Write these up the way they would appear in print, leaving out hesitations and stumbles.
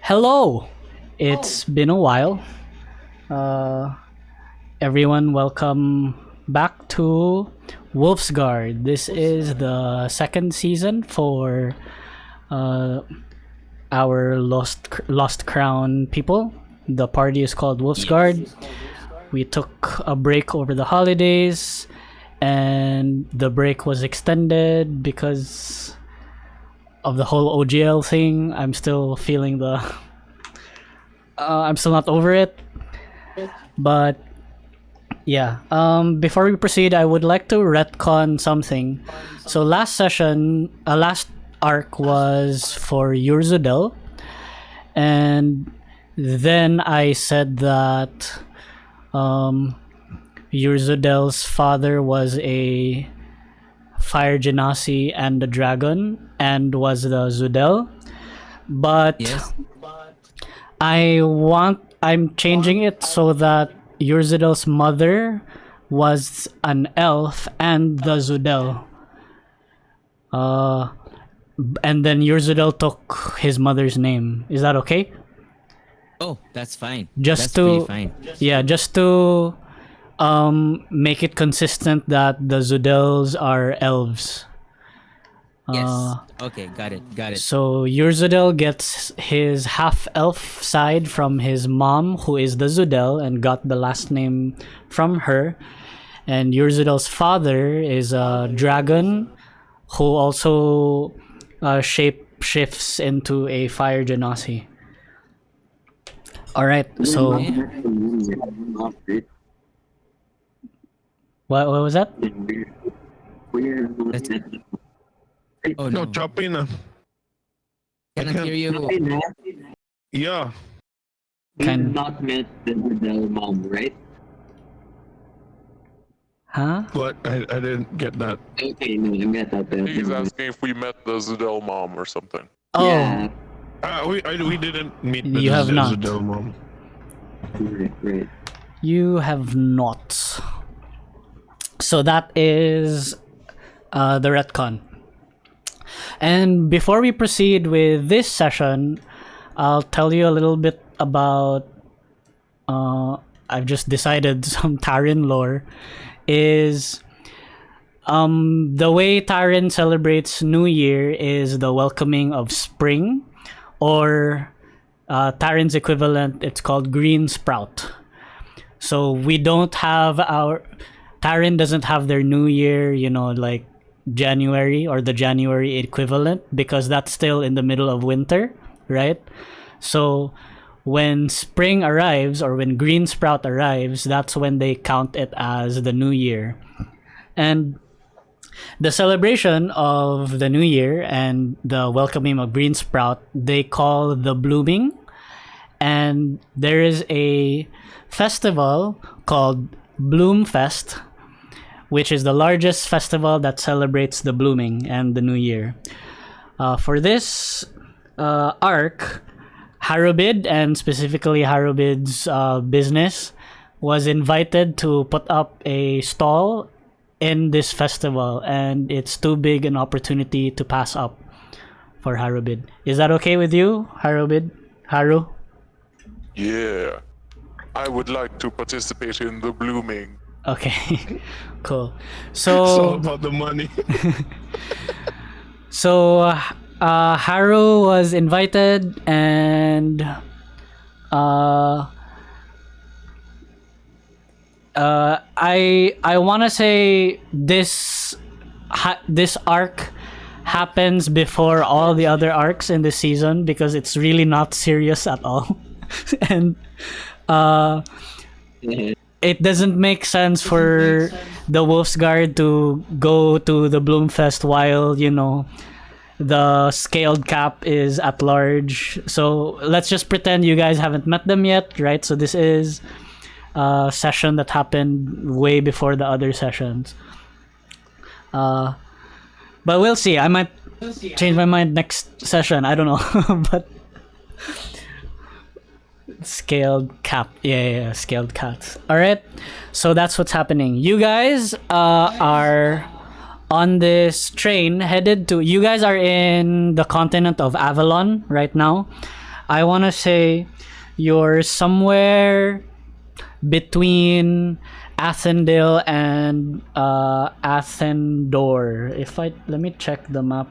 Hello! It's been a while. Uh, Everyone, welcome back to Wolf's Guard. This is the second season for uh, our Lost Crown people. The party is called Wolf's Guard. We took a break over the holidays, and the break was extended because of the whole OGL thing. I'm still feeling the. I'm still not over it, but yeah. Before we proceed, I would like to retcon something. So last arc was for Ur'zudel, and then I said that Ur'zudel's father was a fire genasi and a dragon, and was the Zudel. But Yes. I'm changing it so that Ur'zudel's mother was an elf and the Zudel. And then Ur'zudel took his mother's name. Is that okay? Oh, that's fine. Just that's to pretty fine. yeah, just to make it consistent that the Zudels are elves. Yes. Okay, got it. So Ur'zudel gets his half-elf side from his mom, who is the Zudel, and got the last name from her. And Ur'zudel's father is a dragon, who also shape shifts into a fire genasi. All right. So what was that? That's it. Oh No, no. choppy na. Cannot hear you. Yeah. Can- Not met the mom, right? Huh? But I didn't get that. Okay, no, I met that. He's asking if we met the Zudel mom or something. Oh, Yeah, We didn't meet the You have not. Zudel mom. right. you have not. So that is the retcon. And before we proceed with this session, I'll tell you a little bit about. I've just decided some Tarin lore is. The way Tarin celebrates New Year is the welcoming of spring, or Tarin's equivalent. It's called Green Sprout. So we don't have Tarin doesn't have their New Year, like January or the January equivalent, because that's still in the middle of winter, right? So when spring arrives, or when Green Sprout arrives, that's when they count it as the New Year. And the celebration of the New Year and the welcoming of Green Sprout, they call the blooming. And there is a festival called Bloomfest, which is the largest festival that celebrates the blooming and the New Year. For this arc, Harubid, and specifically Harubid's business, was invited to put up a stall in this festival, and it's too big an opportunity to pass up for Harubid. Is that okay with you, Harubid? Haru? Yeah. I would like to participate in the blooming. Okay, cool. It's all So, about the money. Haru was invited, and I want to say this arc happens before all the other arcs in this season, because it's really not serious at all. And it doesn't make sense for the Wolf's Guard to go to the Bloomfest while, the scaled cap is at large. So let's just pretend you guys haven't met them yet, right? So this is a session that happened way before the other sessions. But we'll see. I might change my mind next session. I don't know. But scaled cap. Yeah, scaled cats. All right. So that's what's happening. You guys are on this train headed to. You guys are in the continent of Avalon right now. I want to say you're somewhere between Athendale and Athendor. Let me check the map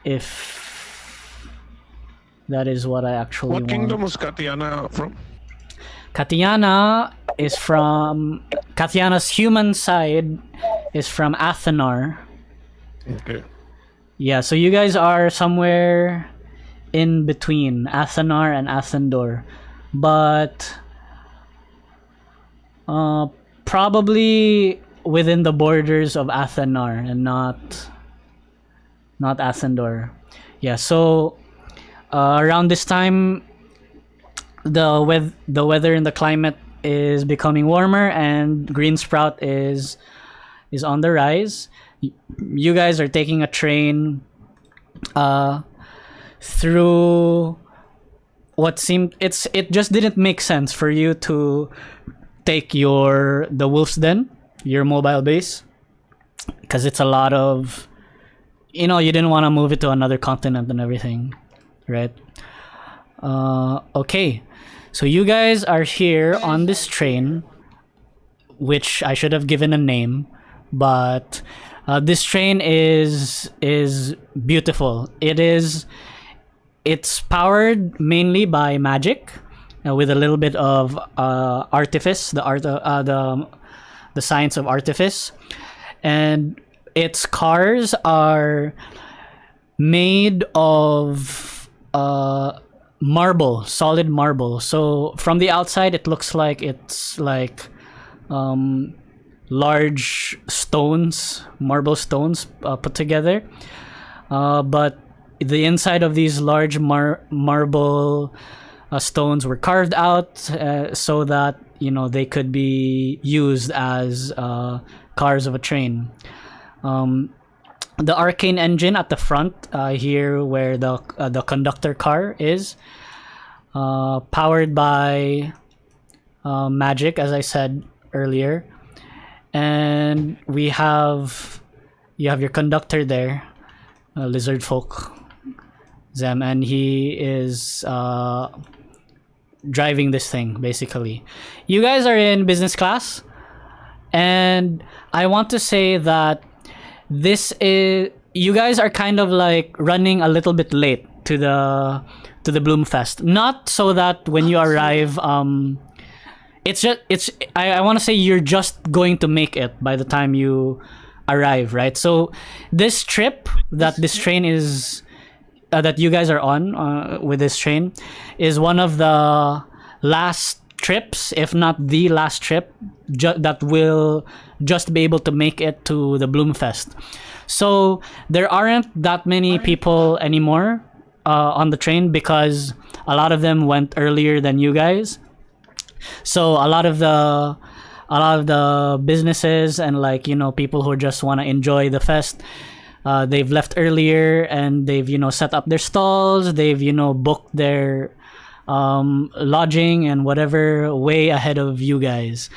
if that is what I actually What want. kingdom was Kattiana from? Kattiana is from Kattiana's human side is from Athenar. Okay. Yeah, so you guys are somewhere in between Athenar and Athendor, but probably within the borders of Athenar and not Athendor. Yeah, so around this time, the weather and the climate is becoming warmer, and green sprout is on the rise. You guys are taking a train through what seemed it just didn't make sense for you to take the Wolf's Den, your mobile base, because it's a lot of, you didn't want to move it to another continent and everything, right? Okay, so you guys are here on this train, which I should have given a name, but this train is beautiful. It's powered mainly by magic, with a little bit of artifice, the science of artifice, and its cars are made of marble, solid marble. So from the outside, it looks like it's like large stones, marble stones put together. But the inside of these large marble stones were carved out so that they could be used as cars of a train. The arcane engine at the front here, where the conductor car is, powered by magic, as I said earlier. And you have your conductor there, lizard folk Zem, and he is driving this thing basically. You guys are in business class, and I want to say that you guys are kind of like running a little bit late to the Bloomfest. Not so that when you arrive, I want to say you're just going to make it by the time you arrive, right? So this trip that this train is that you guys are on with this train is one of the last trips, if not the last trip, that will just be able to make it to the Bloomfest. So there aren't that many people anymore on the train because a lot of them went earlier than you guys. So a lot of the businesses and people who just want to enjoy the fest, they've left earlier and they've set up their stalls, they've booked their lodging and whatever way ahead of you guys.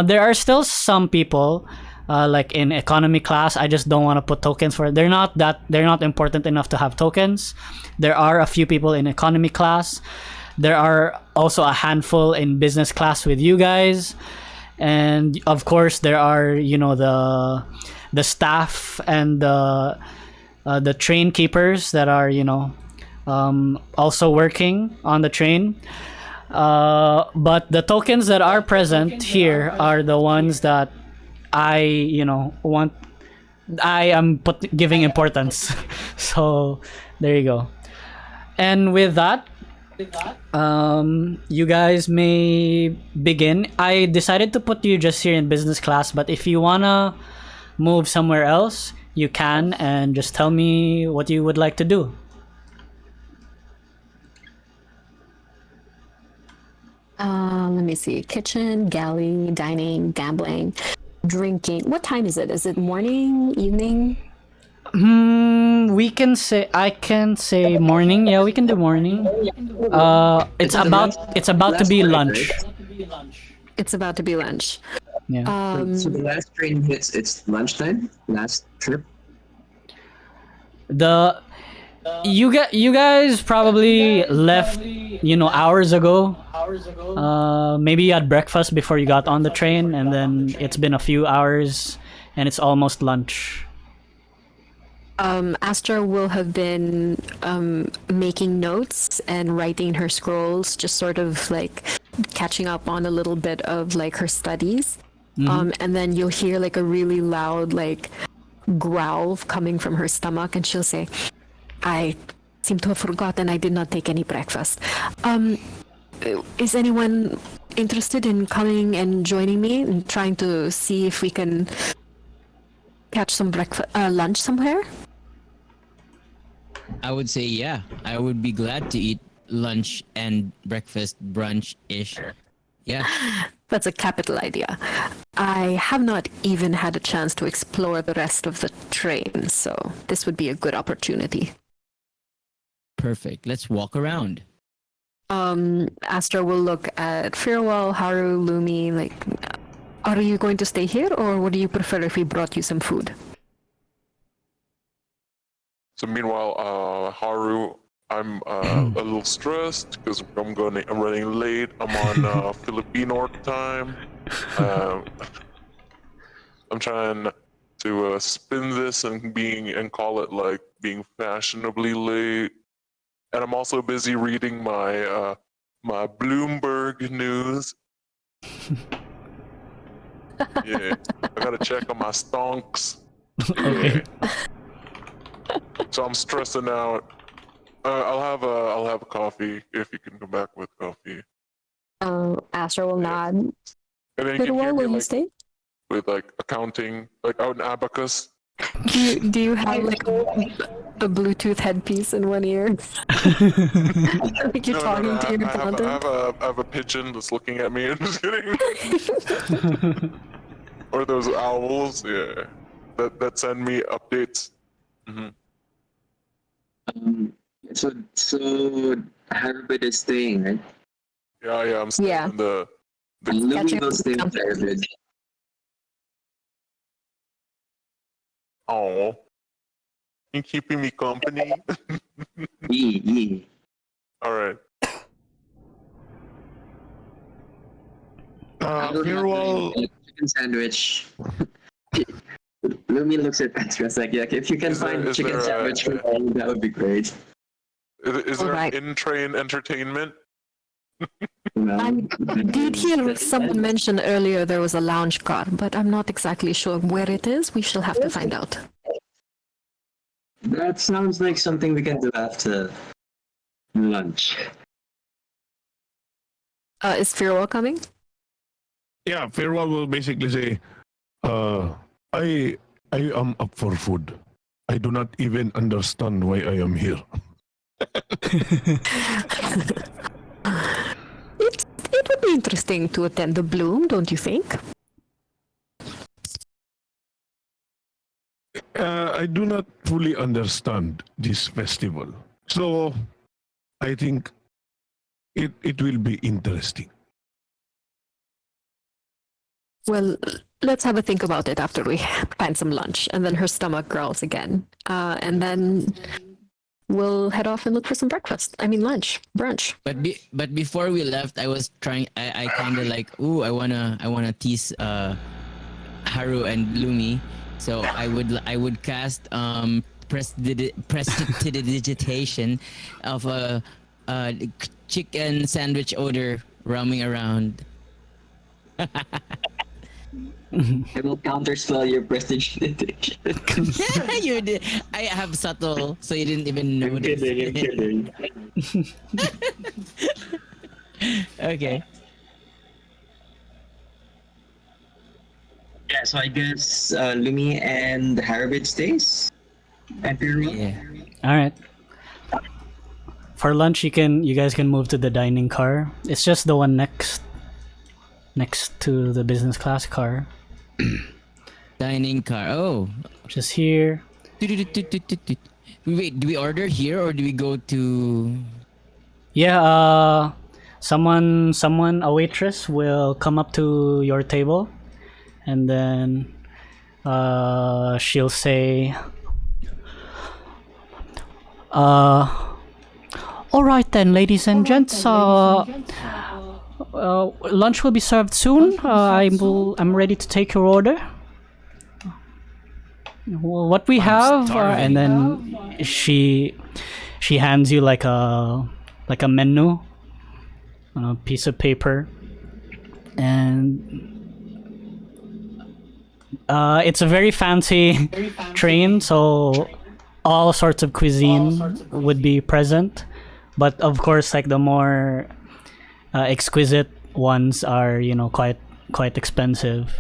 There are still some people like in economy class. I just don't want to put tokens for it. They're not important enough to have tokens. There are a few people in economy class. There are also a handful in business class with you guys, and of course there are the staff and the train keepers that are also working on the train. But the tokens that are present here are the ones that I am giving importance. So there you go. And with that, you guys may begin. I decided to put you just here in business class, but if you wanna move somewhere else, you can, and just tell me what you would like to do. Let me see. Kitchen, galley, dining, gambling, drinking. What time is it? Is it morning, evening? I can say morning. Yeah, we can do morning. It's about to be lunch. It's about to be lunch. Yeah. So the last train hits, it's lunchtime? Last trip? you guys probably left, hours ago. Maybe you had breakfast before you got on the train, and then it's been a few hours, and it's almost lunch. Astra will have been making notes and writing her scrolls, just sort of like catching up on a little bit of like her studies. And then you'll hear like a really loud like growl coming from her stomach, and she'll say, "I seem to have forgotten I did not take any breakfast. Is anyone interested in coming and joining me and trying to see if we can catch some lunch somewhere?" I would say yeah. I would be glad to eat lunch and breakfast, brunch-ish. Yeah. That's a capital idea. I have not even had a chance to explore the rest of the train, so this would be a good opportunity. Perfect. Let's walk around. Astra will look at Fir'ual, Haru, Lumi, like, are you going to stay here, or would you prefer if we brought you some food? So meanwhile, Haru, I'm a little stressed because I'm running late. I'm on Filipino time. I'm trying to spin this and call it like being fashionably late. And I'm also busy reading my my Bloomberg news. Yeah, I gotta check on my stonks. Okay. So I'm stressing out. I'll have a coffee if you can come back with coffee. Astra will nod. And then you can Fir'ual, hear me will you like stay? with like accounting, like out in abacus. Do you have like a Bluetooth headpiece in one ear? Like you're talking to your accountant? I have a pigeon that's looking at me. I'm just kidding. Or those owls, yeah, that send me updates. So Harvard is staying, right? Yeah, I'm staying Yeah. in the Lumi will stay with Harvard. Oh, you keeping me company? Yeah. All right. Fir'ual, Chicken sandwich. Lumi looks at Petra like, yeah, if you can find chicken sandwich for all, that would be great. Is there Alright. in-train entertainment? I did hear someone mention earlier there was a lounge car, but I'm not exactly sure where it is. We shall have to find out. That sounds like something we can do after lunch. Is Fir'ual coming? yeah, Fir'ual will basically say, I am up for food. I do not even understand why I am here. It would be interesting to attend the Bloom, don't you think? I do not fully understand this festival. So I think it will be interesting. Well, let's have a think about it after we find some lunch. And then her stomach growls again. And then we'll head off and look for some breakfast. I mean lunch, brunch. But before we left, I was trying. I kind of like, ooh, I wanna tease Haru and Lumi. So I would cast prestidigitation of a chicken sandwich odor roaming around. It will counterspell your prestige detection. You did. I have subtle, so you didn't even I'm notice. kidding. Okay. Yeah, so I guess Lumi and Harvard stays. And Fir'ual. Yeah. All right. For lunch, you guys can move to the dining car. It's just the one next to the business class car. Dining car. Oh. Just here. Wait, do we order here or do we go to? Yeah. Someone, a waitress will come up to your table, and then she'll say, All right then, ladies and gents. Lunch will be served soon. I'm ready to take your order. What we have, and then she hands you like a menu on a piece of paper, and it's a very fancy train, so all sorts of cuisine would be present, but of course, like the more exquisite ones are, quite expensive.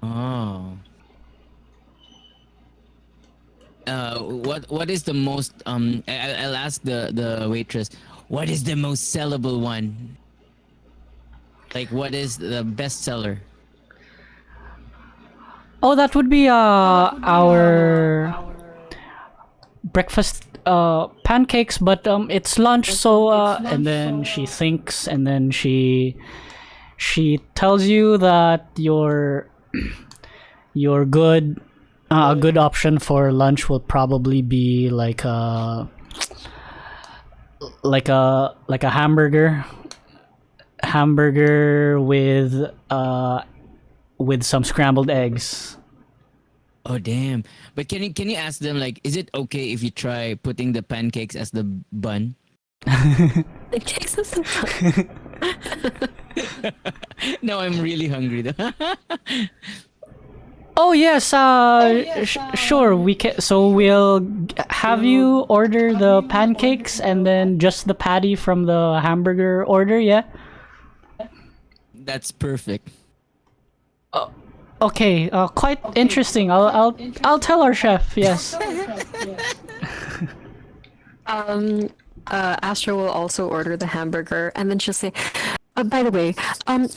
Oh. What is the most I'll ask the waitress, what is the most sellable one? Like, what is the best seller? Oh, that would be our breakfast pancakes, but it's lunch, so and then she thinks, and then she tells you that your good a good option for lunch will probably be like a hamburger with some scrambled eggs. Oh damn! But can you ask them, like, is it okay if you try putting the pancakes as the bun? It takes us some time. No, I'm really hungry though. Oh yes, sure. We can. So we'll have you order the pancakes and then just the patty from the hamburger order. Yeah. That's perfect. Okay. Quite interesting. I'll tell our chef. Yes. Astra will also order the hamburger, and then she'll say, by the way,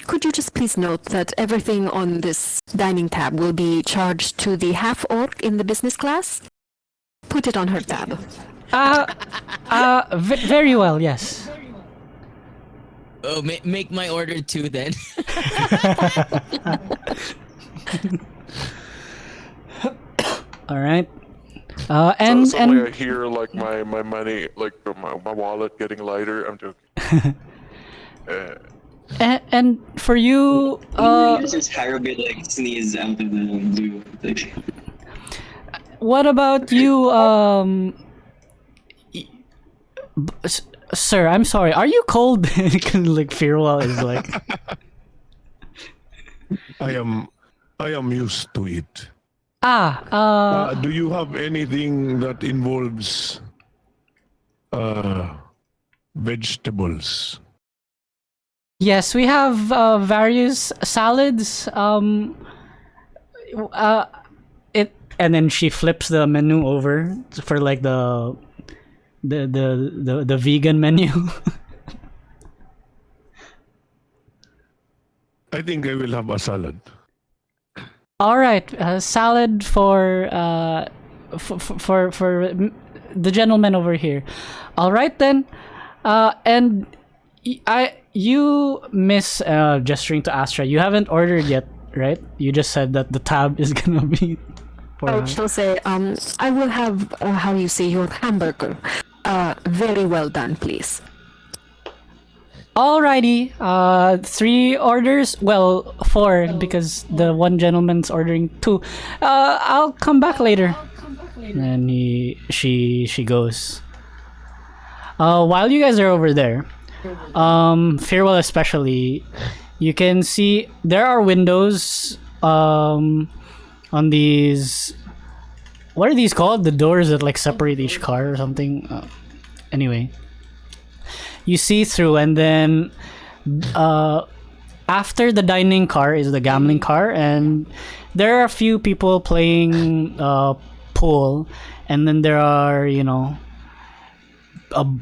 could you just please note that everything on this dining tab will be charged to the half-orc in the business class? Put it on her tab. Very well. Yes. Oh, make my order too then. All right. And suddenly I hear like my money, like my wallet getting lighter. I'm joking. And for you, just Haru like sneeze out of the blue. Like. What about you, sir? I'm sorry. Are you cold? Like Fir'ual is like. I am used to it. Do you have anything that involves vegetables? Yes, we have various salads. And then she flips the menu over for like the vegan menu. I think I will have a salad. All right, salad for the gentleman over here. All right then, and you miss gesturing to Astra. You haven't ordered yet, right? You just said that the tab is gonna be. Oh, she'll say, I will have how you say your hamburger. Very well done, please. Alrighty, 3 orders. Well, 4 because the one gentleman's ordering 2. I'll come back later. And she goes. While you guys are over there, Fir'ual especially, you can see there are windows on these. What are these called? The doors that like separate each car or something. Anyway. You see through, and then after the dining car is the gambling car, and there are a few people playing pool, and then there are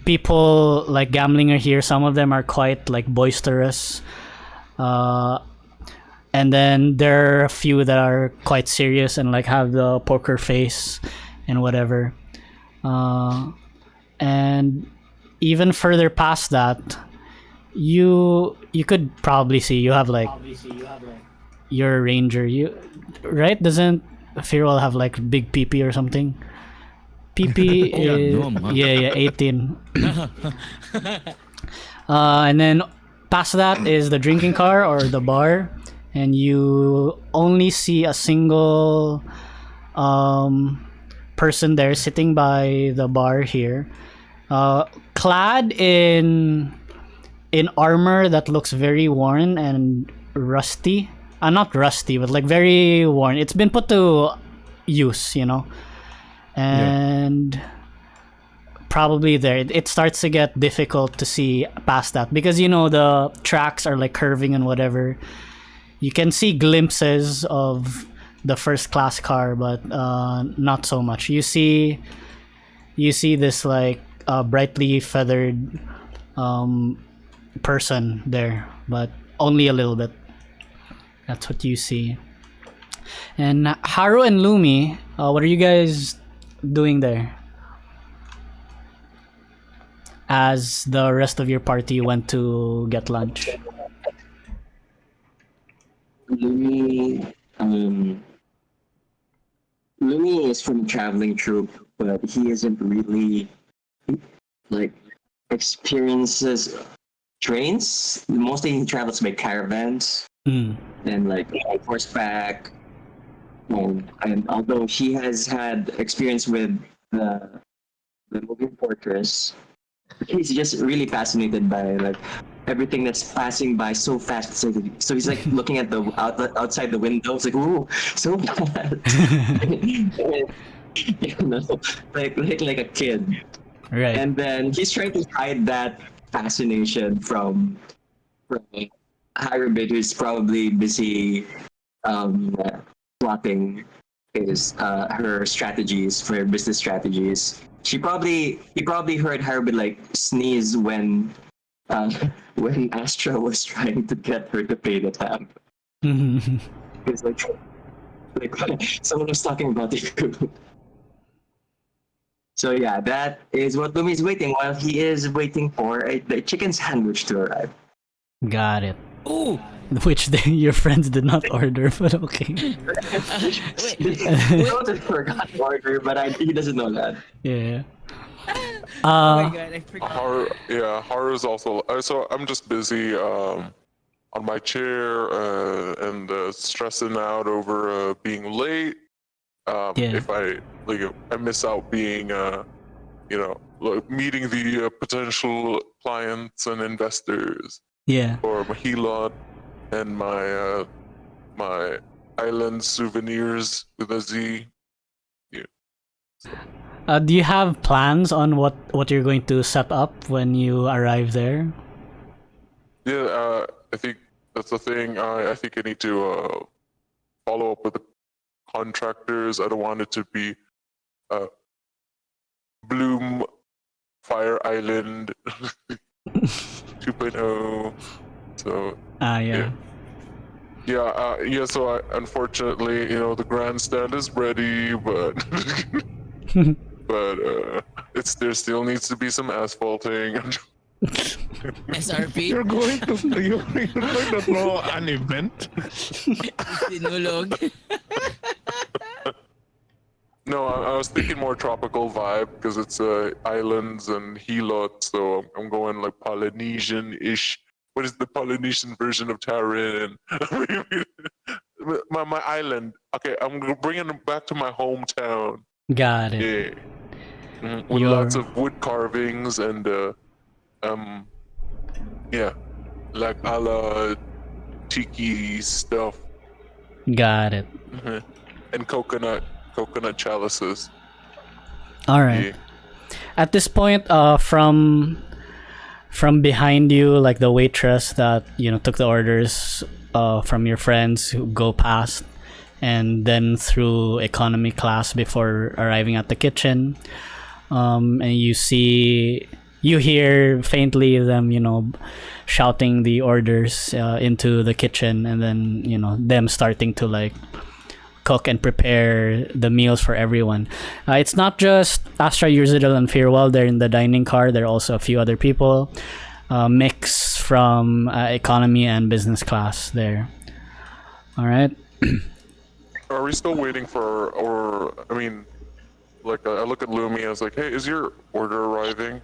people like gambling are here. Some of them are quite like boisterous, and then there are a few that are quite serious and like have the poker face and whatever, and even further past that, you could probably see you have like your ranger. You right? Doesn't Fir'ual have like big peepee or something? PP Oh, is no, ma. yeah 18. And then past that is the drinking car or the bar, and you only see a single person there sitting by the bar here, clad in armor that looks very worn and rusty. Not rusty, but like very worn. It's been put to use, you know. And probably there it starts to get difficult to see past that because you know the tracks are like curving and whatever. You can see glimpses of the first class car, but not so much. You see this like brightly feathered person there, but only a little bit. That's what you see. And Haru and Lumi, what are you guys doing there? As the rest of your party went to get lunch. Lumi, Lumi is from a traveling troupe, but he isn't really like experiences trains. Mostly he travels by caravans and like horseback. And although he has had experience with the moving fortress, he's just really fascinated by like everything that's passing by so fast. So he's like looking at the outside the window. It's like, ooh, so fast. You know, like a kid. Right. And then he's trying to hide that fascination from Haru, who's probably busy plotting her strategies for her business strategies. He probably heard Haru like sneeze when Astra was trying to get her to pay the tab. It's like someone was talking about you. So yeah, that is what Lumi is waiting while he is waiting for the chicken sandwich to arrive. Got it. Ooh. Which your friends did not order, but okay. Wait. He totally forgot to order, but he doesn't know that. Yeah. Oh my god, I forgot. Haru's also. So I'm just busy on my chair and stressing out over being late. If I miss out being meeting the potential clients and investors. Yeah. Or my helot and my my island souvenirs with a Z. Yeah. Do you have plans on what you're going to set up when you arrive there? Yeah, I think that's the thing. I think I need to follow up with the contractors. I don't want it to be Bloom Fire Island 2.0. So yeah. So unfortunately, the grandstand is ready, but there still needs to be some asphalting. SRP? You're going to throw an event? Sinulog. No, I was thinking more tropical vibe because it's islands and helot, so I'm going like Polynesian-ish. What is the Polynesian version of Tarin? my island. Okay, I'm bringing them back to my hometown. Got it. Yeah. With lots of wood carvings and like a la tiki stuff. Got it. And coconut chalices. All right. Yeah. At this point, from behind you, like the waitress that took the orders from your friends who go past, and then through economy class before arriving at the kitchen, and you hear faintly them shouting the orders into the kitchen, and then them starting to like cook and prepare the meals for everyone. It's not just Astra, Ur'zudel, and Fir'ual. They're in the dining car. There are also a few other people, mix from economy and business class there. All right. Are we still waiting for, I look at Lumi and I was like, hey, is your order arriving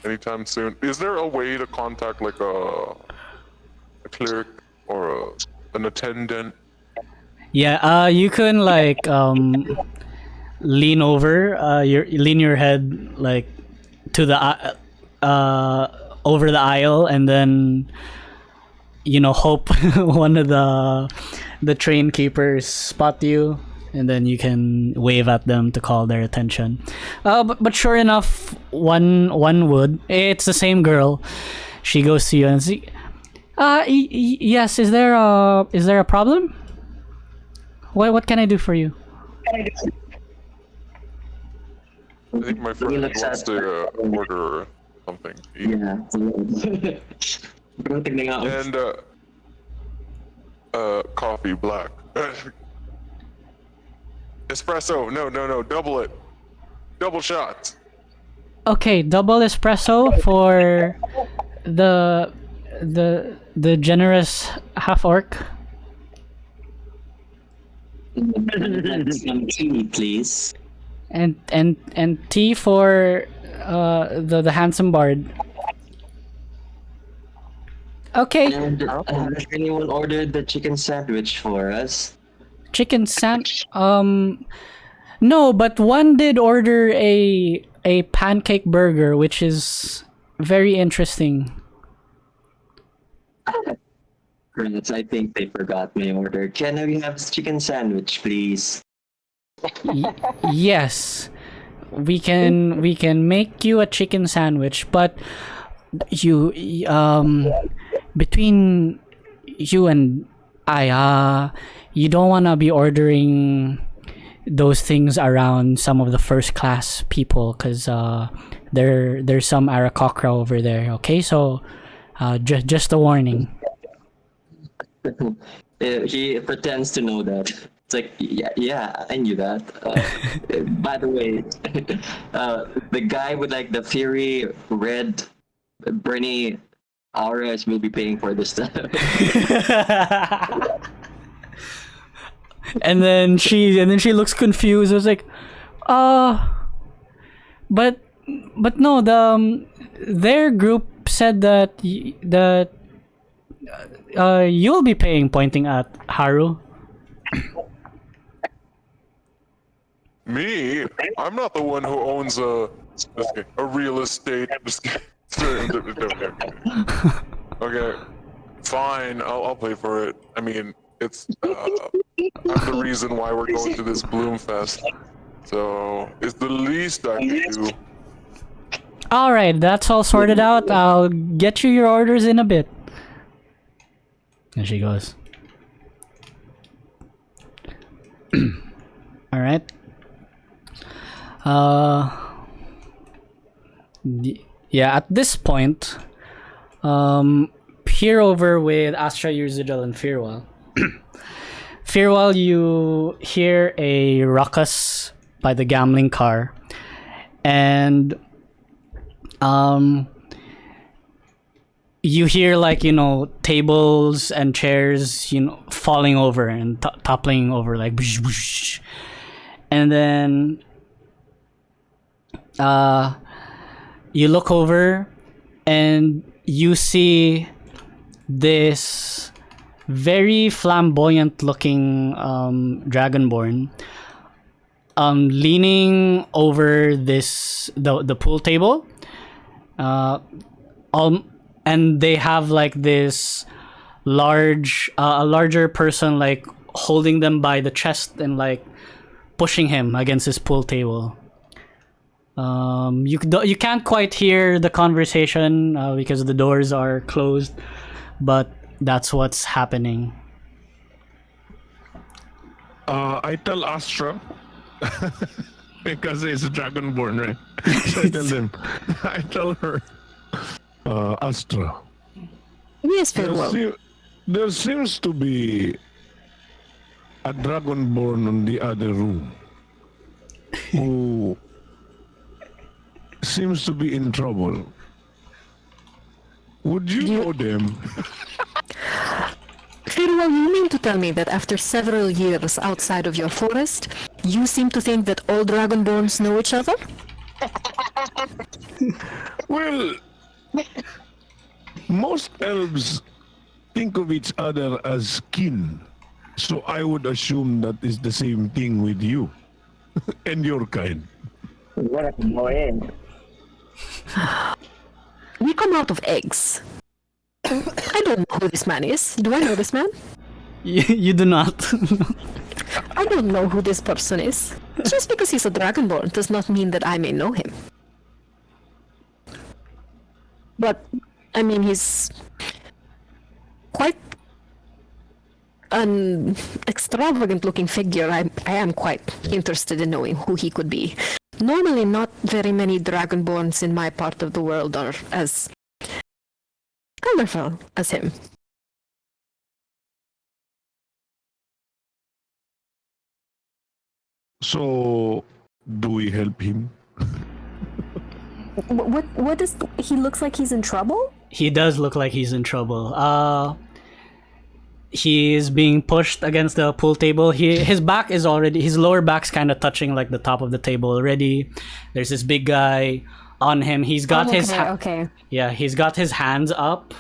anytime soon? Is there a way to contact like a clerk or an attendant? Yeah, you can like lean over, lean your head like to the over the aisle, and then hope one of the train keepers spot you, and then you can wave at them to call their attention. But sure enough, one would. It's the same girl. She goes to you and says, yes. Is there a problem? What can I do for you? I think my friend wants to order something. Yeah. And coffee black. Espresso. No, double it. Double shots. Okay, double espresso for the generous half orc. Some tea, please. And tea for the handsome bard. Okay. And has anyone ordered the chicken sandwich for us? Chicken sandwich. No, but one did order a pancake burger, which is very interesting. Perhaps I think they forgot my order. Can we have chicken sandwich, please? Yes, we can make you a chicken sandwich, but you between you and I, you don't wanna be ordering those things around some of the first class people, cause there's some Arakokra over there. Okay, so just a warning. He pretends to know that. It's like, yeah, I knew that. By the way, the guy with like the fiery red Bernie auras will be paying for this stuff. and then she looks confused. I was like, but no, their group said that you'll be paying, pointing at Haru. Me? I'm not the one who owns a real estate. Okay, fine. I'll pay for it. I mean, it's I'm the reason why we're going to this Bloomfest. So it's the least I can do. All right, that's all sorted out. I'll get you your orders in a bit. And she goes. All right. Yeah, at this point, peer over with Astra, Ur'zudel, and Fir'ual. Fir'ual, you hear a ruckus by the gambling car, and you hear like tables and chairs falling over and toppling over like boosh, boosh. And then you look over and you see this very flamboyant looking dragonborn leaning over the pool table, and they have like this a larger person like holding them by the chest and like pushing him against this pool table. You can't quite hear the conversation because the doors are closed, but that's what's happening. I tell Astra because it's a dragonborn, right? So I tell her, Astra. Yes, Fir'ual. There seems to be a dragonborn on the other room who seems to be in trouble. Would you know them? Fir'ual, you mean to tell me that after several years outside of your forest, you seem to think that all Dragonborns know each other? Well, most elves think of each other as kin. So I would assume that is the same thing with you and your kind. What a boy. We come out of eggs. I don't know who this man is. Do I know this man? You do not. I don't know who this person is. Just because he's a Dragonborn does not mean that I may know him. But, I mean, he's quite an extravagant-looking figure. I am quite interested in knowing who he could be. Normally, not very many Dragonborns in my part of the world are as colorful as him. So, do we help him? What does he looks like he's in trouble? He does look like he's in trouble. He is being pushed against the pool table. His lower back's kind of touching like the top of the table already. There's this big guy on him. He's got Okay. yeah, he's got his hands up,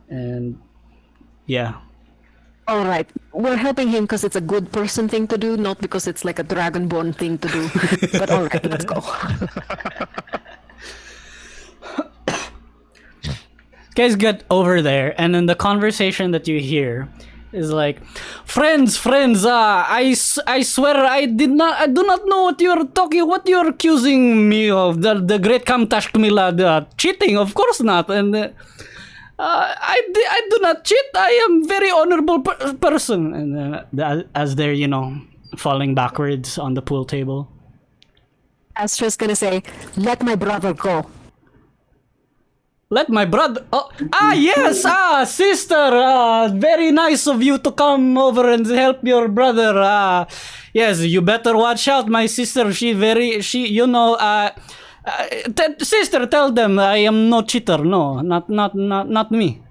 and yeah. All right, we're helping him because it's a good person thing to do, not because it's like a Dragonborn thing to do. But all right, let's go. Guys get over there, and then the conversation that you hear is like, friends, I swear I do not know what you're accusing me of, the great Kamtashkmila, cheating, of course not, and I do not cheat, I am very honorable person, and as they're, falling backwards on the pool table. Astra's gonna say, let my brother go. Let my brother... Oh, yes! Sister! Very nice of you to come over and help your brother. Yes, you better watch out, my sister. Sister, tell them I am no cheater. No, not me.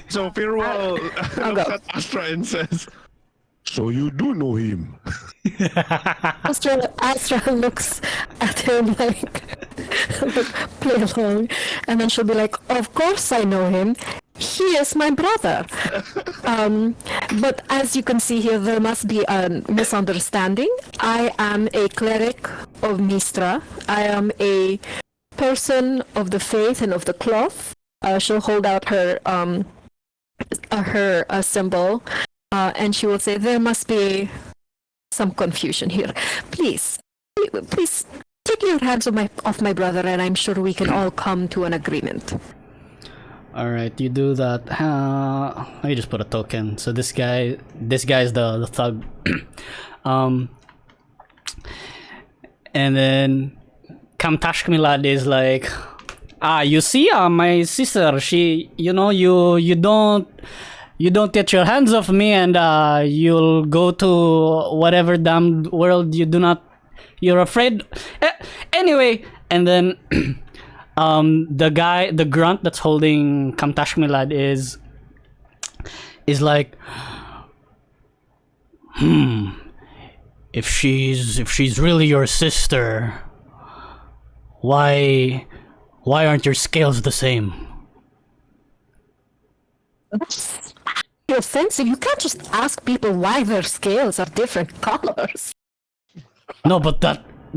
So Fir'ual looks at Astra and says, so you do know him. Astra looks at him like play along, and then she'll be like, of course I know him. He is my brother. But as you can see here, there must be a misunderstanding. I am a cleric of Mistra. I am a person of the faith and of the cloth. She'll hold out her symbol, and she will say, there must be some confusion here. Please take your hands off my brother, and I'm sure we can all come to an agreement. All right, you do that. Let me just put a token. So this guy is the thug. And then Kamtashkmilad is like, you see, my sister, she, you don't get your hands off me, and you'll go to whatever damned world you're afraid. Anyway, and then the grunt that's holding Kamtashkmilad is like, if she's really your sister, why aren't your scales the same? That's offensive. You can't just ask people why their scales are different colors. No, but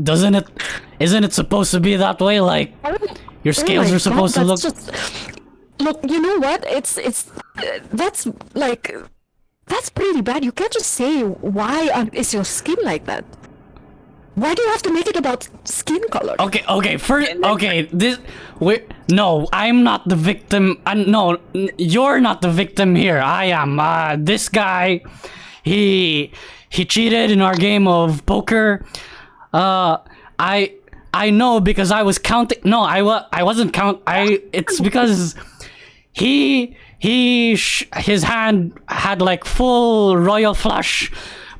isn't it supposed to be that way? Like, your scales are supposed to look... Look, you know what? That's pretty bad. You can't just say, why is your skin like that? Why do you have to make it about skin color? Okay, no, I'm not the victim. No, you're not the victim here. I am. This guy, he cheated in our game of poker. I know because I was counting. No, I wasn't it's because his hand had like full royal flush,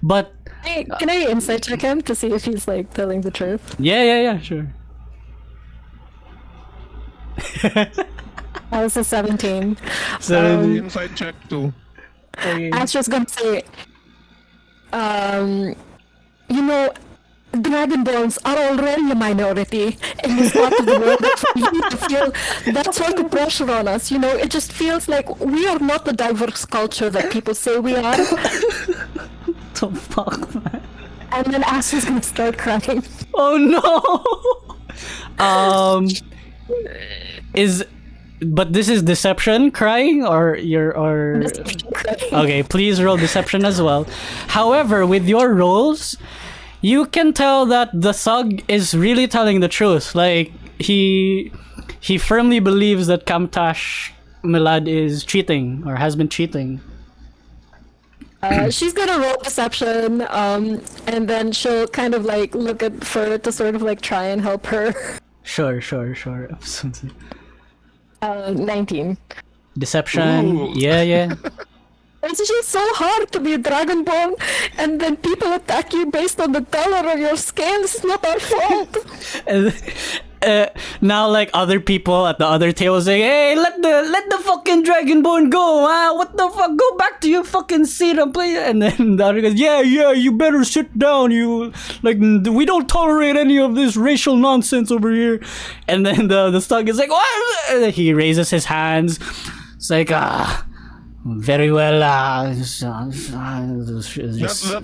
but. Hey, can I insight check him to see if he's like telling the truth? Yeah, sure. I was a 17. Inside check too. Okay. Astra's gonna say, you know, Dragonborns are already a minority in this part of the world. That's why we need to feel that's why the pressure on us. You know, it just feels like we are not the diverse culture that people say we are. The fuck, man? And then Astra's gonna start crying. Oh no. But this is deception crying or okay, please roll deception as well. However, with your rolls, you can tell that the thug is really telling the truth. Like he firmly believes that Kamtash Milad is cheating or has been cheating. She's gonna roll deception, and then she'll kind of like look at Fur to sort of like try and help her. Sure. Absolutely. 19. Deception. Ooh. Yeah. It's just so hard to be a Dragonborn, and then people attack you based on the color of your skin. It's not our fault. And, now like other people at the other table saying, "Hey, let the fucking Dragonborn go! What the fuck? Go back to your fucking seat and play." And then the other goes, "Yeah, you better sit down. You like we don't tolerate any of this racial nonsense over here." And then the thug is like, "What?" And he raises his hands. It's like very well. The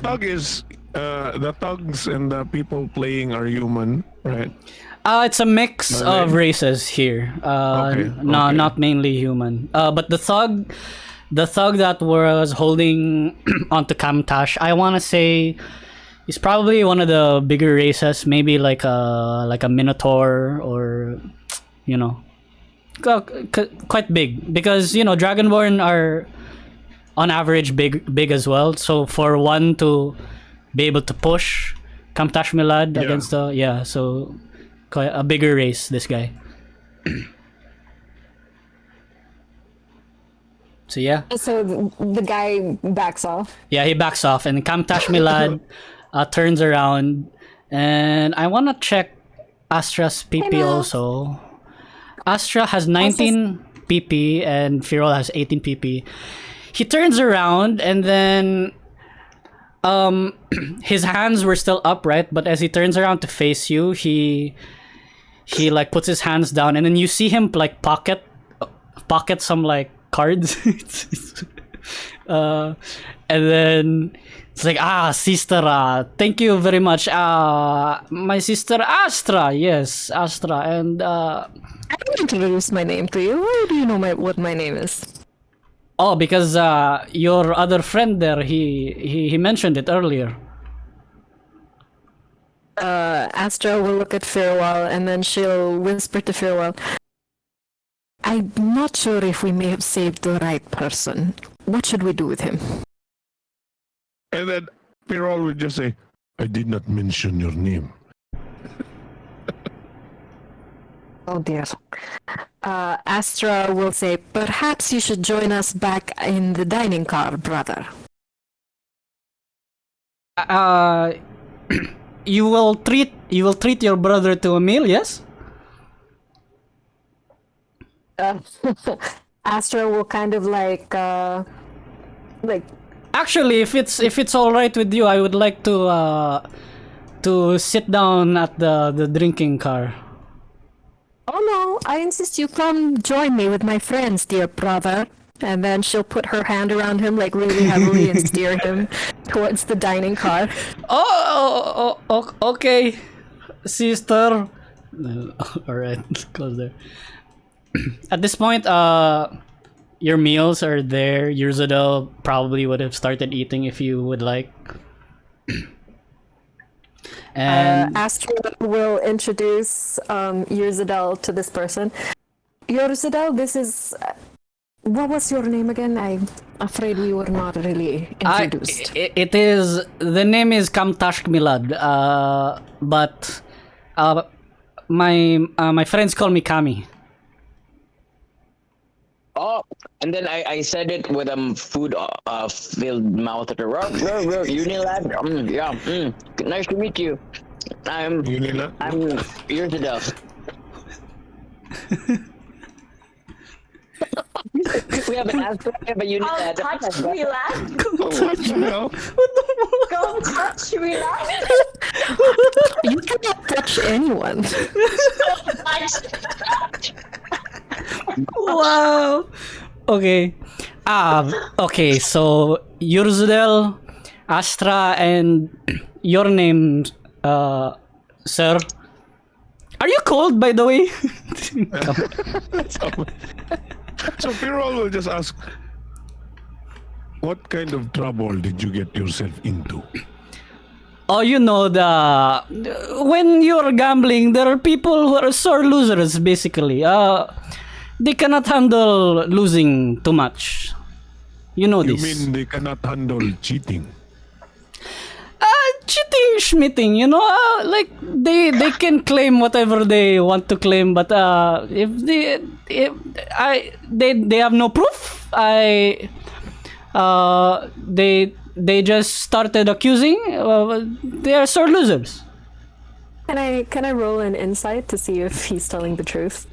thug is the thugs and the people playing are human, right? It's a mix Are of they? races here. Okay, No, okay. not mainly human. But the thug that was holding onto Kamtash, I want to say, he's probably one of the bigger races. Maybe like a Minotaur or, you know, quite big, because you know Dragonborn are on average big as well. So for one to be able to push Kamtash Milad Yeah. against so quite a bigger race, this guy. So yeah, So the guy backs off. he backs off, and Kamtash Milad turns around, and I want to check Astra's PP Hello. also. Astra has 19 PP and Fir'ual has 18 PP. He turns around, and then his hands were still upright, but as he turns around to face you, he like puts his hands down, and then you see him like pocket some like cards. And then it's like, sister, thank you very much. My sister Astra, yes, Astra, and I didn't introduce my name to you. How do you know what my name is? oh, because your other friend there, he mentioned it earlier. Astra will look at Fir'ual, and then she'll whisper to Fir'ual, I'm not sure if we may have saved the right person. What should we do with him? And then Fir'ual would just say, "I did not mention your name." Oh dear. Astra will say, perhaps you should join us back in the dining car, brother. You will treat your brother to a meal, yes? Astra will kind of like Actually, if it's all right with you, I would like to sit down at the drinking car. oh no, I insist you come join me with my friends, dear brother. And then she'll put her hand around him like really heavily and steer him towards the dining car. Okay, sister. All right, close there. At this point, your meals are there. Ur'zudel probably would have started eating if you would like. And Astra will introduce Ur'zudel to this person. Ur'zudel, this is... what was your name again? I'm afraid we were not really introduced. it is, the name is Kamtash Milad, but my friends call me Kami. Oh, and then I said it with food filled mouth. Unilad. Nice to meet you. I'm Ur'zudel. We have an answer, but you need Don't that. touch me, lad. What now? Don't touch me, lad. You cannot touch anyone. Wow. Okay. Okay, so Ur'zudel, Astra, and your name, sir. Are you cold, by the way? So Fir'ual will just ask, what kind of trouble did you get yourself into? Oh, you know, when you're gambling, there are people who are sore losers, basically. They cannot handle losing too much. You know You this. mean they cannot handle cheating? Cheating, schmitting, you know, like they can claim whatever they want to claim, but if they have no proof, they just started accusing. They are sore losers. Can I roll an insight to see if he's telling the truth?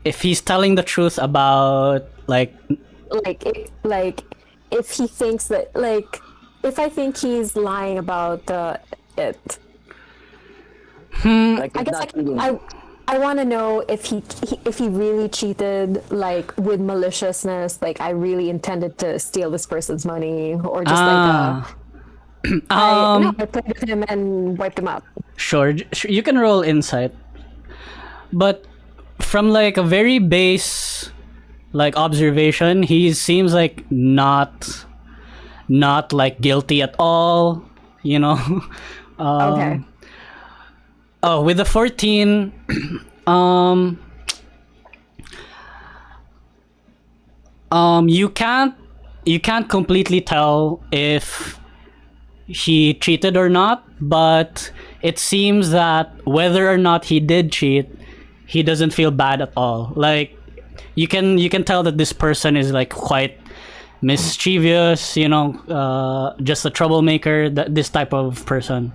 If he's telling the truth about Like if he thinks that if I think he's lying about it. Like, I it's guess not cheating. I want to know if he really cheated like with maliciousness, like I really intended to steal this person's money, or just I played with him and wiped him out. Sure, you can roll insight, but from like a very base like observation, he seems like not like guilty at all, you know. Okay. Oh, with the 14, you can't completely tell if he cheated or not, but it seems that whether or not he did cheat, he doesn't feel bad at all. Like you can tell that this person is like quite mischievous, you know, just a troublemaker, this type of person.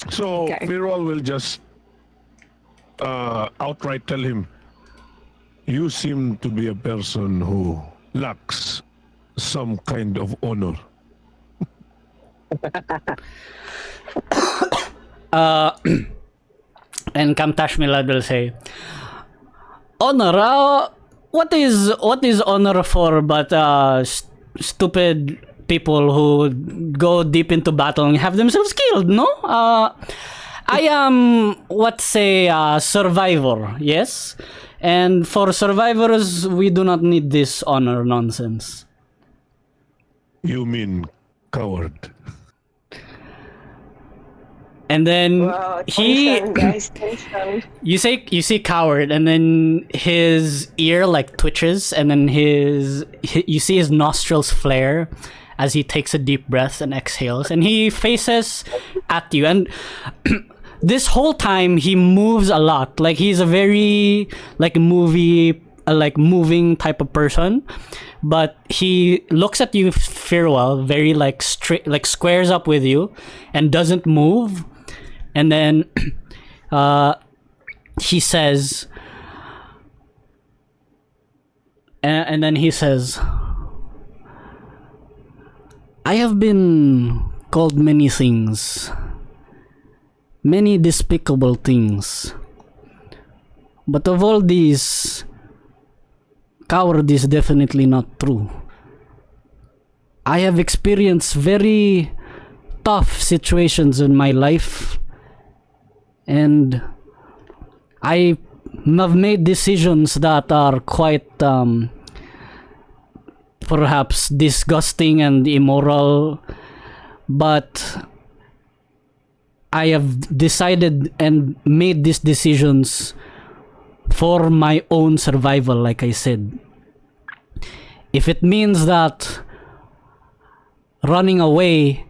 So Okay. Fir'ual will just outright tell him, you seem to be a person who lacks some kind of honor. And Kamtash Milad will say, honor, what is honor for but stupid people who go deep into battle and have themselves killed, no? I am, survivor, yes? And for survivors, we do not need this honor nonsense. You mean coward. And then Wow, he, tension, guys, tension. you see coward, and then his ear like twitches, and then you see his nostrils flare as he takes a deep breath and exhales, and he faces at you. And this whole time he moves a lot, like he's a very like moving type of person, but he looks at you, Fir'ual, very like straight, like squares up with you and doesn't move. And then he says, and then he says, I have been called many things, many despicable things, but of all these, coward is definitely not true. I have experienced very tough situations in my life, and I have made decisions that are quite perhaps disgusting and immoral, but I have decided and made these decisions for my own survival, like I said. If it means that running away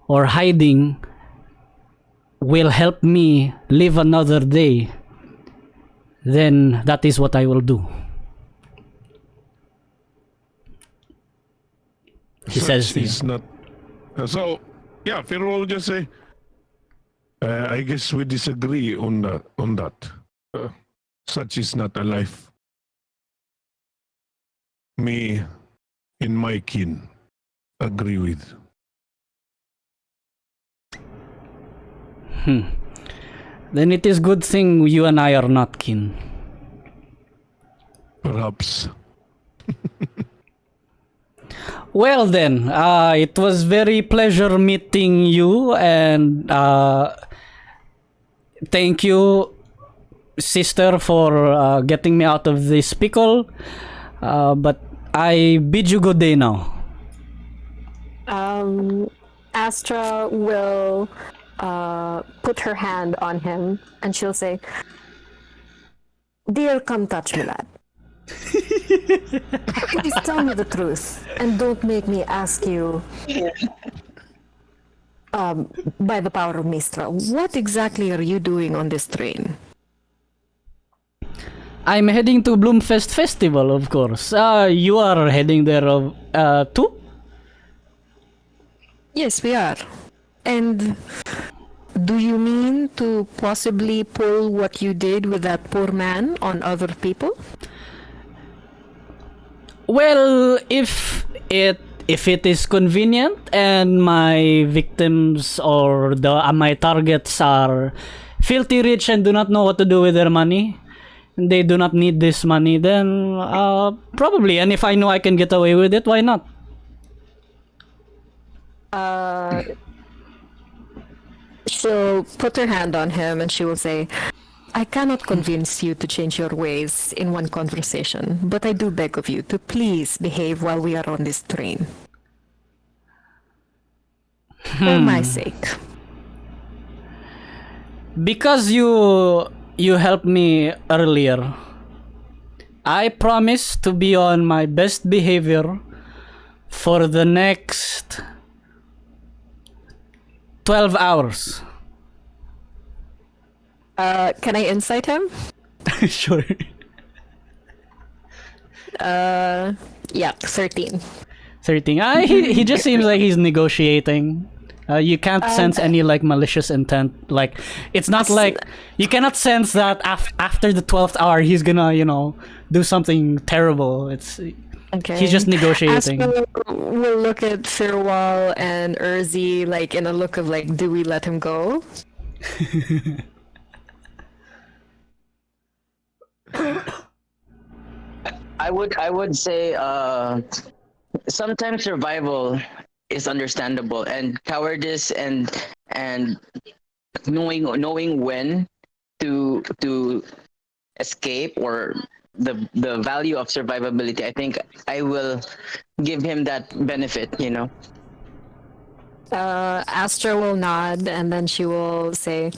or hiding will help me live another day, then that is what I will do. He says to you. It's not. So, yeah, Fir'ual will just say, I guess we disagree on that. Such is not a life. Me and my kin agree with. Then it is good thing you and I are not kin. Perhaps. Well then, it was very pleasure meeting you, and thank you, sister, for getting me out of this pickle. But I bid you good day now. Astra will put her hand on him and she'll say, "Dear, come touch me, lad. Please tell me the truth and don't make me ask you, by the power of Mistra, what exactly are you doing on this train?" I'm heading to Bloomfest Festival, of course. You are heading there too? Yes, we are. And do you mean to possibly pull what you did with that poor man on other people? Well, if it is convenient and my victims or my targets are filthy rich and do not know what to do with their money, they do not need this money, then probably. And if I know I can get away with it, why not? She'll put her hand on him and she will say, "I cannot convince you to change your ways in one conversation, but I do beg of you to please behave while we are on this train. For my sake." Because you helped me earlier, I promise to be on my best behavior for the next 12 hours. Can I insight him? Sure. Yeah, 13. 13. He just seems like he's negotiating. You can't sense any like malicious intent. Like it's not like you cannot sense that after the 12th hour he's gonna do something terrible. Okay. He's just negotiating. Astra will look at Fir'ual and Ur'zudel like in a look of like, do we let him go? I would say sometimes survival is understandable, and cowardice and knowing when to escape, or the value of survivability. I think I will give him that benefit, Astra will nod and then she will say,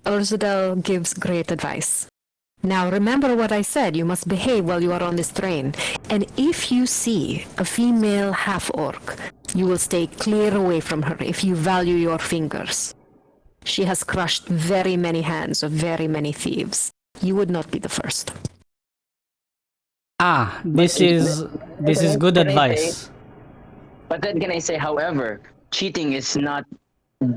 "Ur'zudel gives great advice. Now remember what I said, you must behave while you are on this train. And if you see a female half-orc, you will stay clear away from her if you value your fingers. She has crushed very many hands of very many thieves. You would not be the first." This is good advice. But then can I say, however, cheating is not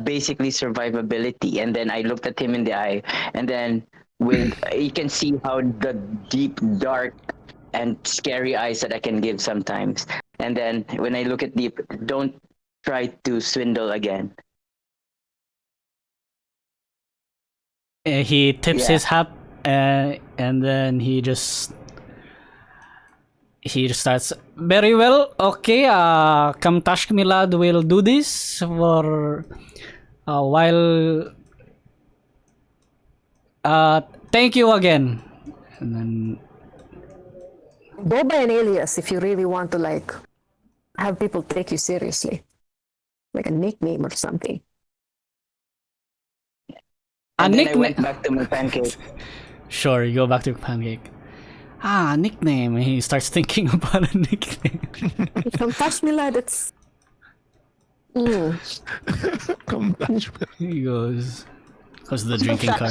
basically survivability. And then I looked at him in the eye, and then you can see how the deep, dark, and scary eyes that I can give sometimes. And then when I look at deep, don't try to swindle again. He tips his hat, and then he just starts. Very well. Okay. Come Tashk Milad will do this for a while. Thank you again. And then Go by an alias if you really want to like have people take you seriously. Like a nickname or something. And then I nickname. went back to my pancake. Sure, you go back to pancake. Nickname. He starts thinking about a nickname. From touch me, lad, it's Come touch me. He goes to the drinking car.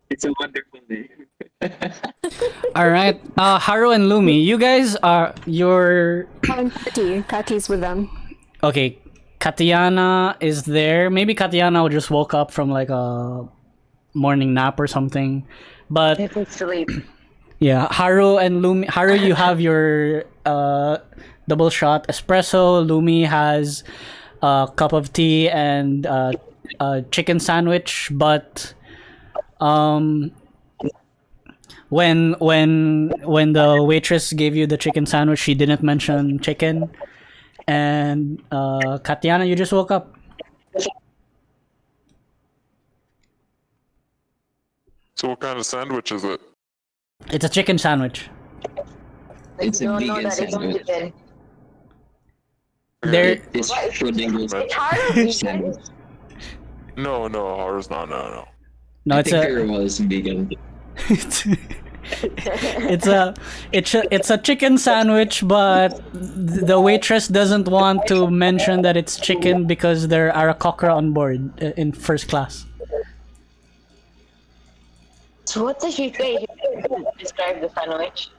It's a wonderful day. All right, Haru and Lumi, you guys are Katti's with them. okay. Kattiana is there. Maybe Kattiana will just woke up from like a morning nap or something. But If it's sleep. yeah, Haru and Lumi. Haru, you have your double shot espresso. Lumi has a cup of tea and a chicken sandwich. But when the waitress gave you the chicken sandwich, she didn't mention chicken. And Kattiana, you just woke up. So what kind of sandwich is it? It's a chicken sandwich. It's a You don't know vegan that it's sandwich. chicken. There, It's Schrodinger's. It's hard vegan. Sandwich. No, Haru's not. No. no, I it's think a Fir'ual is vegan. it's a chicken sandwich, but the waitress doesn't want to mention that it's chicken because there are a cocker on board in first class. So what does she say? Describe the sandwich.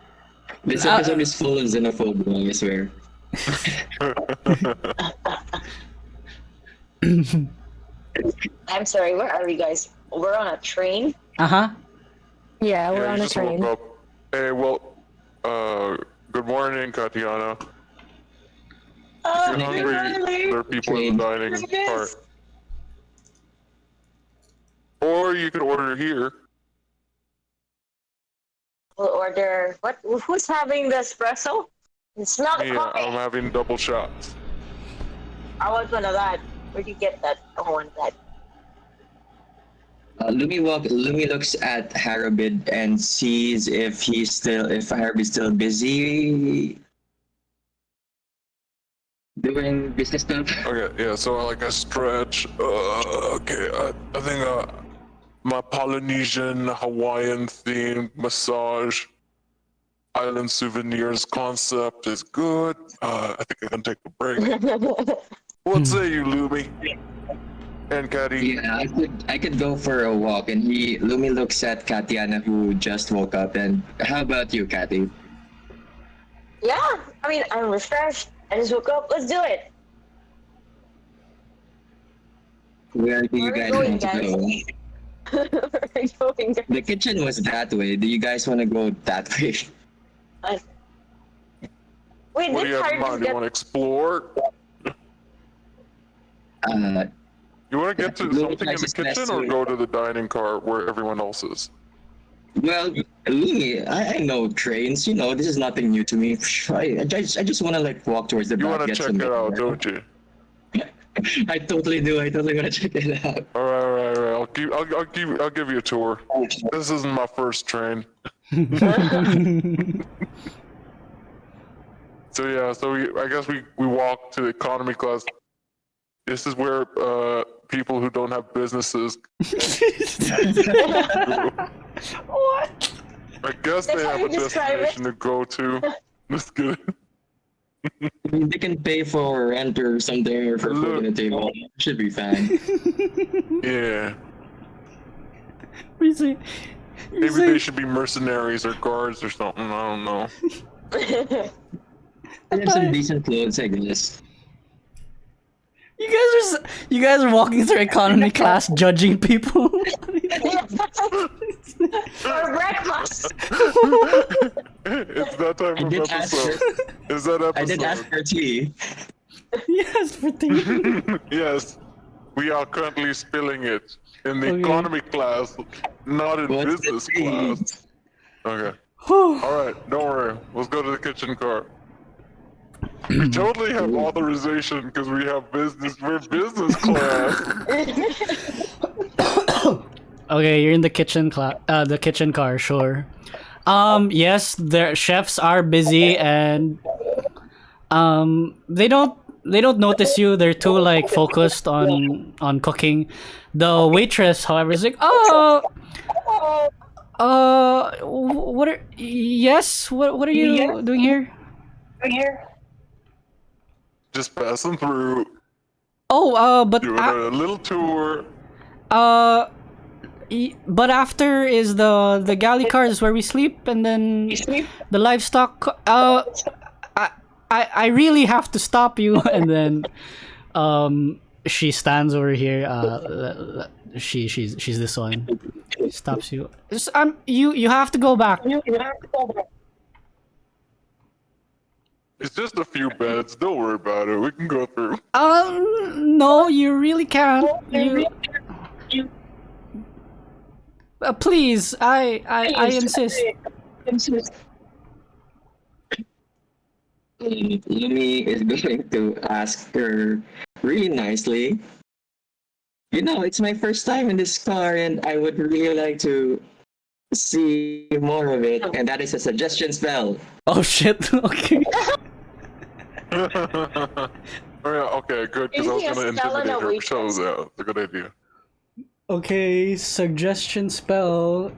This episode is full of xenophobia, I swear. I'm sorry, where are we guys? We're on a train? Uh-huh. Yeah, we're Yeah, on you a just train. woke up. Hey, well, good morning, Kattiana. If you're hungry, there are people in the dining part. Or you could order here. We'll order. What? Who's having the espresso? It's not Yeah, coffee. I'm having double shots. I want one of that. Where'd you get that? I want that. Lumi looks at Harabid and sees if Harabid's still busy doing business stuff. Okay, yeah, so I stretch. Okay, I think my Polynesian, Hawaiian themed massage island souvenirs concept is good. I think I can take a break. What say you, Lumi? And Catty? Yeah, I could go for a walk. And Lumi looks at Kattiana, who just woke up. And how about you, Katty? Yeah, I mean, I'm refreshed. I just woke up. Let's do it. Where do you Where are we guys going, want to guys? go? Where are we going? The kitchen was that way. Do you guys want to go that way? Wait, What do you this have in card mind? is You want to explore? You want to get to Lumi something in likes the his best kitchen or food. go to the dining car where everyone else is? Well, Lumi, I know trains. You know, this is nothing new to me. I just want to walk towards the You back. want to get check some it out, dinner. don't you? I totally do. I totally want to check it out. All right. I'll give you a tour. This isn't my first train. So yeah, I guess we walk to economy class. This is where people who don't have businesses. What? I guess That's they how have you a a describe it? destination to go to. Just kidding. They can pay for rent or something or for food on the table. Should be fine. Yeah. What do you say? Maybe they should be mercenaries or guards or something. I don't know. They have some decent clothes, I guess. You guys are walking through economy class judging people. For breakfast. It's that time I of did ask episode. for, Is that episode? I did ask for tea. Yes, for tea. Yes. We are currently spilling it in the Okay. economy class, not in What's the business tea? class. Okay. Whew. All right. Don't worry. Let's go to the kitchen car. We totally have authorization because we have business. We're business class. Okay, you're in the kitchen the kitchen car, sure. Yes, their chefs are busy and they don't notice you. They're too focused on cooking. The waitress, however, is like, what are what are you doing here? Just passing through, But doing a little tour. but after is the galley cars where we sleep, and then the livestock. I really have to stop you, and then she stands over here. She's this one. Stops you. You have to go back. It's just a few beds. Don't worry about it. We can go through. No, you really can't. Please, I insist. Lumi is going to ask her really nicely. You know, it's my first time in this car, and I would really like to see more of it. And that is a suggestion spell. Oh shit. Okay. Oh, yeah, okay, good, because I was Is he a gonna spell and a intimidate her. waitress? So, yeah, it's a good idea. Okay, suggestion spell.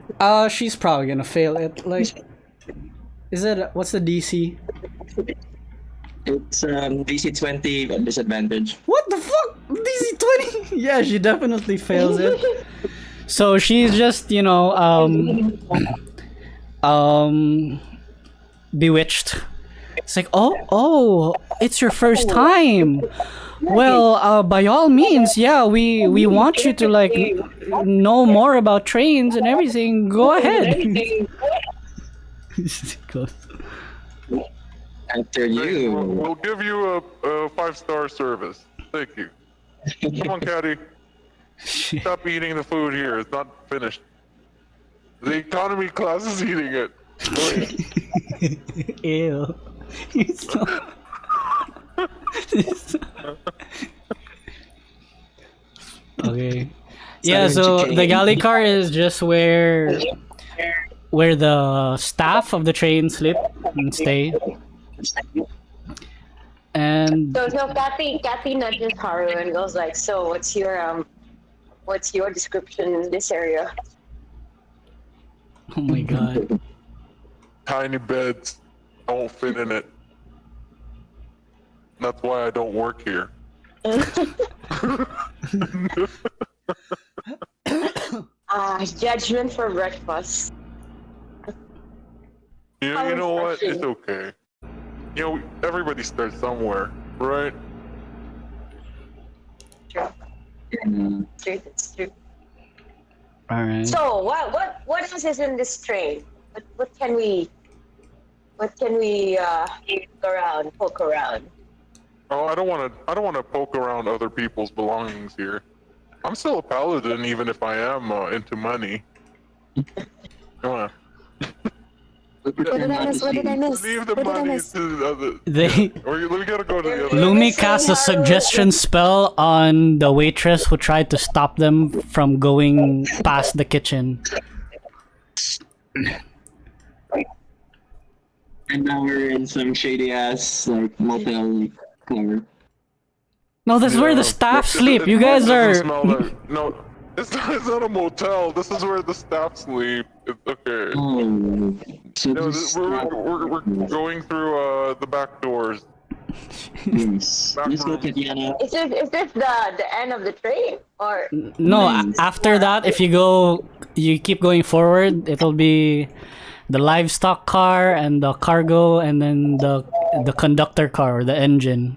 She's probably gonna fail it. Like, is it? What's the DC? It's DC 20 at disadvantage. What the fuck? DC 20? Yeah, she definitely fails it. So she's just, bewitched. It's like, oh, it's your first time. Well, by all means, yeah, we want you to like know more about trains and everything. Go ahead. After Hey, you. we'll give you a 5-star service. Thank you. Come on, Caddy. Stop eating the food here. It's not finished. The economy class is eating it. Go ahead. Ew. He's so... Okay. Yeah, so the galley car is just where the staff of the train sleep and stay. And So Kathy nudges Haru and goes like, "So what's your description in this area?" oh my god. Tiny beds. I won't fit in it. That's why I don't work here. Judgment for breakfast. You know what? It's okay. You know, everybody starts somewhere, right? True. It's true. Alright. So what else is in this train? What can we look around, poke around? Oh, I don't want to poke around other people's belongings here. I'm still a paladin, even if I am into money. Come on. What did I miss? Leave the money to the other. They We gotta go to the other. Lumi casts a suggestion spell on the waitress who tried to stop them from going past the kitchen. And now we're in some shady ass like motel car. No, that's where the staff sleep. You guys Doesn't are. smell like- no, it's not a motel. This is where the staff sleep. It's okay. Oh, so No, this we're going through the back doors. yes. Let's go, Kattiana. Is this the end of the train or? No, after that, if you keep going forward, it'll be the livestock car and the cargo, and then the conductor car or the engine.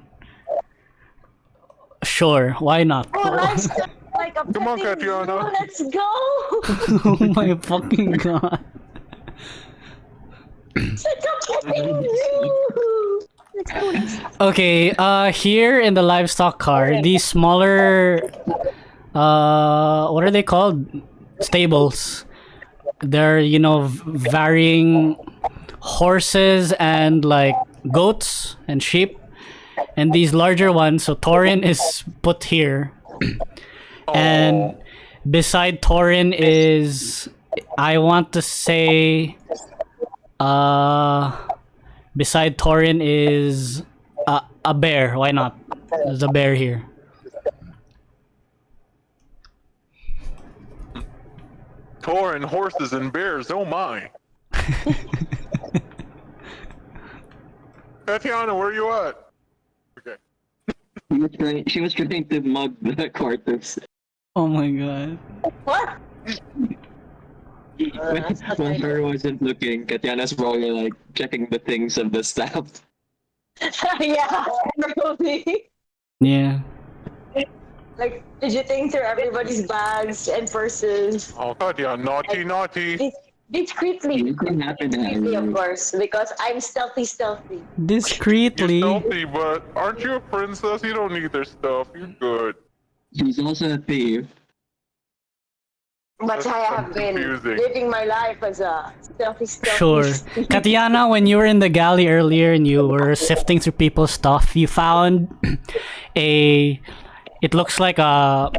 Sure, why not? Oh, nice. Like a Come on, petting Kattiana. zoo. Let's go. Oh my fucking god. It's a petting zoo. Let's go. Okay, here in the livestock car, these smaller, what are they called? Stables. They're, varying horses and like goats and sheep. And these larger ones, so Tarin is put here. And beside Tarin is, I want to say, beside Tarin is a bear. Why not? There's a bear here. Torin, horses and bears, oh my. Kattiana, where you at? Okay. She was trying to mug the quarters. Oh my god. What? When her wasn't looking, Kattiana's probably like checking the things of the staff. Yeah, probably. Yeah. like fidgeting through everybody's bags and purses. Oh god, yeah, naughty, naughty. Discreetly. You can happen to Discreetly, of have course, because I'm stealthy. You're Discreetly. stealthy, but aren't you a princess? You don't need their stuff. You're good. He's also a thief. But I have been confusing. living my life as a stealthy. Sure. Kattiana, when you were in the galley earlier and you were sifting through people's stuff, you found it looks like a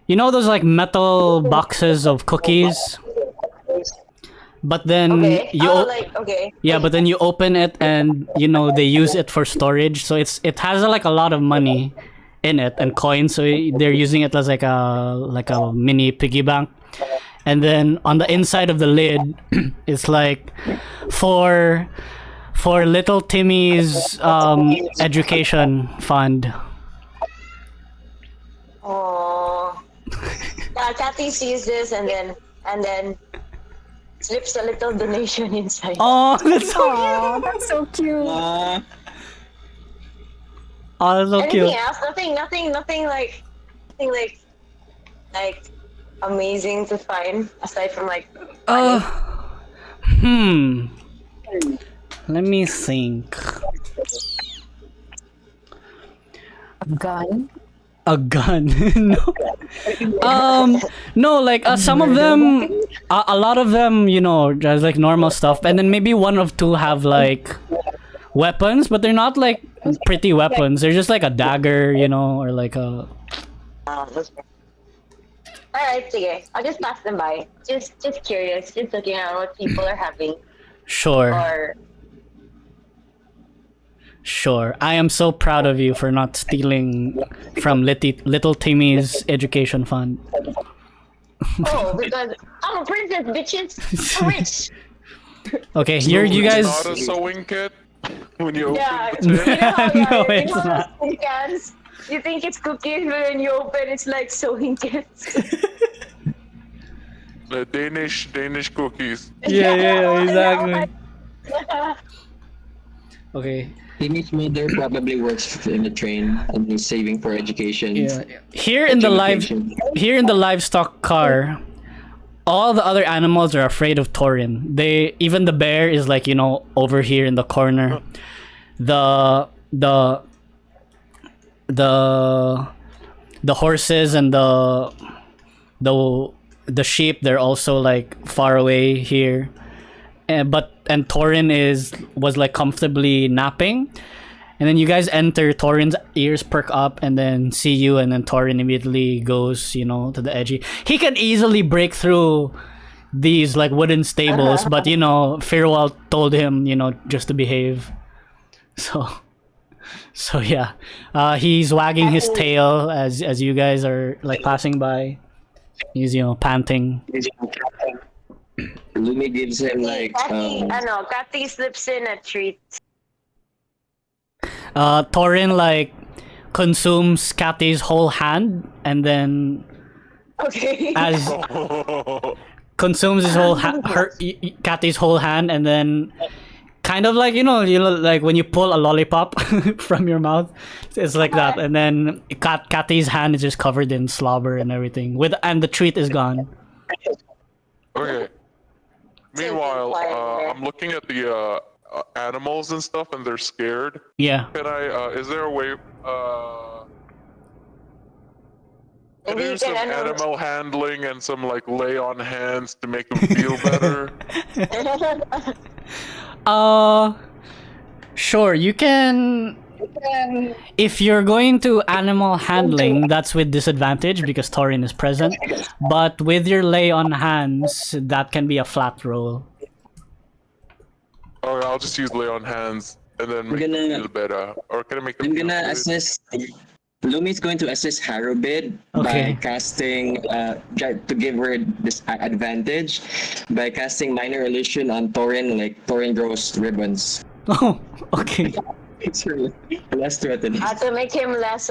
you know those like metal boxes of cookies? But then Okay. you okay. yeah, but then you open it and you know they use it for storage, so it has like a lot of money in it and coins, so they're using it as like a mini piggy bank. And then on the inside of the lid it's like for little Timmy's education fund. Oh. Yeah, Kathy sees this and then slips a little donation inside. Oh, that's so Aw, that's so cute. oh, that's so Anything cute. else? Nothing like amazing to find aside from like. Let me think. Gun. A gun? No. No, like some of them, a lot of them, you know, just like normal stuff, and then maybe one of two have like weapons, but they're not like pretty weapons. They're just like a dagger, you know, or like a. Alright, sige. I'll just pass them by. Just curious. Just looking at what people are having. Sure. Or Sure. I am so proud of you for not stealing from little Timmy's education fund. because I'm a princess, bitches. I'm rich. Okay, here you guys. It's not a sewing kit when you open Yeah. the tin. You know how, No, you it's know how not. food cans, you think it's cookies, but when you open, it's like sewing kits. The Danish cookies. Yeah, exactly. Okay. Timmy's mother probably works in the train and he's saving for education. Yeah. Here in the livestock car, all the other animals are afraid of Tarin. Even the bear is like, you know, over here in the corner. The horses and the sheep, they're also like far away here. And Tarin was like comfortably napping. And then you guys enter, Torin's ears perk up and then see you, and then Tarin immediately goes, you know, to the edgy. He can easily break through these like wooden stables, but you know, Fir'ual told him, you know, just to behave. So yeah. He's wagging his tail as you guys are like passing by. He's, you know, panting. Lumi gives him like Kathy slips in a treat. Tarin like consumes Kathy's whole hand and then Okay. as consumes his whole Kathy's whole hand, and then kind of like you know like when you pull a lollipop from your mouth, it's like that, and then Kathy's hand is just covered in slobber and everything and the treat is gone. Okay. Meanwhile, I'm looking at the animals and stuff, and they're scared. Yeah. Can I? Is there a way? Maybe Do you some can animal handling and some like lay on hands to make them feel better. Sure, you can. If you're going to animal handling, that's with disadvantage because Tarin is present. But with your lay on hands, that can be a flat roll. Oh, I'll just use lay on hands and then make them feel better. Or can I make them? I'm feel gonna good? assist. Lumi's going to assist Haru bit Okay. by casting to give her this advantage by casting minor illusion on Tarin. Like Tarin grows ribbons. Oh, okay. It's really less threatening. To make him less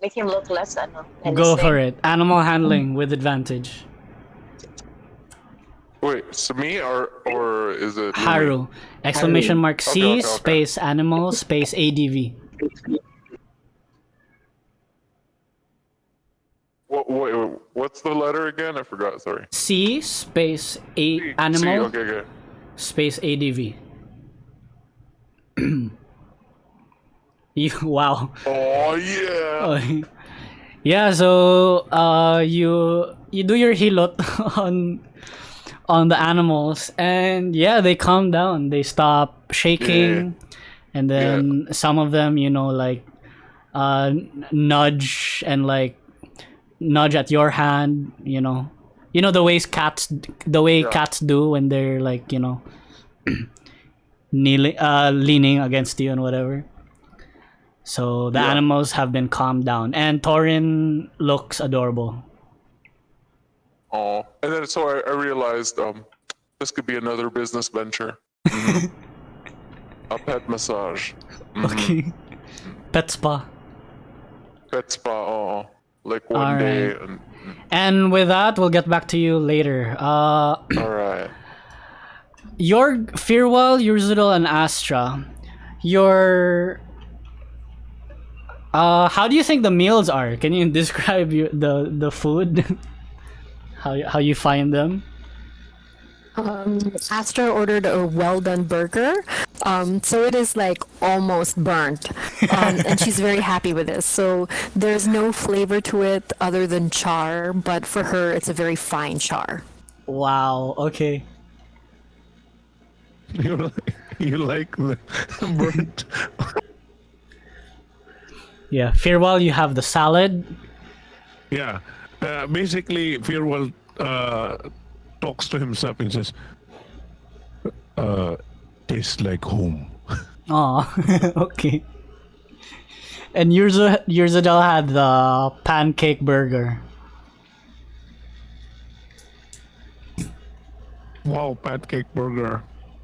make him look less Go for it. Animal handling with advantage. Wait, it's me or is it Lumi? Haru. Exclamation mark C Okay. space animal space ADV. What's the letter again? I forgot. Sorry. C space A C. animal Okay. space ADV. Wow. Oh yeah. Yeah, so you do your hilot on the animals, and yeah, they calm down. They stop shaking, and then some of them, like nudge and like nudge at your hand. The ways cats do when they're like kneeling, leaning against you and whatever. So the animals have been calmed down, and Tarin looks adorable. Oh, and then so I realized this could be another business venture. A pet massage. Okay. Pet spa. Pet spa. Oh, like one day. And with that, we'll get back to you later. All right. Your Fir'ual, Ur'zudel, and Astra. How do you think the meals are? Can you describe the food? how you find them? Astra ordered a well done burger, so it is like almost burnt, and she's very happy with this. So there's no flavor to it other than char, but for her it's a very fine char. Wow. Okay. You like the burnt. Yeah. Fir'ual, you have the salad. Yeah. Basically, Fir'ual talks to himself and says, tastes like home. Oh. Okay. And Ur'zudel had the pancake burger. Wow, pancake burger.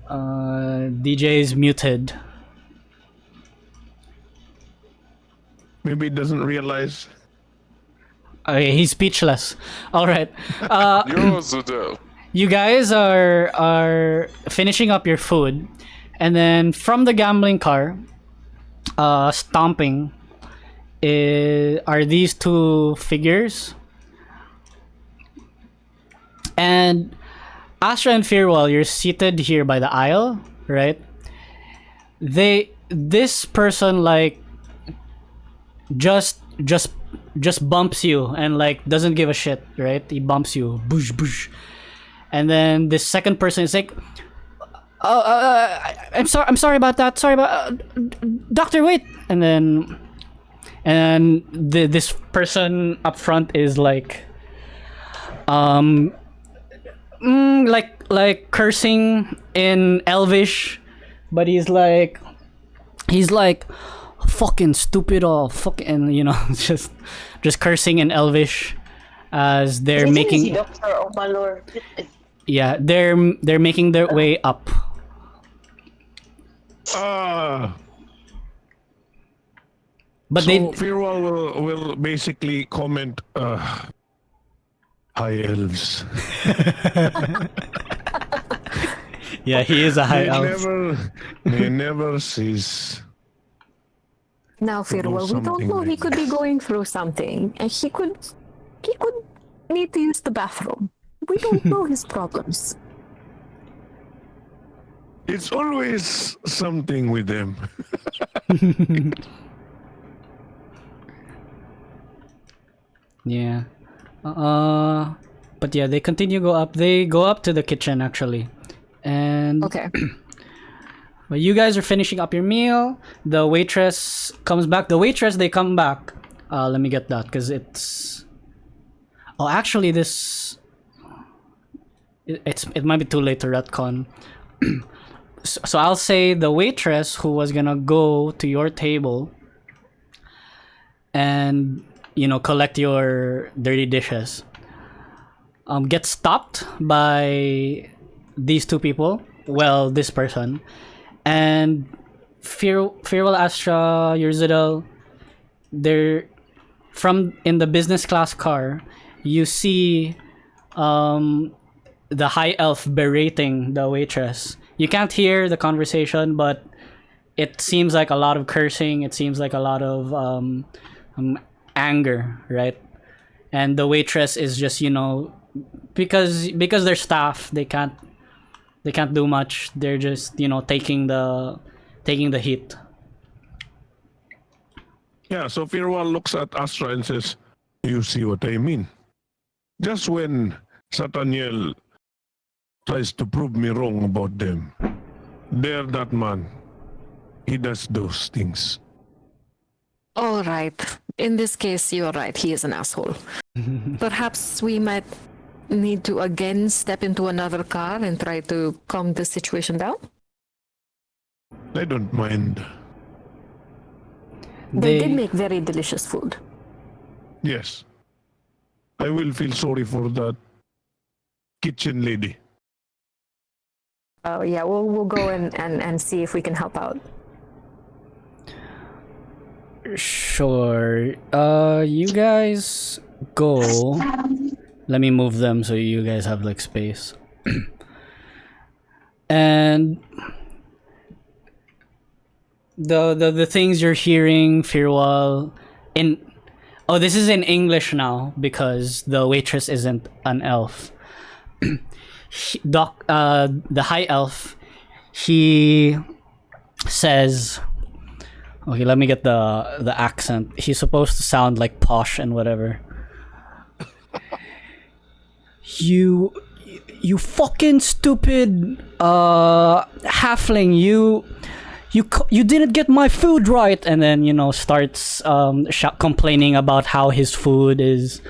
DJ is muted. Maybe he doesn't realize. Okay, he's speechless. All right. Ur'zudel. You guys are finishing up your food, and then from the gambling car, stomping, are these two figures. And Astra and Fir'ual, you're seated here by the aisle, right? This person like just bumps you and like doesn't give a shit, right? He bumps you, boosh boosh, and then this second person is like, I'm sorry about that. Sorry about doctor. Wait, and this person up front is like, like cursing in Elvish, but he's like fucking stupid or fucking just cursing in Elvish as they're making Doctor, oh my lord. yeah they're making their way up. But so Fir'ual will basically comment, high elves. yeah, he is a high elf. They never cease. Now, Fir'ual, we don't know. He could be going through something, and he could need to use the bathroom. We don't know his problems. It's always something with them. Yeah. But yeah, they continue go up. They go up to the kitchen actually, and Okay. But you guys are finishing up your meal. The waitress comes back. They come back. Let me get that because it's. Oh, actually, it might be too late to retcon. So I'll say the waitress who was gonna go to your table and collect your dirty dishes gets stopped by these two people. Well, this person. And Fir'ual, Astra, Ur'zudel, they're in the business class car. You see the high elf berating the waitress. You can't hear the conversation, but it seems like a lot of cursing. It seems like a lot of anger, right? and the waitress is just, you know, because they're staff, they can't do much. They're just, you know, taking the heat. Yeah, so Fir'ual looks at Astra and says, "You see what I mean? Just when Sataniel tries to prove me wrong about them, there that man, he does those things." All right. In this case, you're right. He is an asshole. Perhaps we might need to again step into another car and try to calm the situation down. I don't mind. They did make very delicious food. Yes. I will feel sorry for that kitchen lady. Oh yeah, we'll go and see if we can help out. Sure. You guys go. Let me move them so you guys have like space. And the things you're hearing, Fir'ual, in this is in English now because the waitress isn't an elf. The high elf, he says, okay, let me get the accent. He's supposed to sound like posh and whatever. You fucking stupid halfling, you didn't get my food right, and then, you know, starts complaining about how his food is,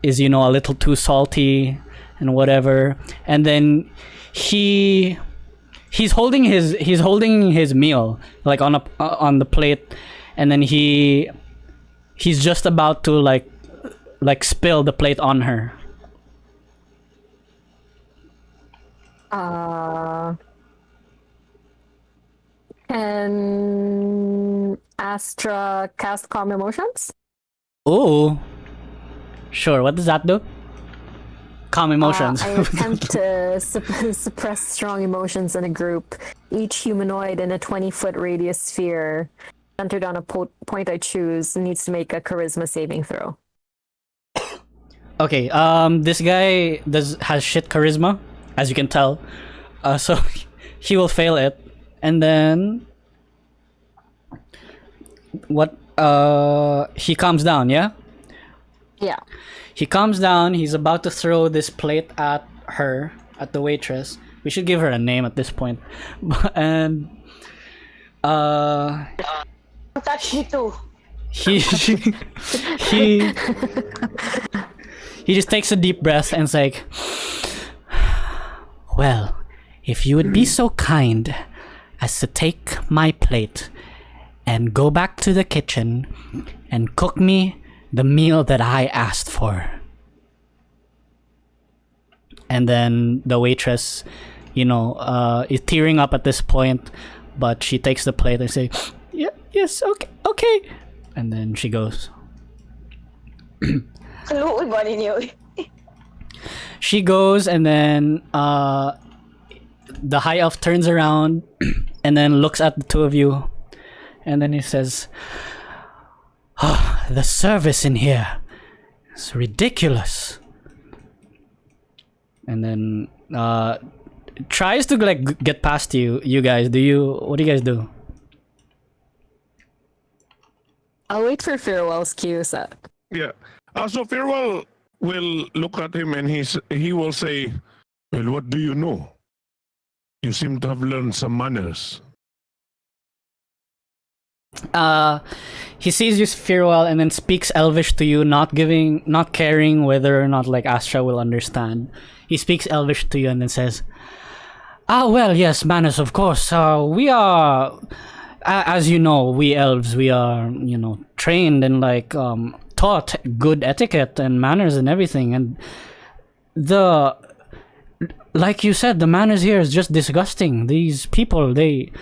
you know, a little too salty and whatever. And then he's holding his meal like on the plate, and then he's just about to like spill the plate on her. Can Astra cast Calm Emotions? Oh, sure. What does that do? Calm emotions. I attempt to suppress strong emotions in a group. Each humanoid in a 20-foot radius sphere centered on a point I choose needs to make a charisma saving throw. Okay, this guy has shit charisma, as you can tell. So he will fail it. And then what he calms down, yeah? Yeah. He calms down, he's about to throw this plate at her, at the waitress. We should give her a name at this point. And Touch me too. he just takes a deep breath and is like, well, if you would be so kind as to take my plate and go back to the kitchen and cook me the meal that I asked for. And then the waitress, you know, is tearing up at this point, but she takes the plate and say, yeah, yes, okay. And then she goes. She goes, and then the high elf turns around and then looks at the two of you, and then he says, oh, the service in here is ridiculous. And then tries to like get past you guys. What do you guys do? I'll wait for Fir'ual's cue set. Yeah. So Fir'ual will look at him and he will say, well, what do you know? You seem to have learned some manners. He sees you, Fir'ual, and then speaks Elvish to you, not caring whether or not like Astra will understand. He speaks Elvish to you and then says, well, yes, manners, of course. We are, as you know, we elves, we are, you know, trained and like taught good etiquette and manners and everything. And like you said, the manners here is just disgusting. These people, they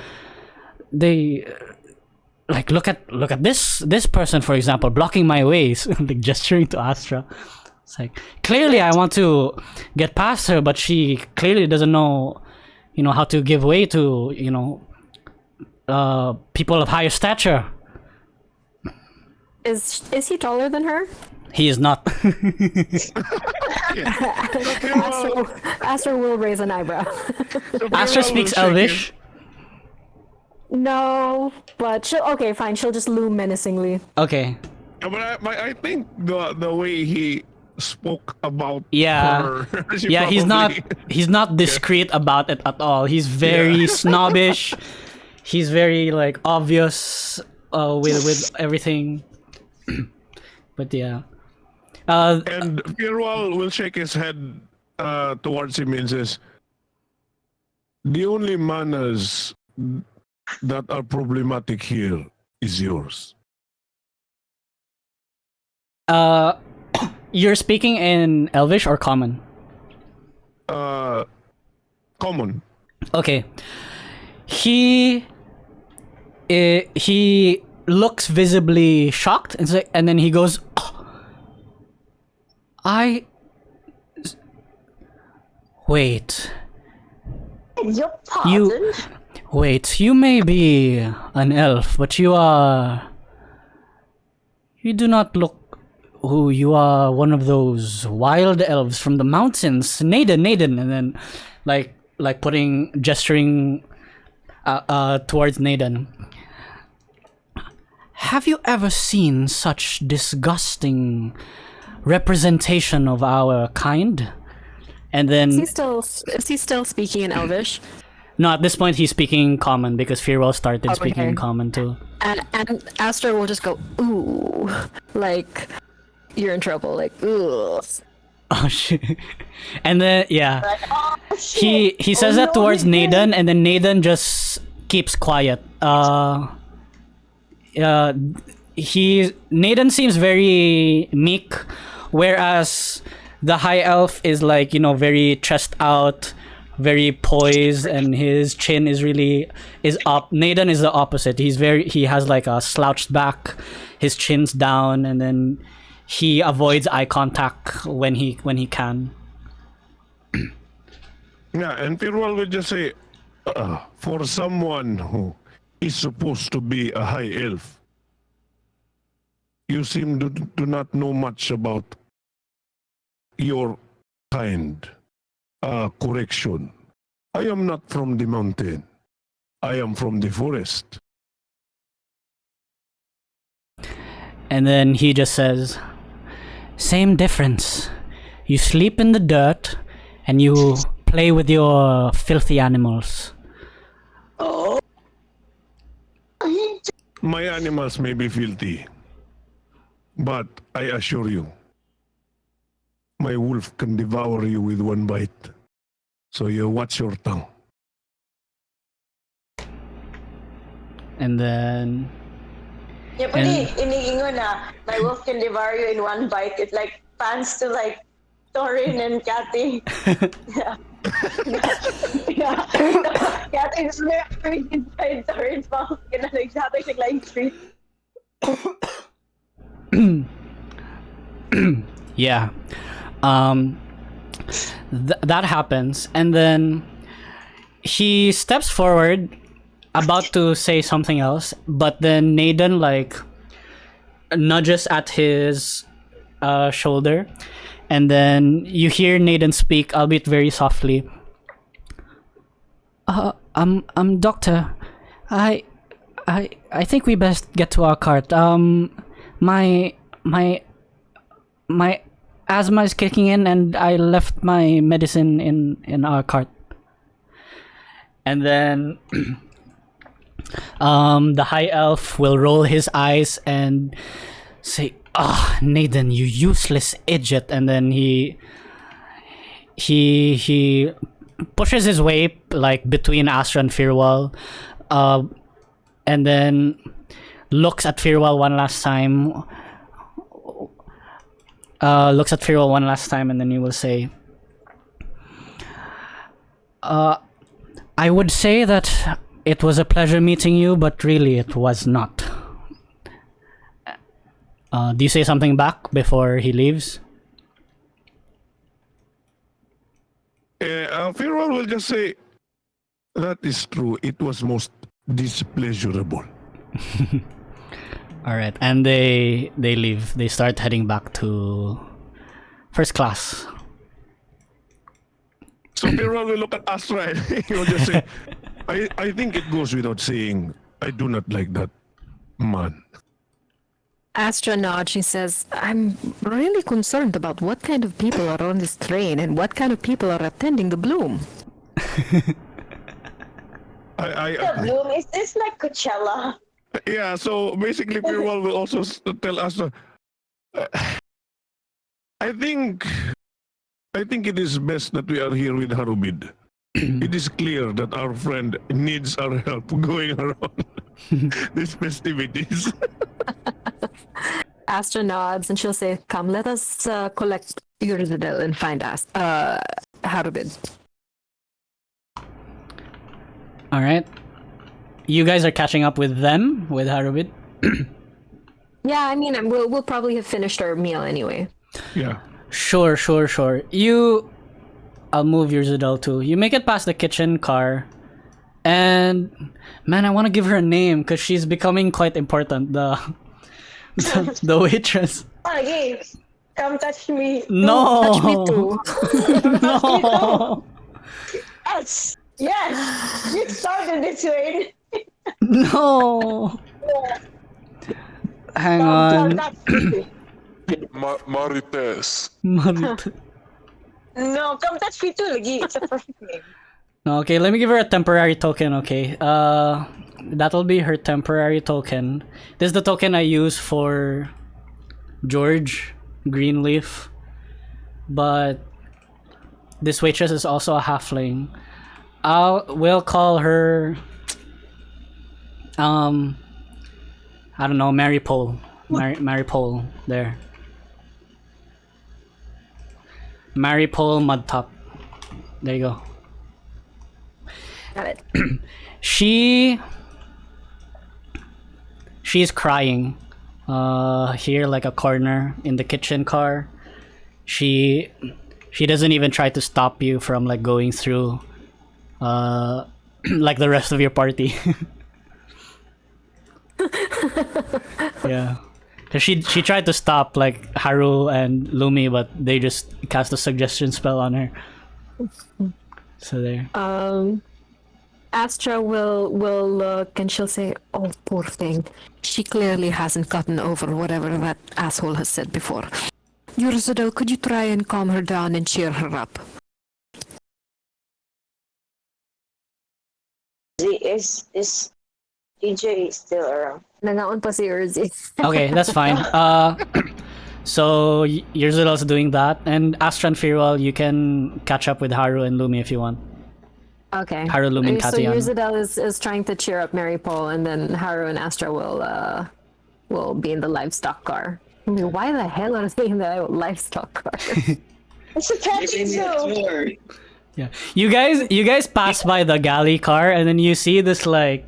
like look at this person, for example, blocking my ways, like gesturing to Astra. It's like, clearly I want to get past her, but she clearly doesn't know, you know, how to give way to, you know, people of higher stature. Is he taller than her? He is not. Astra will raise an eyebrow. Astra speaks Elvish. No, but okay, fine. She'll just loom menacingly. Okay. But I think the way he spoke about Yeah. her, she Yeah, probably- he's not discreet about it at all. He's very snobbish. He's very like obvious with everything. But yeah. And Fir'ual will shake his head towards him and says, "The only manners that are problematic here is yours." You're speaking in Elvish or Common? Common. Okay. He looks visibly shocked and then he goes, wait. Your pardon? Wait, you may be an elf, but you do not look who you are. One of those wild elves from the mountains. Naden, and then like gesturing towards Naden. Have you ever seen such disgusting representation of our kind? And then Is he still speaking in Elvish? no, at this point he's speaking Common because Fir'ual started speaking Okay. in Common too. And Astra will just go, ooh, like you're in trouble, like ooh. Oh shit! And then yeah, Like, oh, shit. he says that no, towards he did. Naden, and then Naden just keeps quiet. Naden seems very meek, whereas the high elf is like, you know, very chest out, very poised, and his chin is up. Naden is the opposite. He has like a slouched back, his chin's down, and then he avoids eye contact when he can. Yeah, and Fir'ual will just say, for someone who is supposed to be a high elf, you seem to do not know much about your kind. Correction. I am not from the mountain. I am from the forest. And then he just says, same difference. You sleep in the dirt and you play with your filthy animals. My animals may be filthy, but I assure you, my wolf can devour you with one bite. So you watch your tongue. And then Yeah, but iniingon na, my wolf can devour you in one bite. It like pans to like Tarin and Katty. Yeah. Yeah. Katty is very inside Tarin's mouth. Gonna like something like treat. yeah. That happens, and then he steps forward about to say something else, but then Naden like nudges at his shoulder, and then you hear Naden speak, albeit very softly. I'm doctor. I think we best get to our cart. My asthma is kicking in, and I left my medicine in our cart. And then the high elf will roll his eyes and say, Naden, you useless idiot. And then he pushes his way like between Astra and Fir'ual, and then looks at Fir'ual one last time. And then he will say, I would say that it was a pleasure meeting you, but really it was not. Do you say something back before he leaves? Fir'ual will just say, that is true. It was most displeasurable. All right, and they leave. They start heading back to first class. So Fir'ual will look at Astra and he will just say, I think it goes without saying, I do not like that man. Astra nods. She says, I'm really concerned about what kind of people are on this train and what kind of people are attending the Bloom. I The agree. Bloom, is this like Coachella? Yeah, so basically Fir'ual will also tell Astra, I think it is best that we are here with Harubid. It is clear that our friend needs our help going around these festivities. Astra nods and she'll say, come, let us collect Ur'zudel and find Harubid. All right. You guys are catching up with them, with Harubid. Yeah, I mean, we'll probably have finished our meal anyway. Yeah. Sure. I'll move Ur'zudel too. You make it past the kitchen car, and man, I want to give her a name because she's becoming quite important. The waitress. Oh, okay. Come touch me. No. Touch me too. No. Yes. Yes. You started this way. No. Hang on. Touch me. Marites. No, come touch me too, lagi. It's a perfect name. Okay, let me give her a temporary token, okay? That'll be her temporary token. This is the token I use for George Greenleaf. But this waitress is also a halfling. We'll call her I don't know, Mary Pole. Mary Pole, there. Mary Pole Mudtop. There you go. Got it. She's crying here, like a corner in the kitchen car. She doesn't even try to stop you from like going through like the rest of your party. Yeah, because she tried to stop like Haru and Lumi, but they just cast a suggestion spell on her. So there. Astra will look and she'll say, "Oh, poor thing. She clearly hasn't gotten over whatever that asshole has said before. Ur'zudel, could you try and calm her down and cheer her up?" Is DJ still around? Nangaon pa si Urzi. Okay, that's fine. So Ur'zudel's doing that, and Astra and Fir'ual, you can catch up with Haru and Lumi if you want. Okay. Haru, Lumi, and So Kattiana. Ur'zudel is trying to cheer up Mary Pole, and then Haru and Astra will be in the livestock car. I mean, why the hell are they in the livestock car? It's a catching zoo. Yeah, you guys pass by the galley car, and then you see this like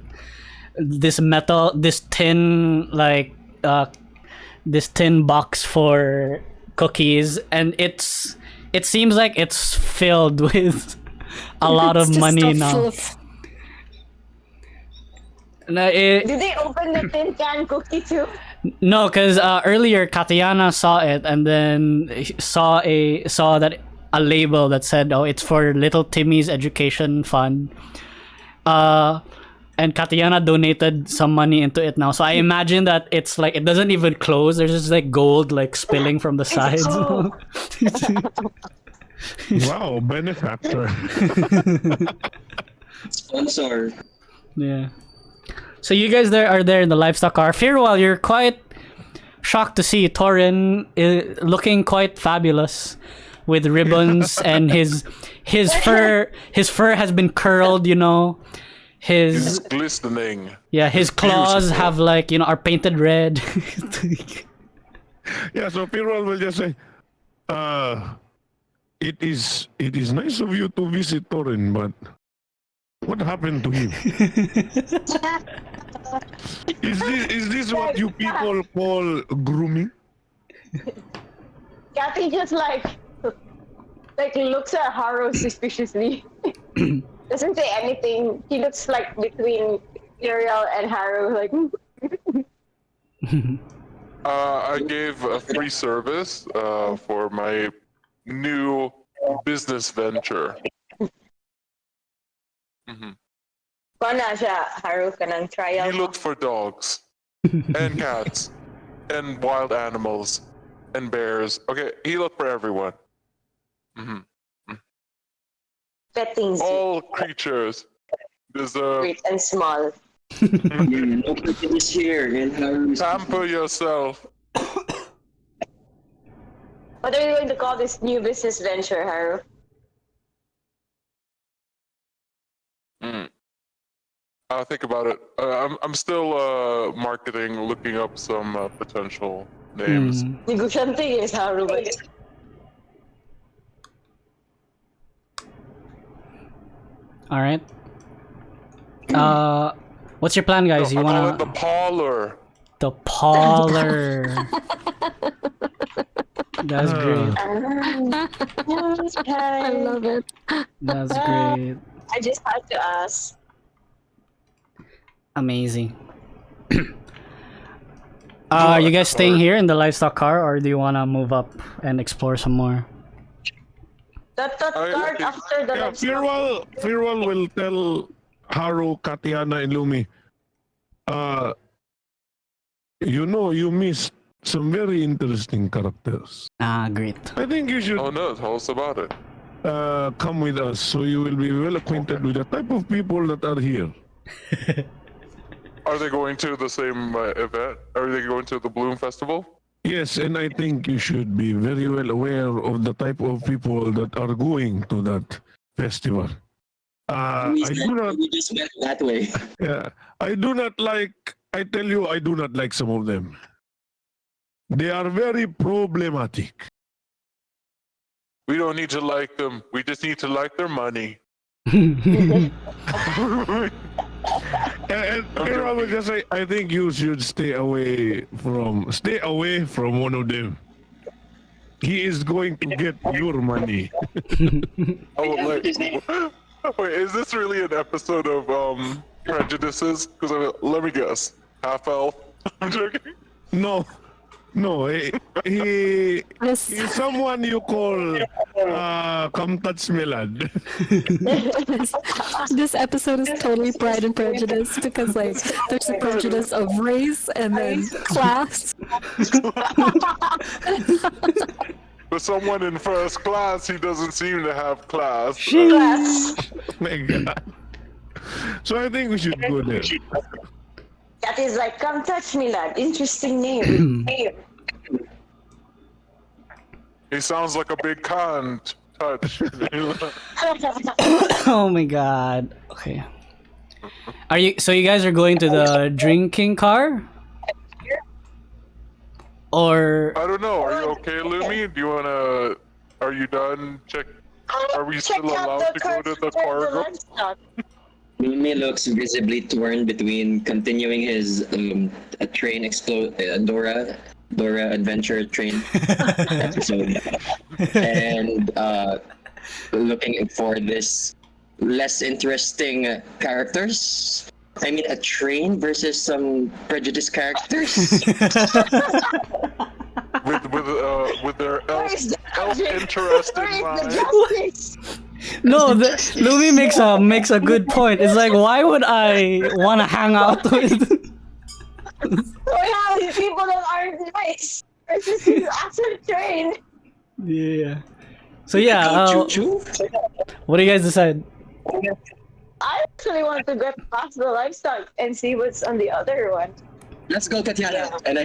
this tin box for cookies, and it seems like it's filled with a lot of money now. No, Did they open the tin can cookie too? no, because earlier Kattiana saw it, and then saw that a label that said, "Oh, it's for Little Timmy's education fund." And Kattiana donated some money into it now. So I imagine that it's like it doesn't even close. There's just like gold like spilling from the sides. Wow, benefactor. Sponsor. Yeah. So you guys are there in the livestock car. Fir'ual, you're quite shocked to see Tarin looking quite fabulous with ribbons and his fur has been curled, you know. It's glistening. Yeah, his claws Beautiful. have like, you know, are painted red. Yeah, so Fir'ual will just say, it is nice of you to visit Tarin, but what happened to him? Is this what you people call grooming? Kathy just like looks at Haru suspiciously. Doesn't say anything. He looks like between Uriel and Haru, like. I gave a free service for my new business venture. Kuha na siya, Haru ka ng trial. He looked for dogs and cats and wild animals and bears. Okay, he looked for everyone. Petting zoo. All creatures deserve. Great and small. No prejudice here in Haru's. Pamper yourself. What are you going to call this new business venture, Haru? I'll think about it. I'm still marketing, looking up some potential names. Negosyante is Haru ba? All right. What's your plan, guys? You I call wanna it the parlor. the parlor? That's great. I love it. That's great. I just had to ask. Amazing. Are you guys staying here in the livestock car, or do you wanna move up and explore some more? That card after the Yeah, Fir'ual will tell Haru, Kattiana, and Lumi. You missed some very interesting characters. Ah, great. I think you should Oh no, tell us about it. come with us so you will be well acquainted with the type of people that are here. Are they going to the same event? Are they going to the Bloom Festival? Yes, and I think you should be very well aware of the type of people that are going to that festival. I do not. We just went that way. Yeah, I do not like. I tell you, I do not like some of them. They are very problematic. We don't need to like them. We just need to like their money. And I would just say, I think you should stay away from one of them. He is going to get your money. Oh, like, wait, is this really an episode of Prejudices? Because let me guess, half elf. I'm joking. No, he's someone you call come touch me lad. This episode is totally Pride and Prejudice because like there's a prejudice of race and then class. For someone in first class, he doesn't seem to have class. My God. So I think we should go there. That is like, come touch me, lad. Interesting name. He sounds like a big con. Touch. Oh my god. Okay. So you guys are going to the drinking car? Or I don't know. Are you okay, Lumi? Do you wanna? Are you done? Are we still allowed to go to the cargo? Lumi looks visibly torn between continuing his train Dora adventure train episode and looking for this less interesting characters. I mean, a train versus some prejudice characters. with their elf interest in mind. no, Lumi makes a good point. It's like, why would I want to hang out with? These people that aren't nice. It's just you actually train. Yeah. So yeah, what do you guys decide? I actually want to get past the livestock and see what's on the other one. Let's go, Kattiana. And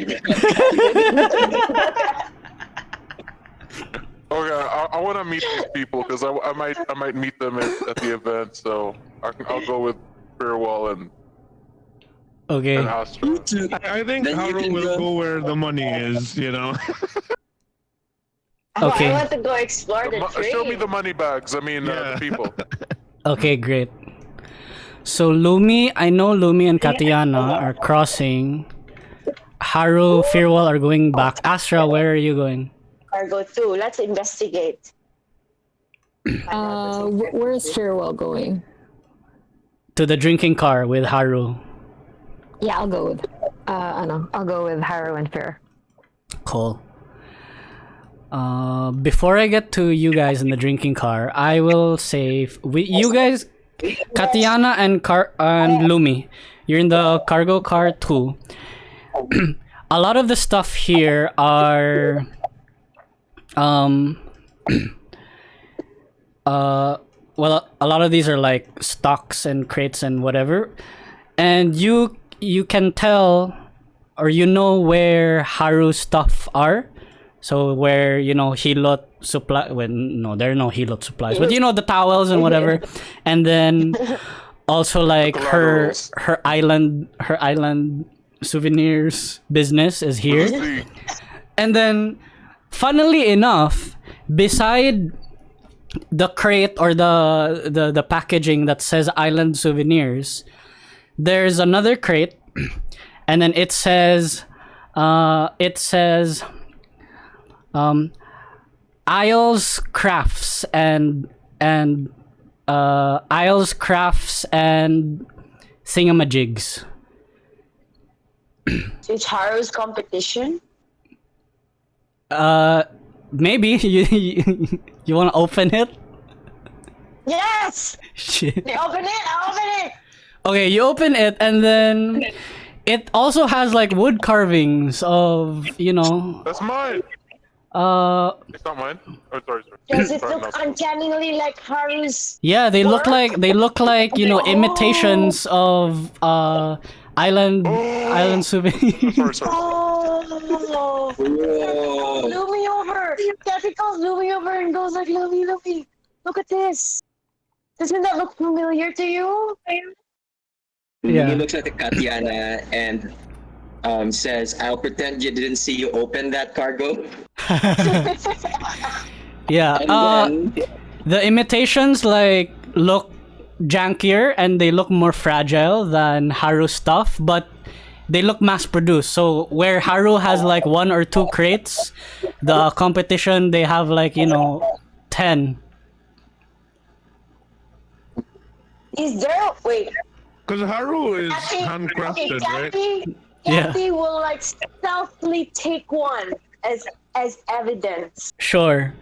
Okay, I want to meet these people because I might meet them at the event. So I'll go with Fir'ual and Okay. Astra. I think Then you Haru can will go- go where the money is, you know. Okay. I want to go explore the train. Show me the money bags. I mean, Yeah. the people. Okay, great. So I know Lumi and Kattiana are crossing. Haru, Fir'ual are going back. Astra, where are you going? Cargo 2. Let's investigate. Where is Fir'ual going? To the drinking car with Haru. Yeah, I'll go with. I'll go with Haru and Fear. Cool. Before I get to you guys in the drinking car, I will say you guys, Kattiana and Lumi, you're in the cargo car too. A lot of the stuff here are well, a lot of these are like stocks and crates and whatever, and you can tell or you know where Haru's stuff are. So where, you know, hilot supply, well, no, there are no hilot supplies, but you know, the towels and whatever, and then also like her island souvenirs business is here. And then funnily enough, beside the crate or the packaging that says island souvenirs, there's another crate, and then it says Isles Crafts and Isles Crafts and Thingamajigs. So it's Haru's competition? Maybe you want to open it? Yes! Shit. I open it! Okay, you open it, and then it also has like wood carvings of, you know. That's mine. It's not mine. Oh, sorry. Does it Sorry, look no. uncannily like Haru's? Yeah, they look like you know, imitations of island souvenirs. Sorry. Oh! Whoa. Lumi over! Kathy calls Lumi over and goes like, Lumi, look at this! Doesn't that look familiar to you? Yeah. He looks at the Kattiana and says, "I'll pretend you didn't see you open that cargo." Yeah. And then, The imitations like look jankier and they look more fragile than Haru's stuff, but they look mass produced. So where Haru has like 1 or 2 crates, the competition they have like, you know, 10. Is there? Wait. Because Haru is Kathy, handcrafted, right? Kathy will like stealthily take one as evidence. Sure.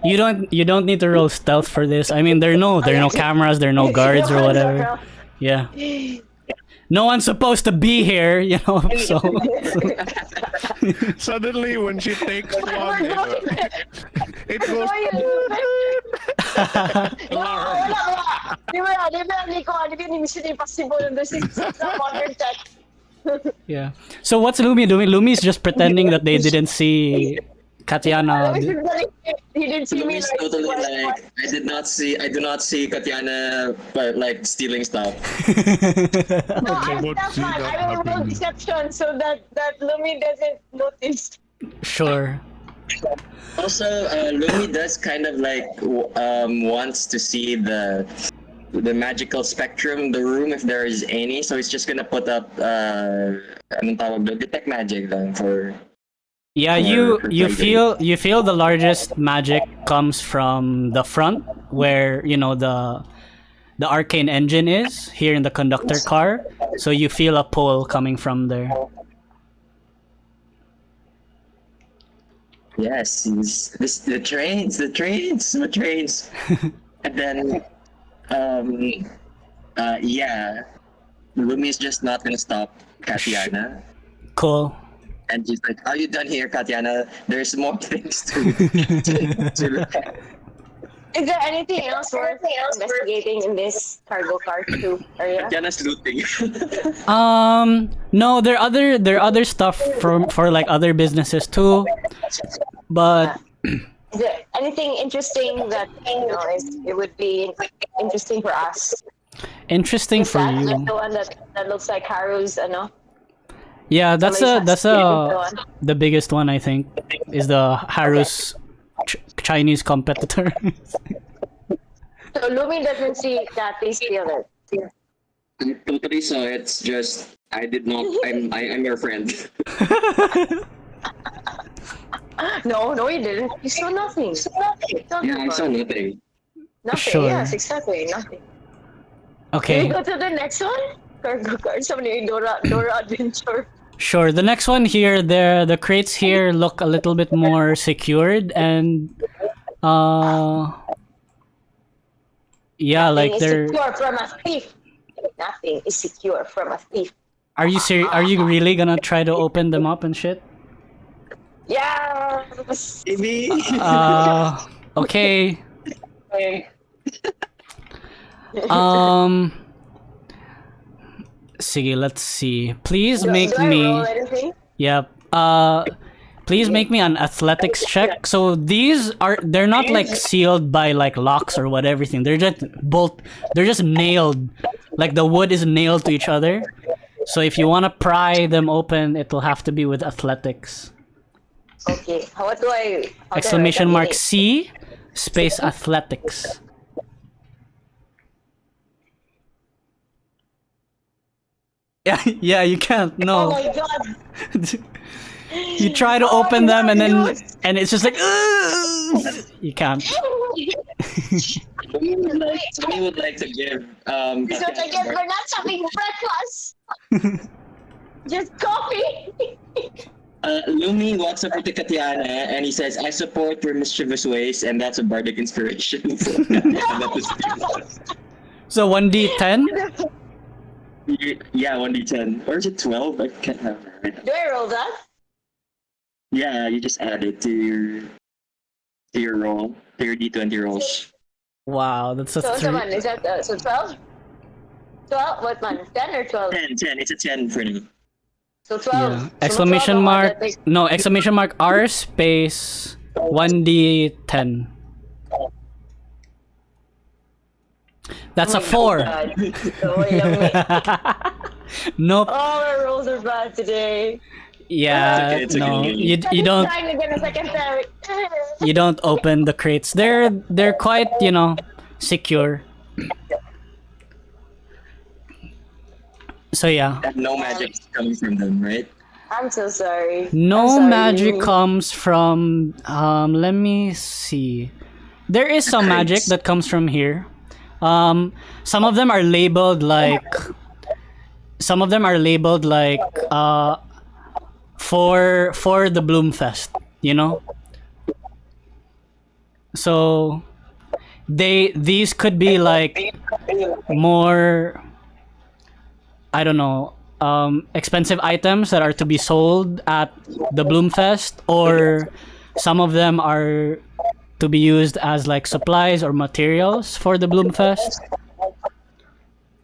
You don't need to roll stealth for this. I mean, there are no cameras, there are no guards or whatever. Yeah. No one's supposed to be here, you know. So Suddenly, when she takes one, it goes. Di ba Mission Impossible and there's modern tech. yeah. So what's Lumi doing? Lumi's just pretending that they didn't see Kattiana. He didn't see me Lumi's like, totally like, I do not see Kattiana like stealing stuff. No, would that's see fine. that I will roll happening. deception so that Lumi doesn't notice. Sure. Also, Lumi does kind of like wants to see the magical spectrum in the room if there is any, so it's just gonna put up anong tawag doon? Detect magic then for. Yeah, you feel the largest magic comes from the front where, you know, the arcane engine is here in the conductor car. So you feel a pull coming from there. Yes, the trains, and then yeah, Lumi's just not gonna stop Kattiana. Cool. And she's like, "Are you done here, Kattiana? There's more things to look at." Is there anything else worth investigating in this cargo car too area? Kattiana's looting. No, there are other stuff for like other businesses too, but Is there anything interesting that it would be interesting for us? interesting for That, you. like the one that looks like Haru's, Yeah, that's Somebody's has the biggest one I think is the Haru's Chinese competitor. So Lumi doesn't see that, they steal it. I totally saw it. It's just I did not. I'm your friend. No, you didn't. You saw nothing. Yeah, I saw nothing. Nothing. Sure. Yes, exactly. Nothing. Can Okay, we go to the next one? Cargo car. Somebody Dora Adventure. Sure. The next one here, the crates here look a little bit more secured and yeah, Nothing like is they're. secure from a thief. Nothing is secure from a thief. Are you Are you really gonna try to open them up and shit? Yes. Maybe. Okay. Okay. Um. Sige, let's see. Please make do I me. roll anything? Yep. Please make me an athletics check. So they're not like sealed by like locks or what everything. They're just nailed. Like the wood is nailed to each other. So if you want to pry them open, it'll have to be with athletics. Okay. What do I? How do I Exclamation write mark that? C space athletics. Yeah, you can't. Oh No. my god. You try to open them and it's just like you can't. We would like to give This is what I get for not having breakfast. Just coffee. Lumi walks over to Kattiana and he says, "I support your mischievous ways, and that's a bardic inspiration." So 1d10? Yeah, 1d10. Or is it 12? I can't have it right now. Do I roll that? Yeah, you just add it to your roll, to your d20 rolls. Wow, that's a So 3. man, is that so 12? 12? What man? 10 or 12? 10. It's a 10 for me. So 12. Yeah. So Exclamation 12 mark. that, like, No, exclamation mark R space 1d10. That's a 4. God. So yummy. Nope. Oh, my rolls are bad today. Yeah, It's okay, no. it's okay. You don't Trying to get a second time. you don't open the crates. They're quite, secure. So yeah. And no magic coming from them, right? I'm so sorry. No I'm sorry, magic Lumi. comes from let me see. There is some magic that comes from here. Some of them are labeled like for the Bloomfest, So these could be like more, I don't know, expensive items that are to be sold at the Bloomfest, or some of them are to be used as like supplies or materials for the Bloomfest.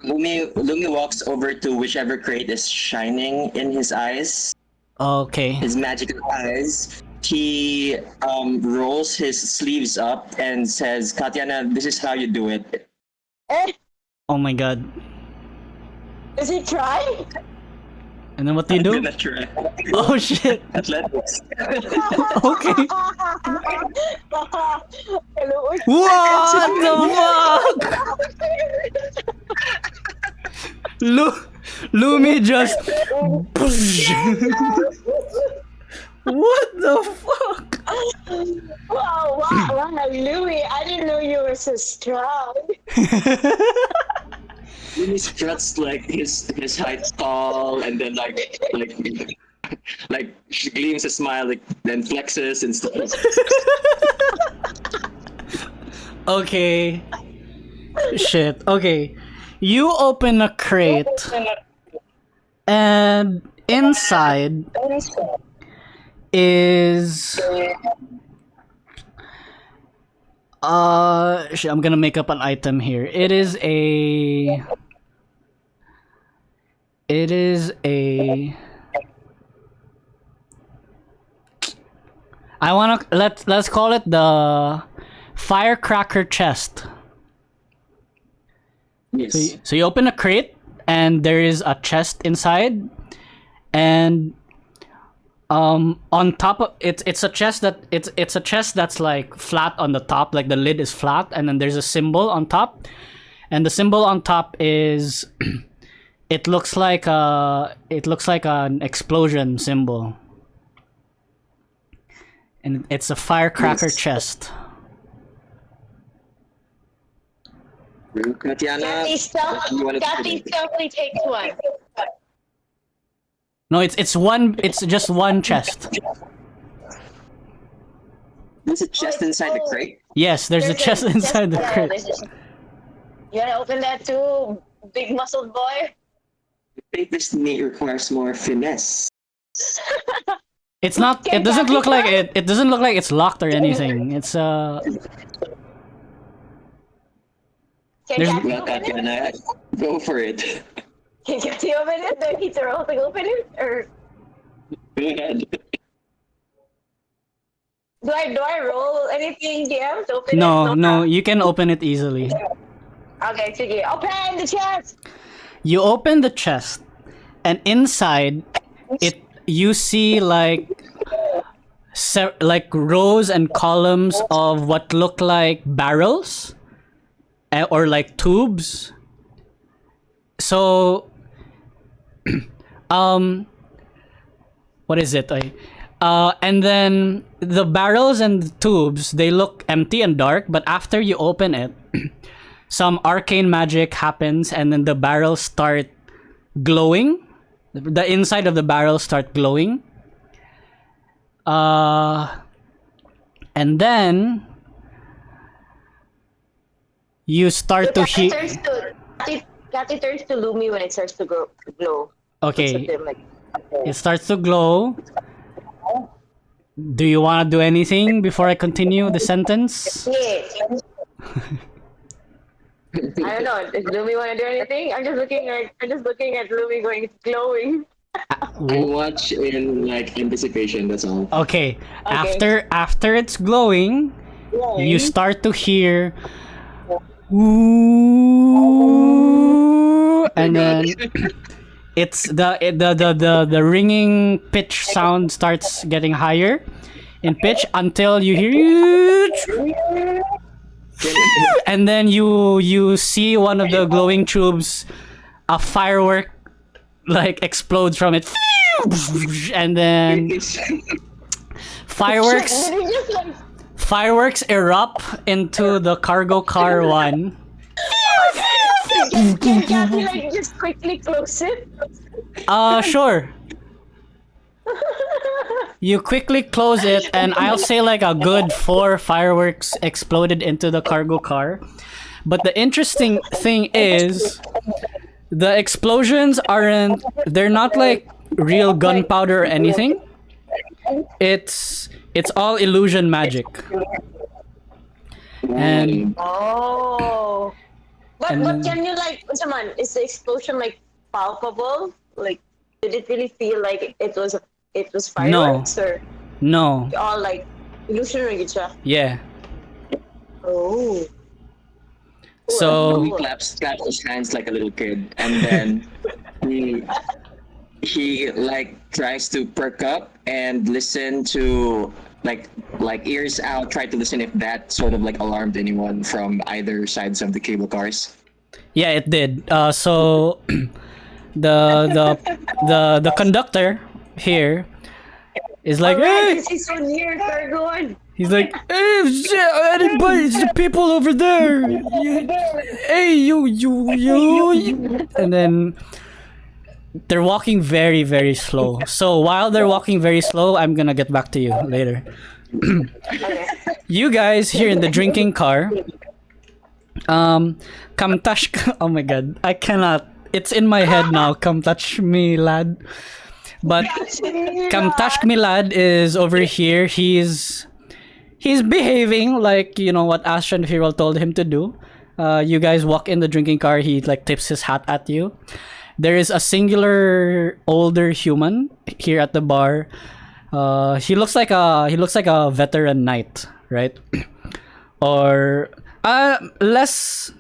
Lumi walks over to whichever crate is shining in his eyes, Okay. his magical eyes. He rolls his sleeves up and says, "Kattiana, this is how you do it." Eh, Oh my god. does he try? And then what do you do? I'm gonna try. Oh shit. Athletics. Okay. Hello. What the fuck? Lumi just. What the fuck? Wow, Louis, I didn't know you were so strong. Lumi struts like his height's tall, and then like she gleams a smile, like then flexes and stuff. Okay. Shit. Okay. You open a crate, and inside is shit, I'm gonna make up an item here. It is a I wanna let's call it the firecracker chest. Yes. So you open a crate and there is a chest inside, and on top of it's a chest that's like flat on the top, like the lid is flat, and then there's a symbol on top, and the symbol on top is it looks like an explosion symbol, and it's a firecracker Yes. chest. Kattiana, Kathy you wanna take stealthily takes one. No, it's one. It's just one chest. There's a chest inside the crate. Yes, there's a chest inside the crate. You wanna open that too, big muscled boy? I think this need requires more finesse. It's not. It doesn't look like it. It doesn't look like it's locked or anything. It's Can There's- Katty Well, open it? Kattiana, go for it. Can Katty open it? Do I need to roll to open it? Or Go ahead. do I roll anything, GM, to open it? no. You can open it easily. Okay, sige. Open the chest! You open the chest, and inside it you see like rows and columns of what look like barrels or like tubes. So what is it? And then the barrels and the tubes, they look empty and dark, but after you open it, some arcane magic happens, and then the barrels start glowing. The inside of the barrels start glowing. And then you start to hear. Katty turns to Lumi when it starts to glow. Looks Okay, at them like, it starts to glow. Do you want to do anything before I continue the sentence? yeah. I don't know. Does Lumi want to do anything? I'm just looking at Lumi going, it's glowing. I watch in like anticipation. That's all. Okay. After it's glowing, you start to hear ooh, and then it's the ringing pitch sound starts getting higher in pitch until you hear and then you see one of the glowing tubes, a firework like explodes from it, and then fireworks And then just like, fireworks erupt into the cargo car one. can Katty like just quickly close it? Sure. You quickly close it, and I'll say like a good 4 fireworks exploded into the cargo car. But the interesting thing is, the explosions they're not like real gunpowder or anything. It's all illusion magic. And Oh. But And- can you like, someone, is the explosion like palpable? Like, did it really feel like it was fireworks or no, all like illusionary siya? yeah. Oh. So He claps his hands like a little kid, and then he like tries to perk up and listen to like ears out, try to listen if that sort of like alarmed anyone from either sides of the cable cars. yeah, it did. So the conductor here is like, hey, This is so near, cargo one. he's like, hey, anybody, it's the people over there. Hey, you, and then they're walking very, very slow. So while they're walking very slow, I'm gonna get back to you later. You guys here in the drinking car, come touch. Oh my god, I cannot. It's in my head now. Come touch me, lad. But come touch me, lad is over here. He's behaving like, you know, what Astra and Fir'ual told him to do. You guys walk in the drinking car. He like tips his hat at you. There is a singular older human here at the bar. He looks like a veteran knight, right? Or less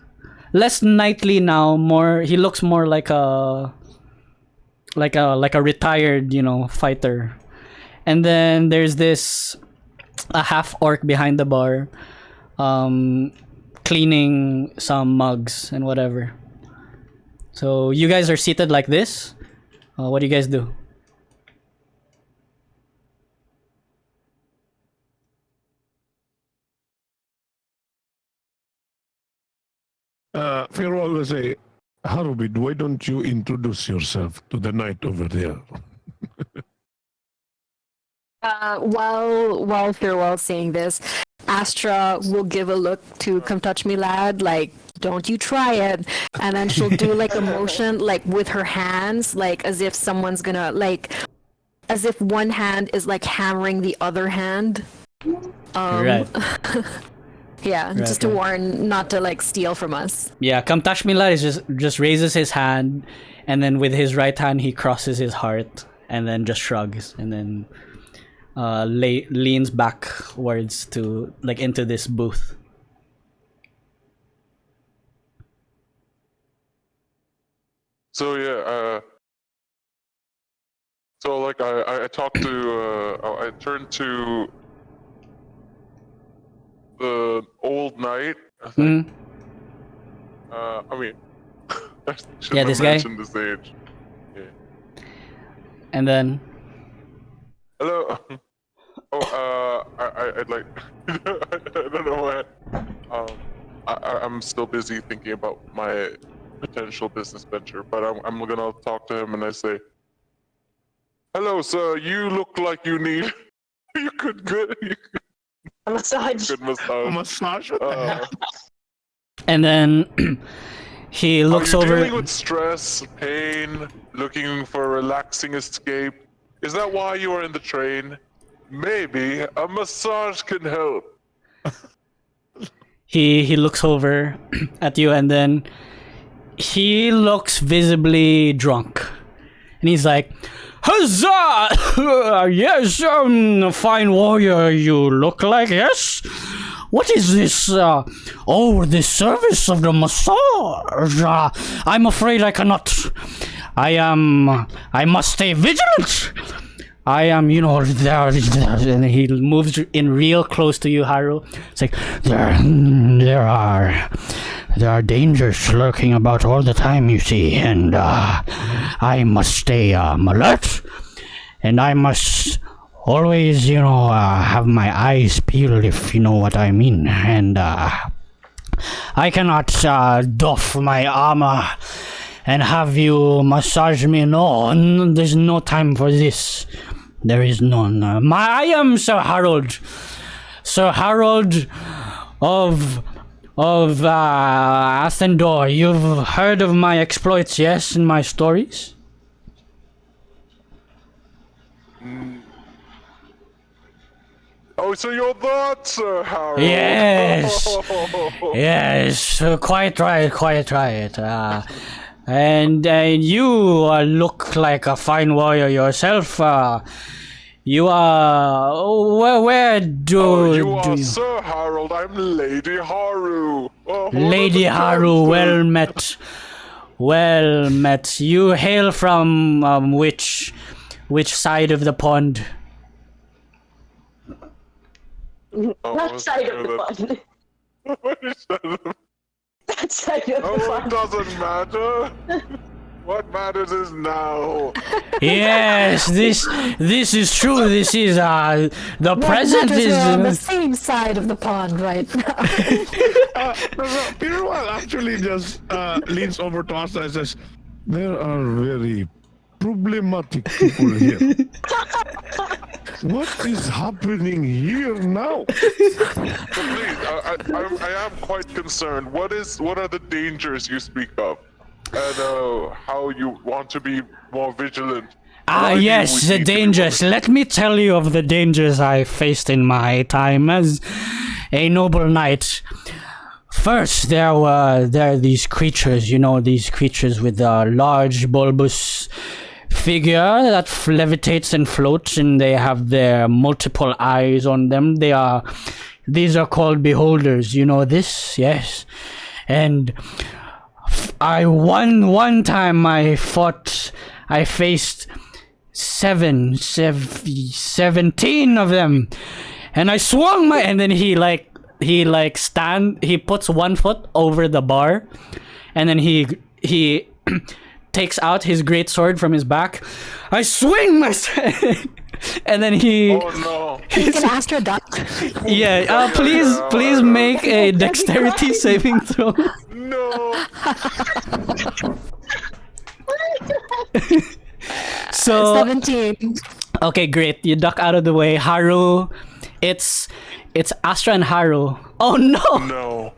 knightly now. More, he looks more like a retired, you know, fighter. And then there's a half orc behind the bar, cleaning some mugs and whatever. So you guys are seated like this. What do you guys do? Fir'ual will say, Harubid, why don't you introduce yourself to the knight over there? While Fir'ual saying this, Astra will give a look to "Come touch me, lad." Like, don't you try it. And then she'll do like a motion, like with her hands, like as if someone's gonna like, as if one hand is like hammering the other hand. Right. Yeah, Right, just to right. warn not to like steal from us. Yeah, come touch me, lad. Is just raises his hand, and then with his right hand he crosses his heart, and then just shrugs, and then leans backwards to like into this booth. So yeah, so like I talked to I turned to the old knight. I think. I mean, I shouldn't Yeah, this have guy? mentioned his age. Yeah. And then Hello. I'd like. I don't know why. I'm still busy thinking about my potential business venture, but I'm gonna talk to him and I say, "Hello, sir. You look like you need. You could good. You could A massage. good massage. Massage. and then he looks Are you over. dealing with stress, pain, looking for a relaxing escape? Is that why you are in the train? Maybe a massage can help." He looks over at you, and then he looks visibly drunk, and he's like, "Huzzah! Yes, a fine warrior you look like. Yes. What is this? The service of the massage. I'm afraid I cannot. I must stay vigilant. I am, there, and he moves in real close to you, Haru. It's like, there are dangers lurking about all the time, you see, and I must stay alert, and I must always, have my eyes peeled, if you know what I mean, and I cannot doff my armor and have you massage me. No, there's no time for this. There is none. I am Sir Harold. Sir Harold of Athendor. You've heard of my exploits, yes, in my stories? Oh, so you're that, Sir Harold? Yes. Yes, quite right. And you look like a fine warrior yourself. You are. Where do You are you? Sir Harold. I'm Lady Haru. Oh, Lady Haru, well met. Well met. You hail from which side of the pond? That side of the pond. That side of the Oh, it pond. doesn't matter. What matters is now. Yes, this is true. This is the present We're on the is. same side of the pond right now. Fir'ual actually just leans over to us and says, "There are very problematic people here. What is happening here now?" So please, I am quite concerned. What are the dangers you speak of? And how you want to be more vigilant? Why do Yes, we the need to be dangers. more Let me tell you of the dangers I faced in my time as a noble knight. First, there are these creatures, these creatures with a large bulbous figure that levitates and floats, and they have their multiple eyes on them. These are called beholders. You know this? Yes. And one time I faced 17 of them, and I swung and then he puts one foot over the bar, and then he takes out his great sword from his back. I swing my and then he. Oh no! You can Astra duck. Yeah, please make a dexterity saving throw. No! So 17. Okay, great. You duck out of the way. Haru, it's Astra and Haru. Oh no! No.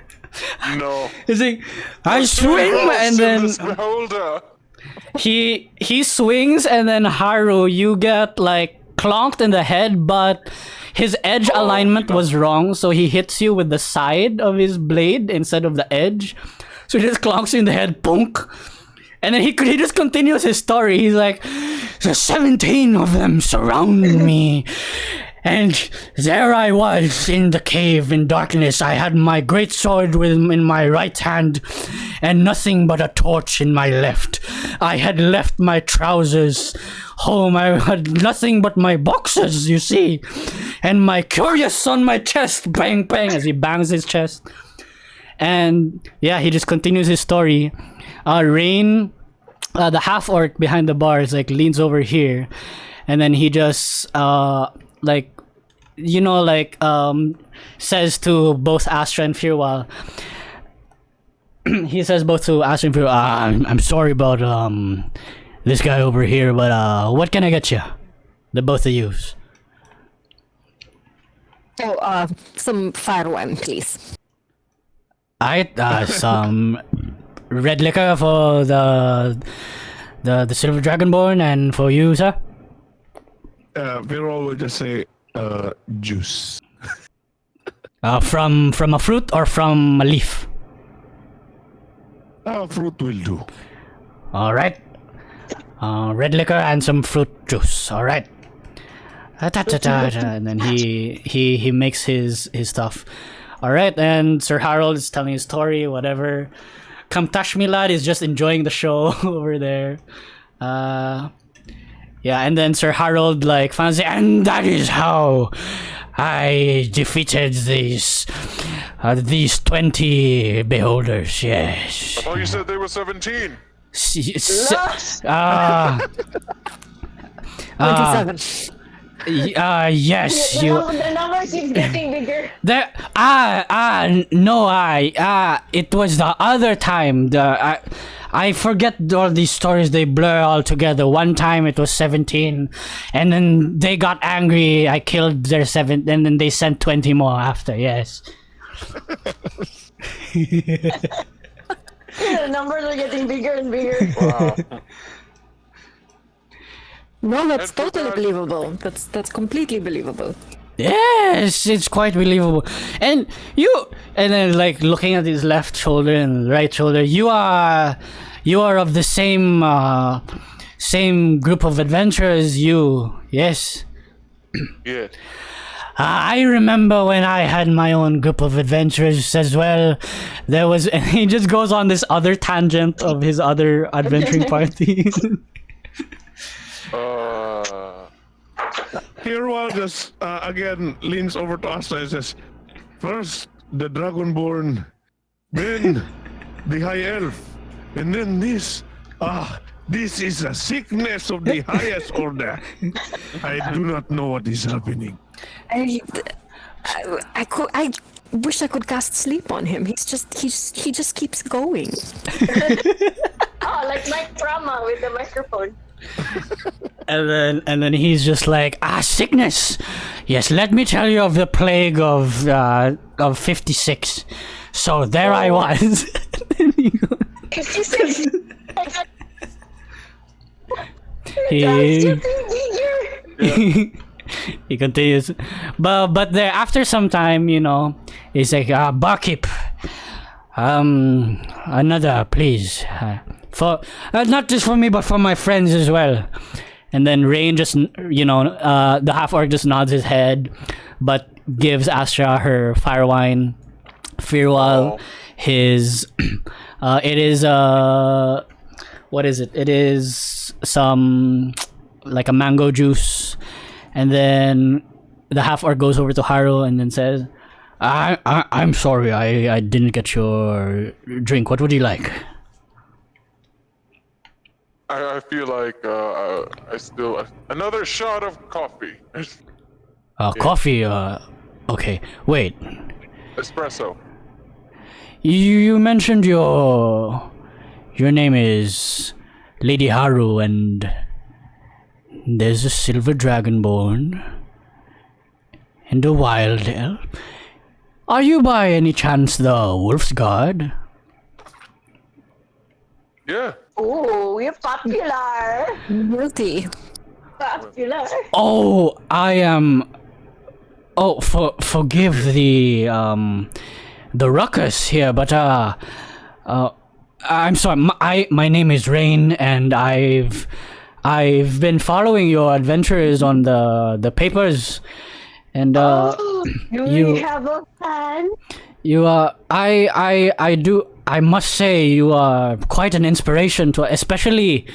No. He's like, I swing, and then Hold up. he swings, and then Haru, you get like clonked in the head, but his edge alignment was wrong, so he hits you with the side of his blade instead of the edge. So he just clonks you in the head, punk. And then he just continues his story. He's like, the 17 of them surround me. And there I was in the cave in darkness. I had my great sword in my right hand and nothing but a torch in my left. I had left my trousers home. I had nothing but my boxers, you see. And my curious on my chest. Bang, bang, as he bangs his chest. And yeah, he just continues his story. Rain, the half orc behind the bars, like leans over here, and then he just says to both Astra and Fir'ual. He says both to Astra and Fir'ual, I'm sorry about this guy over here, but what can I get you? The both of yous. Oh, some Fir'ual, please. Some red liquor for the Silver Dragonborn, and for you, sir? Fir'ual will just say, juice. From a fruit or from a leaf? Fruit will do. All right. Red liquor and some fruit juice. All right. And then he makes his stuff. All right, and Sir Harold is telling his story, whatever. Kamtashmilad is just enjoying the show over there. Yeah, and then Sir Harold finally say, and that is how I defeated these 20 beholders. Yes. I thought you said they were 17. 27. Yes, The number keeps getting bigger. It was the other time. I forget all these stories, they blur all together. One time it was 17, and then they got angry, I killed their 7, and then they sent 20 more after, yes. The numbers are getting bigger and bigger. Wow. No, that's And for totally that- believable. That's completely believable. Yes, it's quite believable. And then looking at his left shoulder and right shoulder, you are of the same group of adventurers. Yes. Yeah. I remember when I had my own group of adventurers as well. There was, and he just goes on this other tangent of his other adventuring party. Fir'ual just again leans over to Astra and says, first the Dragonborn, then the High Elf, and then this. This is a sickness of the highest order. I do not know what is happening. I wish I could cast sleep on him. He just keeps going. Oh, like Mike Drama with the microphone. And then he's just like, sickness. Yes, let me tell you of the plague of 56. So there I was. 56. he he continues, but there after some time, he's like, barkeep, another please, for not just for me but for my friends as well. And then Rain just the half orc just nods his head but gives Astra her fire wine. Fir'ual his it is what is it? It is some like a mango juice. And then the half orc goes over to Haru and then says, I'm sorry, I didn't get your drink. What would you like? I feel like I still another shot of coffee. Coffee. Okay. Wait. Espresso. You mentioned your name is Lady Haru, and there's a silver dragonborn and a wild elf. Are you by any chance the Wolf's Guard? Yeah. Oh, we're popular. Guilty. Popular. Oh, I am. Oh, forgive the ruckus here, but I'm sorry. My name is Rain, and I've been following your adventures on the papers, and Do you- we have a plan? you I do. I must say you are quite an inspiration to, especially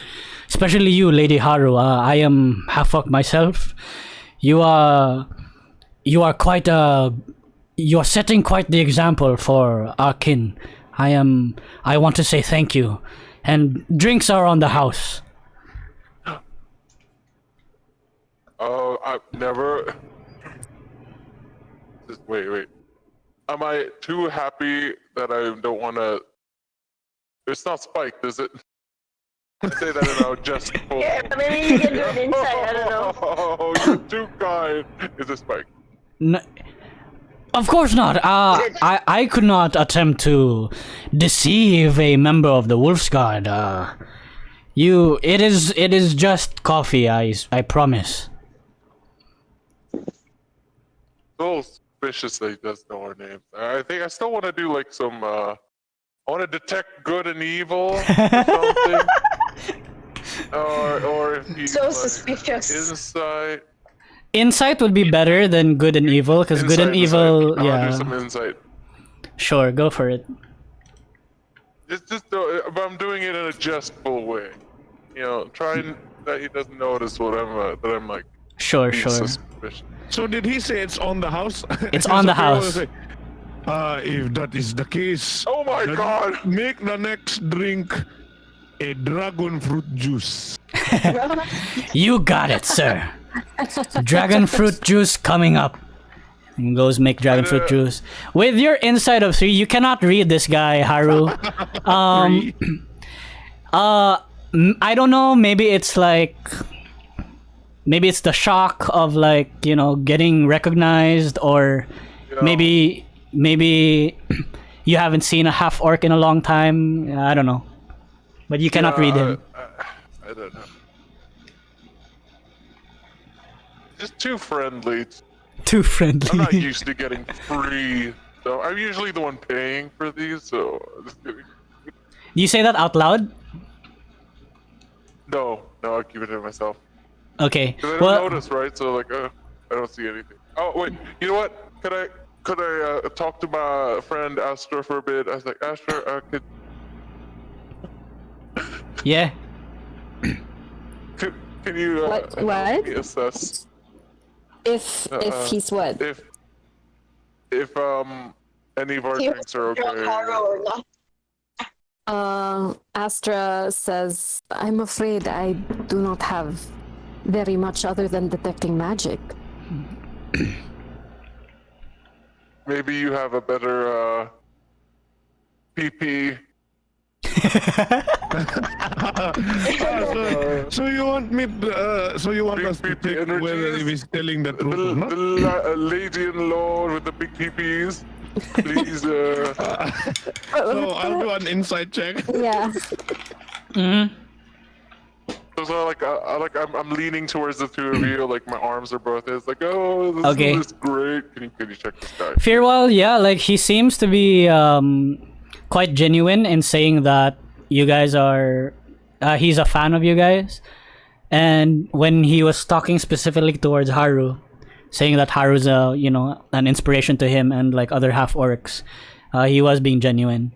you, Lady Haru. I am half orc myself. You are quite you are setting quite the example for our kin. I want to say thank you, and drinks are on the house. Oh, I've never. Wait. Am I too happy that I don't want to? It's not spiked, is it? I say that in a jestful. Yeah, maybe you can do an insight. I don't know. Oh, you're too kind. Is it spiked? Of course not. I could not attempt to deceive a member of the Wolf's Guard. It is just coffee. I promise. So suspicious that he does know our names. I think I still want to do like some. I want to detect good and evil or something. or if he's So like, suspicious. Insight. Insight would be better than good and evil, because good and evil, I'll do yeah. some insight. Sure, go for it. But I'm doing it in a jestful way. You know, trying that he doesn't notice what that I'm like. Sure, being sure. suspicious. So did he say it's on the house? It's on the Okay, what house. I say? If that is the case, Oh my then god! make the next drink a dragon fruit juice. You got it, sir. Dragon fruit juice coming up. And goes make dragon fruit juice. With your insight of 3, you cannot read this guy, Haru. I don't know, maybe it's the shock of getting recognized, or maybe you haven't seen a half orc in a long time. I don't know. But you cannot read him. I don't know. Just too friendly. Too I'm friendly. not used to getting free. So I'm usually the one paying for these, so just kidding. Do you say that out loud? No, I'll keep it to myself. Okay. Because I don't Well, notice, right? So I don't see anything. Oh wait, you know what? Could I talk to my friend Astra for a bit? I was like, Astra, could yeah. can you What? help me assess If he's what? if any of our He drinks are drunk okay? Haru or not. Astra says, I'm afraid I do not have very much other than detecting magic. Maybe you have a better PP. So you want me? So you want Big us to PP check whether energies. if he's telling the The, truth or not? lady-in-law with the big PPs. Please, So I'll do an inside check. Yeah. so I'm leaning towards the two of you, like my arms are both. It's like, oh, this Okay. is great. Can you check this guy? Fir'ual, yeah, he seems to be quite genuine in saying that you guys are. He's a fan of you guys, and when he was talking specifically towards Haru, saying that Haru's an inspiration to him and other half orcs, he was being genuine.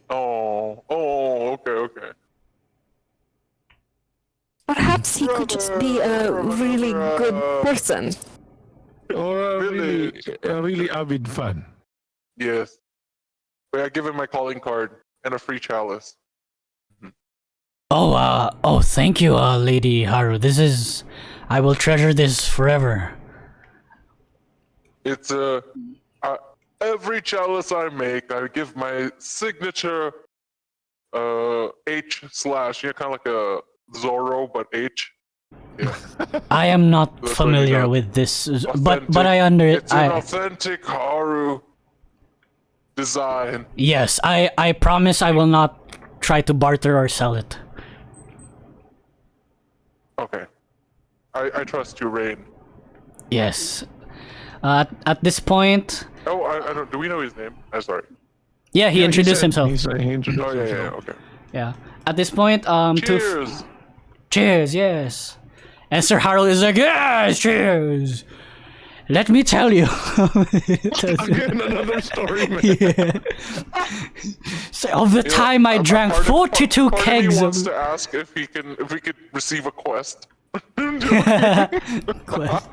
Oh, okay. Perhaps he could just be a really good person. Or a Really? really avid fan. Yes. Wait, I give him my calling card and a free chalice. Oh, thank you, Lady Haru. I will treasure this forever. It's every chalice I make, I give my signature H/, kind of like a Zorro, but H. Yeah. I am not That's familiar what with this, but Authentic. I under It's an I authentic Haru design. yes, I promise I will not try to barter or sell it. Okay. I trust you, Rain. Yes. At this point, Oh, I don't. Do we know his name? I'm sorry. yeah, he introduced himself. He introduced Oh yeah, himself. okay. Yeah. At this point, Cheers. cheers, yes. And Sir Harold is like, yes, cheers. Let me tell you. Again, another story, man. Yeah. So, of the time I drank 42 part kegs of me of wants to ask if we could receive a quest. quest.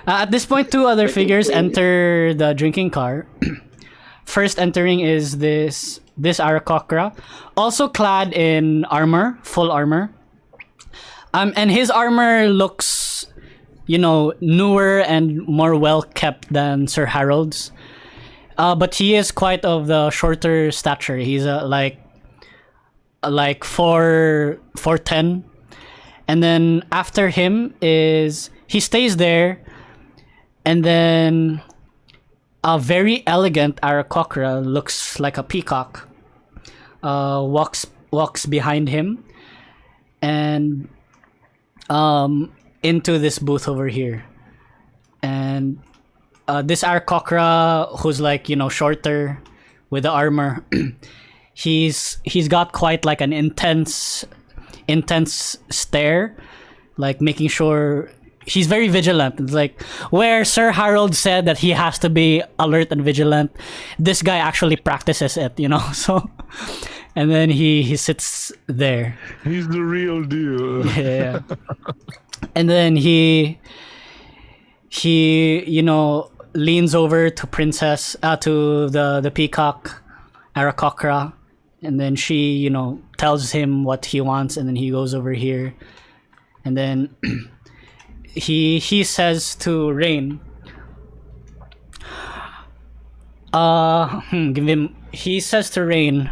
At this point, two other figures enter the drinking car. First entering is this Arakokra, also clad in armor, full armor. And his armor looks, newer and more well kept than Sir Harold's. But he is quite of the shorter stature. He's like 4'10", and then after him is he stays there, and then a very elegant Arakokra looks like a peacock. Walks behind him, and into this booth over here, and this Arakokra, who's like shorter with the armor, he's got quite like an intense stare, like making sure he's very vigilant. It's like where Sir Harold said that he has to be alert and vigilant, this guy actually practices it, so. And then he sits there. He's the real deal. Yeah. And then he leans over to to the peacock Arakokra, and then she tells him what he wants, and then he goes over here, and then he says to Rain, he says to Rain,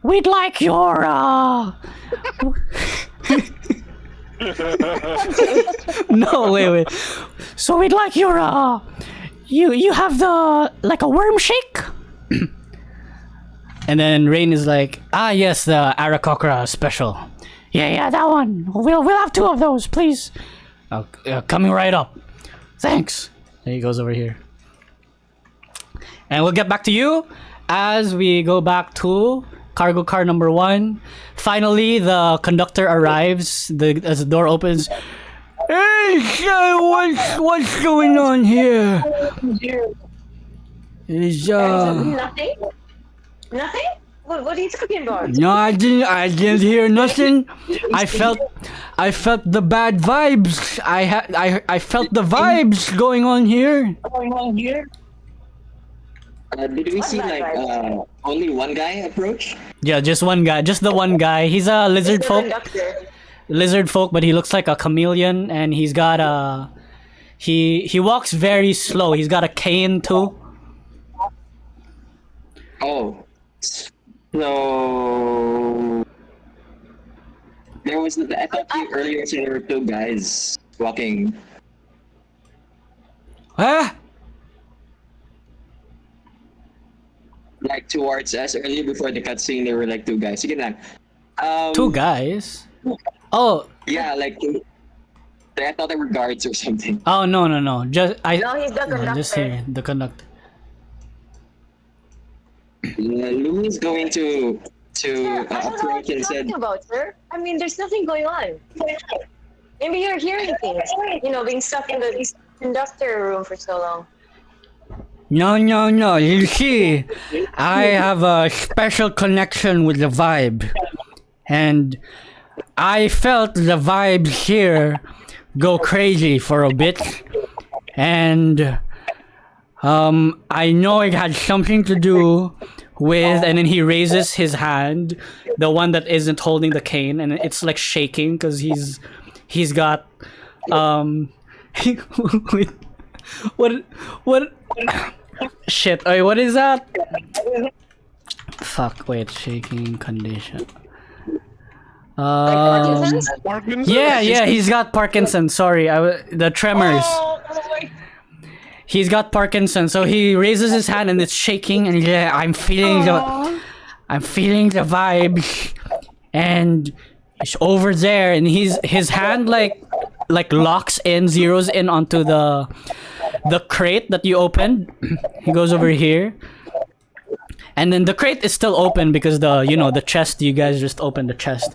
we'd like your no, wait. So we'd like your you have the like a worm shake? And then Rain is like, yes, the Arakokra special. Yeah, that one. We'll have 2 of those, please. Coming right up. Thanks. There he goes over here. And we'll get back to you as we go back to cargo car number 1. Finally, the conductor arrives. As the door opens, hey, what's going on here? Is Nothing? Nothing? What are you talking about? no, I didn't hear nothing. I felt the bad vibes. I felt the vibes going on here. Did we see only one guy approach? Yeah, just one guy, just the one guy. He's a lizard folk, but he looks like a chameleon, and he's got he walks very slow. He's got a cane too. Oh, so there was. I thought you earlier said there were 2 guys walking. Huh? Like towards us earlier before the cutscene, there were like 2 guys. Sige lang. 2 guys? Oh. Yeah, like I thought they were guards or something. Oh no. No, he's the conductor. Just here, the conductor. Lumi's going to Sir, I don't know what approach you're and said, talking about, sir. I mean, there's nothing going on. Maybe you're hearing things. Being stuck in the conductor room for so long. No. You see, I have a special connection with the vibe, and I felt the vibes here go crazy for a bit, and I know it had something to do with, and then he raises his hand, the one that isn't holding the cane, and it's like shaking because he's got wait, what shit, wait, what is that? Fuck, wait, shaking condition. Parkinson's? Parkinson's? Yeah, he's got Parkinson's. Sorry, the tremors. Oh, boy. He's got Parkinson's, so he raises his hand and it's shaking, and yeah, I'm feeling the vibe, and it's over there, and his hand like locks in, zeroes in onto the crate that you opened. He goes over here, and then the crate is still open because the chest, you guys just opened the chest.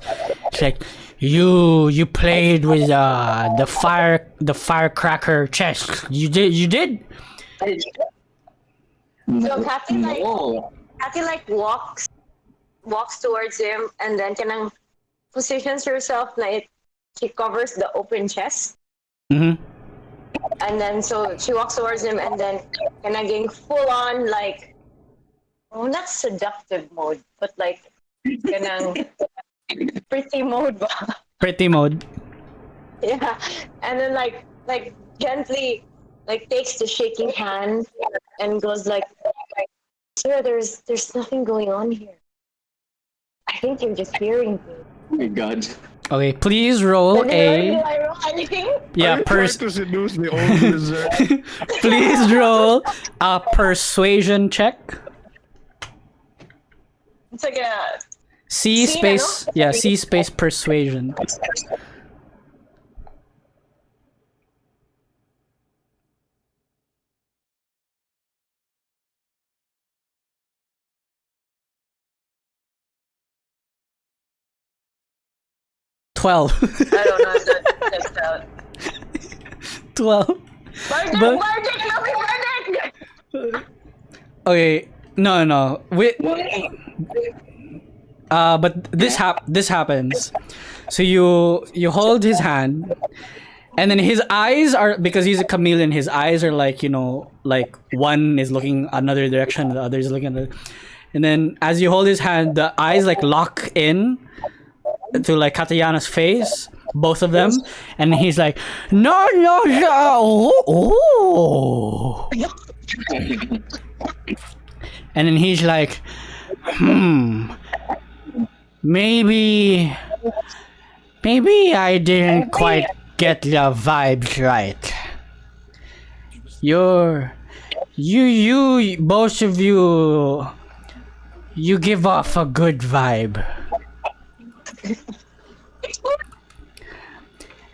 It's like, you played with the firecracker chest. You did. So Katty No. walks towards him and then kanang positions herself like she covers the open chest. Mm-hmm. And then so she walks towards him and then kanang full on like, not seductive mode, but like kanang pretty mode ba? Pretty mode. Yeah. And then like gently like takes the shaking hand and goes like, sir, there's nothing going on here. I think you're just hearing me. Oh my god. Okay, please roll Do a I roll anything? yeah Trying to seduce the old wizard. please roll a persuasion check. It's like a C Sian, space no? yeah, C space persuasion. Twelve. I don't know if that's out. 12. Bardic, But- Bardic. Okay, no. But this happens. So you hold his hand, and then his eyes are, because he's a chameleon, his eyes are like, like one is looking another direction, the other is looking another. And then as you hold his hand, the eyes like lock in to like Kattiana's face, both of them, and he's like, no, oh. And then he's like, maybe I didn't quite get the vibes right. You both of you give off a good vibe.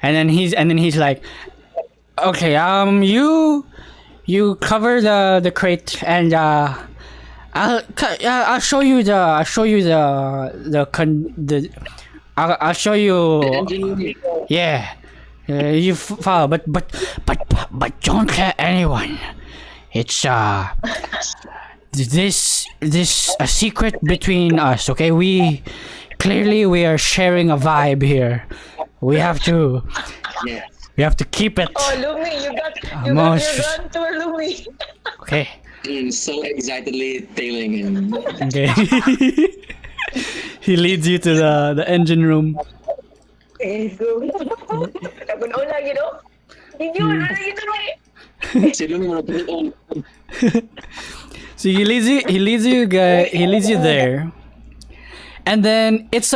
And then he's like, okay, you cover the crate, and I'll show you I'll show you, yeah, you follow, but don't tell anyone. It's this a secret between us, okay? We are sharing a vibe here. We have to keep it. Oh, Lumi, you got your run tour, Lumi. Okay. So excitedly tailing him. Okay. He leads you to the engine room. Okay, go. Nagununa, Hindi mo na So he leads you there, and then it's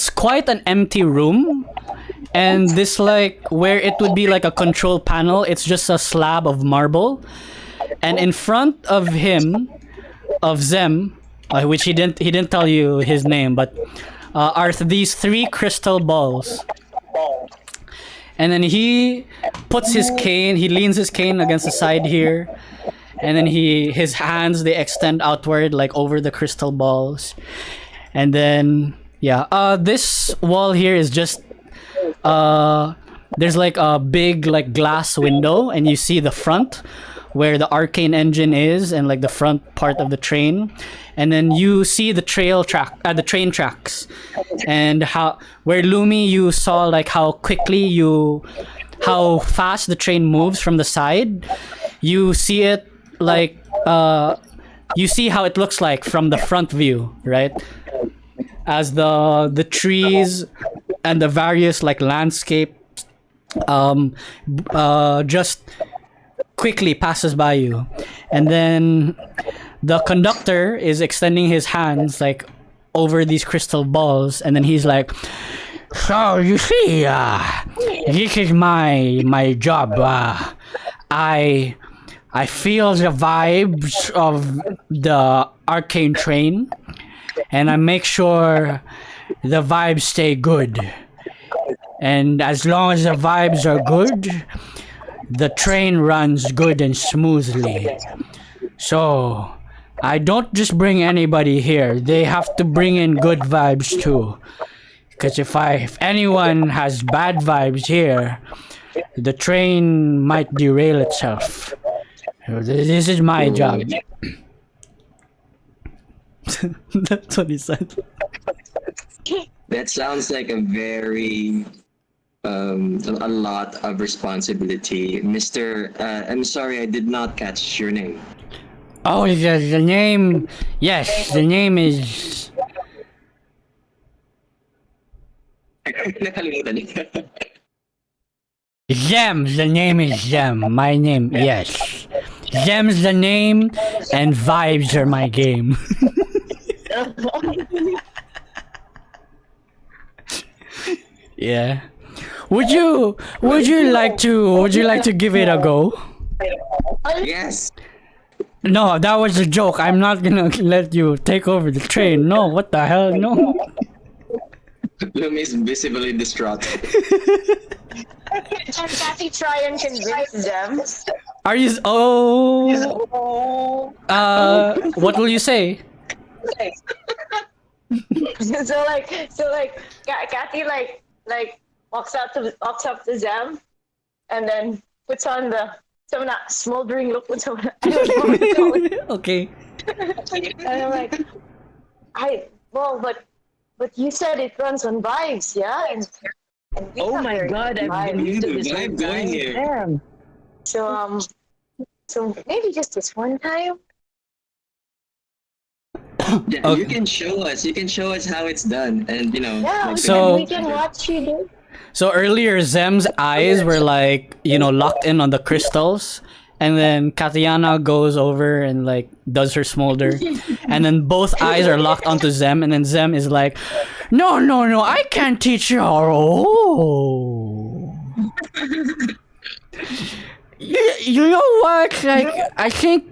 quite an empty room, and this like where it would be like a control panel, it's just a slab of marble, and in front of Zem, which he didn't tell you his name, but are these 3 crystal balls. And then he puts his cane, he leans his cane against the side here, and then his hands, they extend outward like over the crystal balls. And then this wall here is just there's like a big like glass window, and you see the front where the arcane engine is, and like the front part of the train. And then you see the train tracks, and where Lumi, you saw like how fast the train moves from the side. You see it like you see how it looks like from the front view, right? As the trees and the various like landscape just quickly passes by you. And then the conductor is extending his hands like over these crystal balls, and then he's like, So you see, this is my job. I feel the vibes of the arcane train, and I make sure the vibes stay good. And as long as the vibes are good, the train runs good and smoothly. So I don't just bring anybody here. They have to bring in good vibes too. Because if anyone has bad vibes here, the train might derail itself. So this is my job. That's what he said. That sounds like a very a lot of responsibility, Mr. I'm sorry, I did not catch your name. Oh, the name. Yes, the name is. Nakalimutan. Zem. The name is Zem. My name, yes. Zem's the name, and vibes are my game. Yeah. Would you like to give it a go? Yes. No, that was a joke. I'm not gonna let you take over the train. No, what the hell? No. Lumi is visibly distraught. Can Kathy try and convince them? Are you? Oh. What will you say? so Kathy walks up to Zem, and then puts on the some smoldering look with some. Okay. And I'm like, but you said it runs on vibes, yeah? And we Oh have my very god, good I've been vibes. used to this Vibe whole going time. here. Damn. So maybe just this one time. Yeah, Okay. you can show us how it's done, and Yeah, like, So- we can watch you do. So earlier, Zem's eyes were locked in on the crystals, and then Kattiana goes over and does her smolder, and then both eyes are locked onto Zem, and then Zem is like, no, I can't teach you. Oh. You know what? I think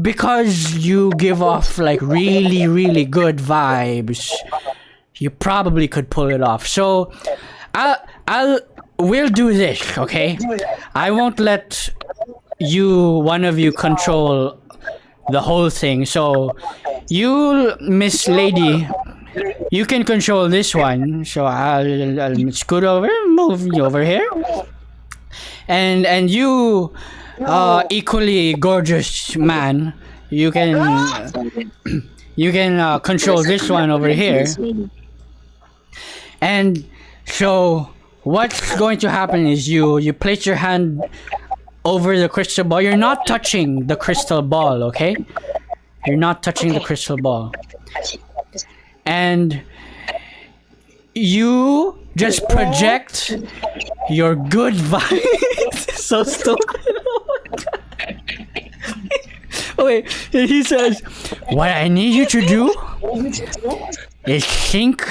because you give off really, really good vibes, you probably could pull it off. So, we'll do this, okay? I won't let one of you control the whole thing. So, you, Miss Lady, you can control this one. So I'll scoot over, move you over here, and you, equally gorgeous man, you can control this one over here. And so what's going to happen is you place your hand over the crystal ball. You're not touching the crystal ball, okay? You're not touching the crystal ball. And you just project your good vibes. So stupid. Wait, he says, what I need you to do is think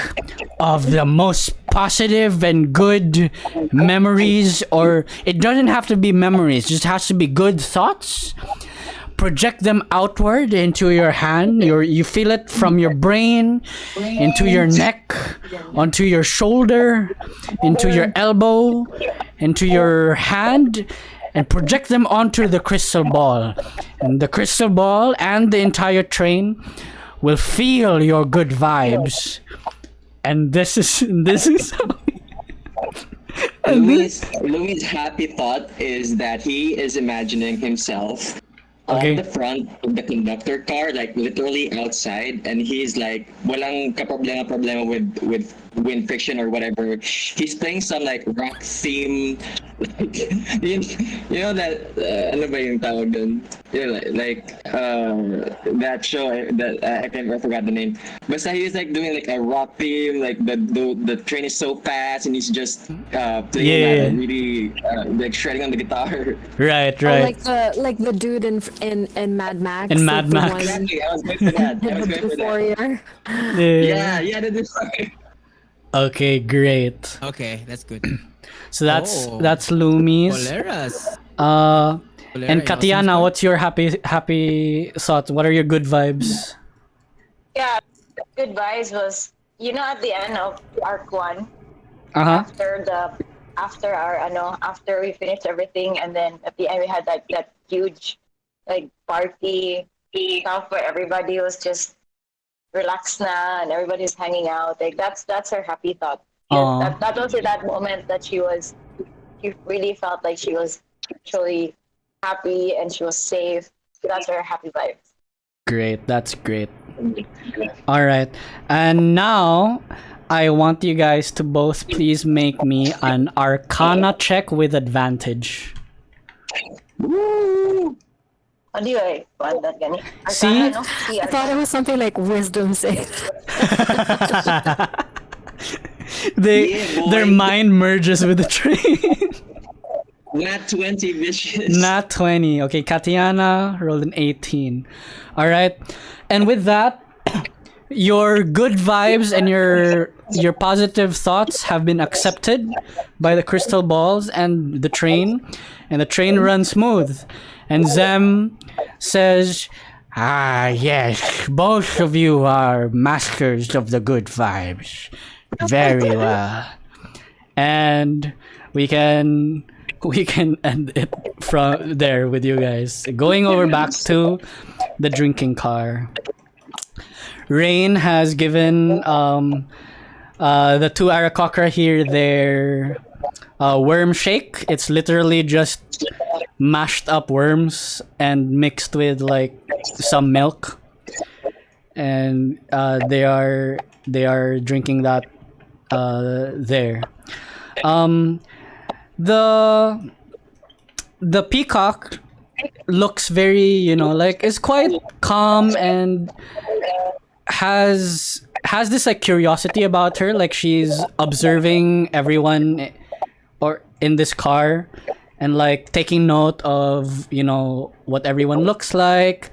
of the most positive and good memories, or it doesn't have to be memories, it just has to be good thoughts. Project them outward into your hand. You feel it from your brain into your neck, onto your shoulder, into your elbow, into your hand, and project them onto the crystal ball. And the crystal ball and the entire train will feel your good vibes. And this is how Lumi's happy thought is that he is imagining himself Okay. on the front of the conductor car, literally outside, and he's walang problema with wind friction or whatever. He's playing some rock theme, you know that ano ba yung tawag dun? That show that I forgot the name. But he's doing a rock theme, the train is so fast and he's just playing really shredding on the guitar. right. Like the dude in Mad Max. In Mad the Max. one- Exactly, I was going for that. the Blue Warrior. Yeah, that is right. Okay, great. Okay, that's good. So that's Oh. Lumi's. Poleras. And Polera, Kattiana, awesome what's your happy thoughts? What are your good vibes? Yeah, good vibes was at the end of arc 1 Uh-huh. after we finished everything, and then at the end we had that huge party stuff where everybody was just relaxed now and everybody's hanging out. That's her happy thought. Aw. That was at that moment that she really felt like she was actually happy and she was safe. So that's her happy vibe. Great, that's great. All right. And now I want you guys to both please make me an Arcana check with advantage. How do you want that, Gani? See? Arcana, no? See, I thought it was something like wisdom save. Their mind merges with the train. Nat 20 vicious. Not 20. Okay, Kattiana rolled an 18. All right. And with that, your good vibes and your positive thoughts have been accepted by the crystal balls and the train runs smooth. And Zem says, "Ah, yes, both of you are masters of the good vibes. Very well." And we can end it from there with you guys. Going over back to the drinking car. Rain has given the two Arakocra here their worm shake. It's literally just mashed up worms and mixed with some milk, and they are drinking that there. The peacock looks very, is quite calm and has this curiosity about her, she's observing everyone or in this car and taking note of what everyone looks like.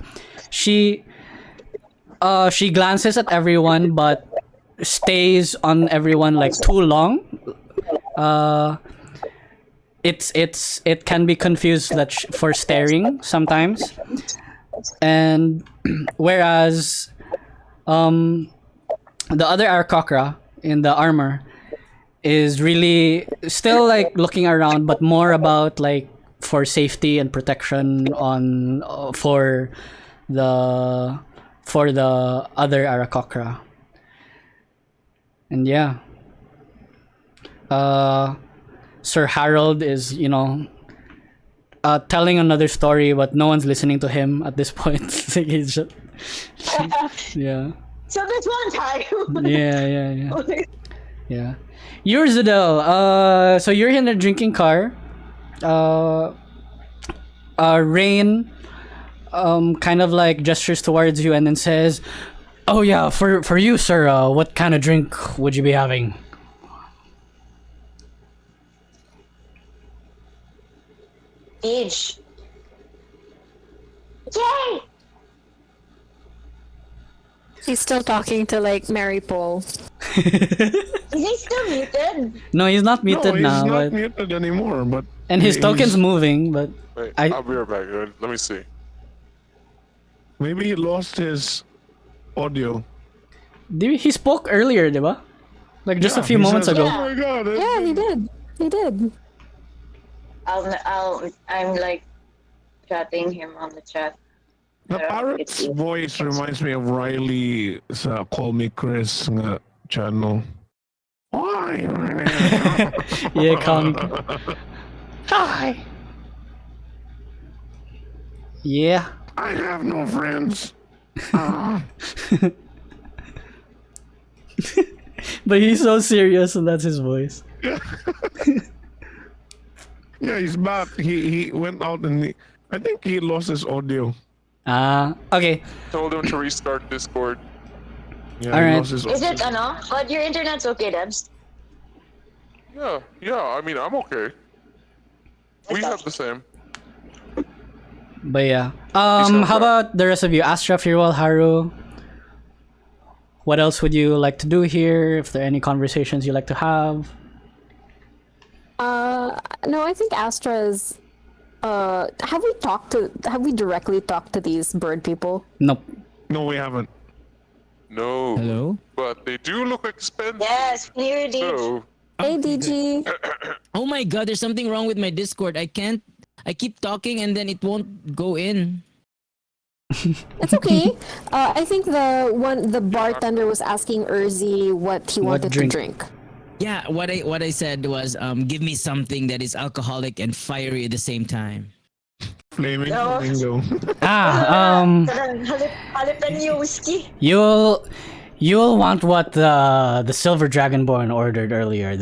She glances at everyone but stays on everyone too long. It can be confused for staring sometimes, and whereas the other Arakocra in the armor is really still looking around, but more about for safety and protection on for the other Arakocra. And yeah, Sir Harold is telling another story, but no one's listening to him at this point. He's just, yeah. So this one time. Yeah. Ur'zudel, so you're in a drinking car. Rain kind of gestures towards you and then says, "Oh yeah, for you, sir, what kind of drink would you be having?" Age. Yay! He's still talking to Mary Paul. Is he still muted? No, he's not muted he's now. not But, muted anymore, but... and his he's- token's moving, but Wait, I- I'll be right back. Let me see. Maybe he lost his audio. he spoke earlier, diba? Just a few he moments says, ago. Oh my god. Yeah, he did. He did. I'm chatting him on the chat. The parrot's voice reminds me of Riley sa Call Me Chris nga channel. Why? Yeah, calm. Hi. Yeah. I have no friends. But he's so serious, and that's his voice. Yeah, he's back. He went out and I think he lost his audio. Okay. Told him to restart Discord. Yeah, All right. he lost his Is audio. it but your internet's okay, Debs? Yeah. I mean, I'm okay. We have the same. But yeah. How about the rest of you? Astra, Fir'ual, Haru? what else would you like to do here? If there are any conversations you like to have? No, I think Astra's. Have we directly talked to these bird people? Nope. No, we haven't. No. Hello? But they do look expensive. Yes, clear it. So, Hey, DG. Oh my god, there's something wrong with my Discord. I keep talking and then it won't go in. It's okay. I think the bartender was asking Urzi what he What wanted drink? to drink. Yeah, what I said was give me something that is alcoholic and fiery at the same time. Flaming No. flamingo. Jalapeno whiskey. You'll want what the Silver Dragonborn ordered earlier.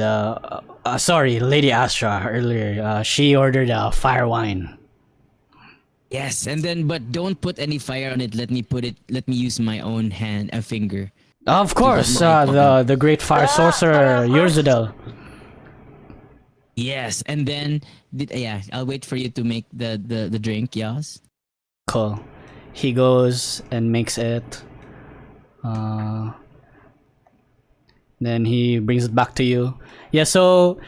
Sorry, Lady Astra earlier. She ordered fire wine. Yes, and then but don't put any fire on it. Let me use my own finger. Of course, the great fire sorcerer Ur'zudel. Yes, and then I'll wait for you to make the drink, yes. Cool. He goes and makes it. Then he brings it back to you. Yeah. So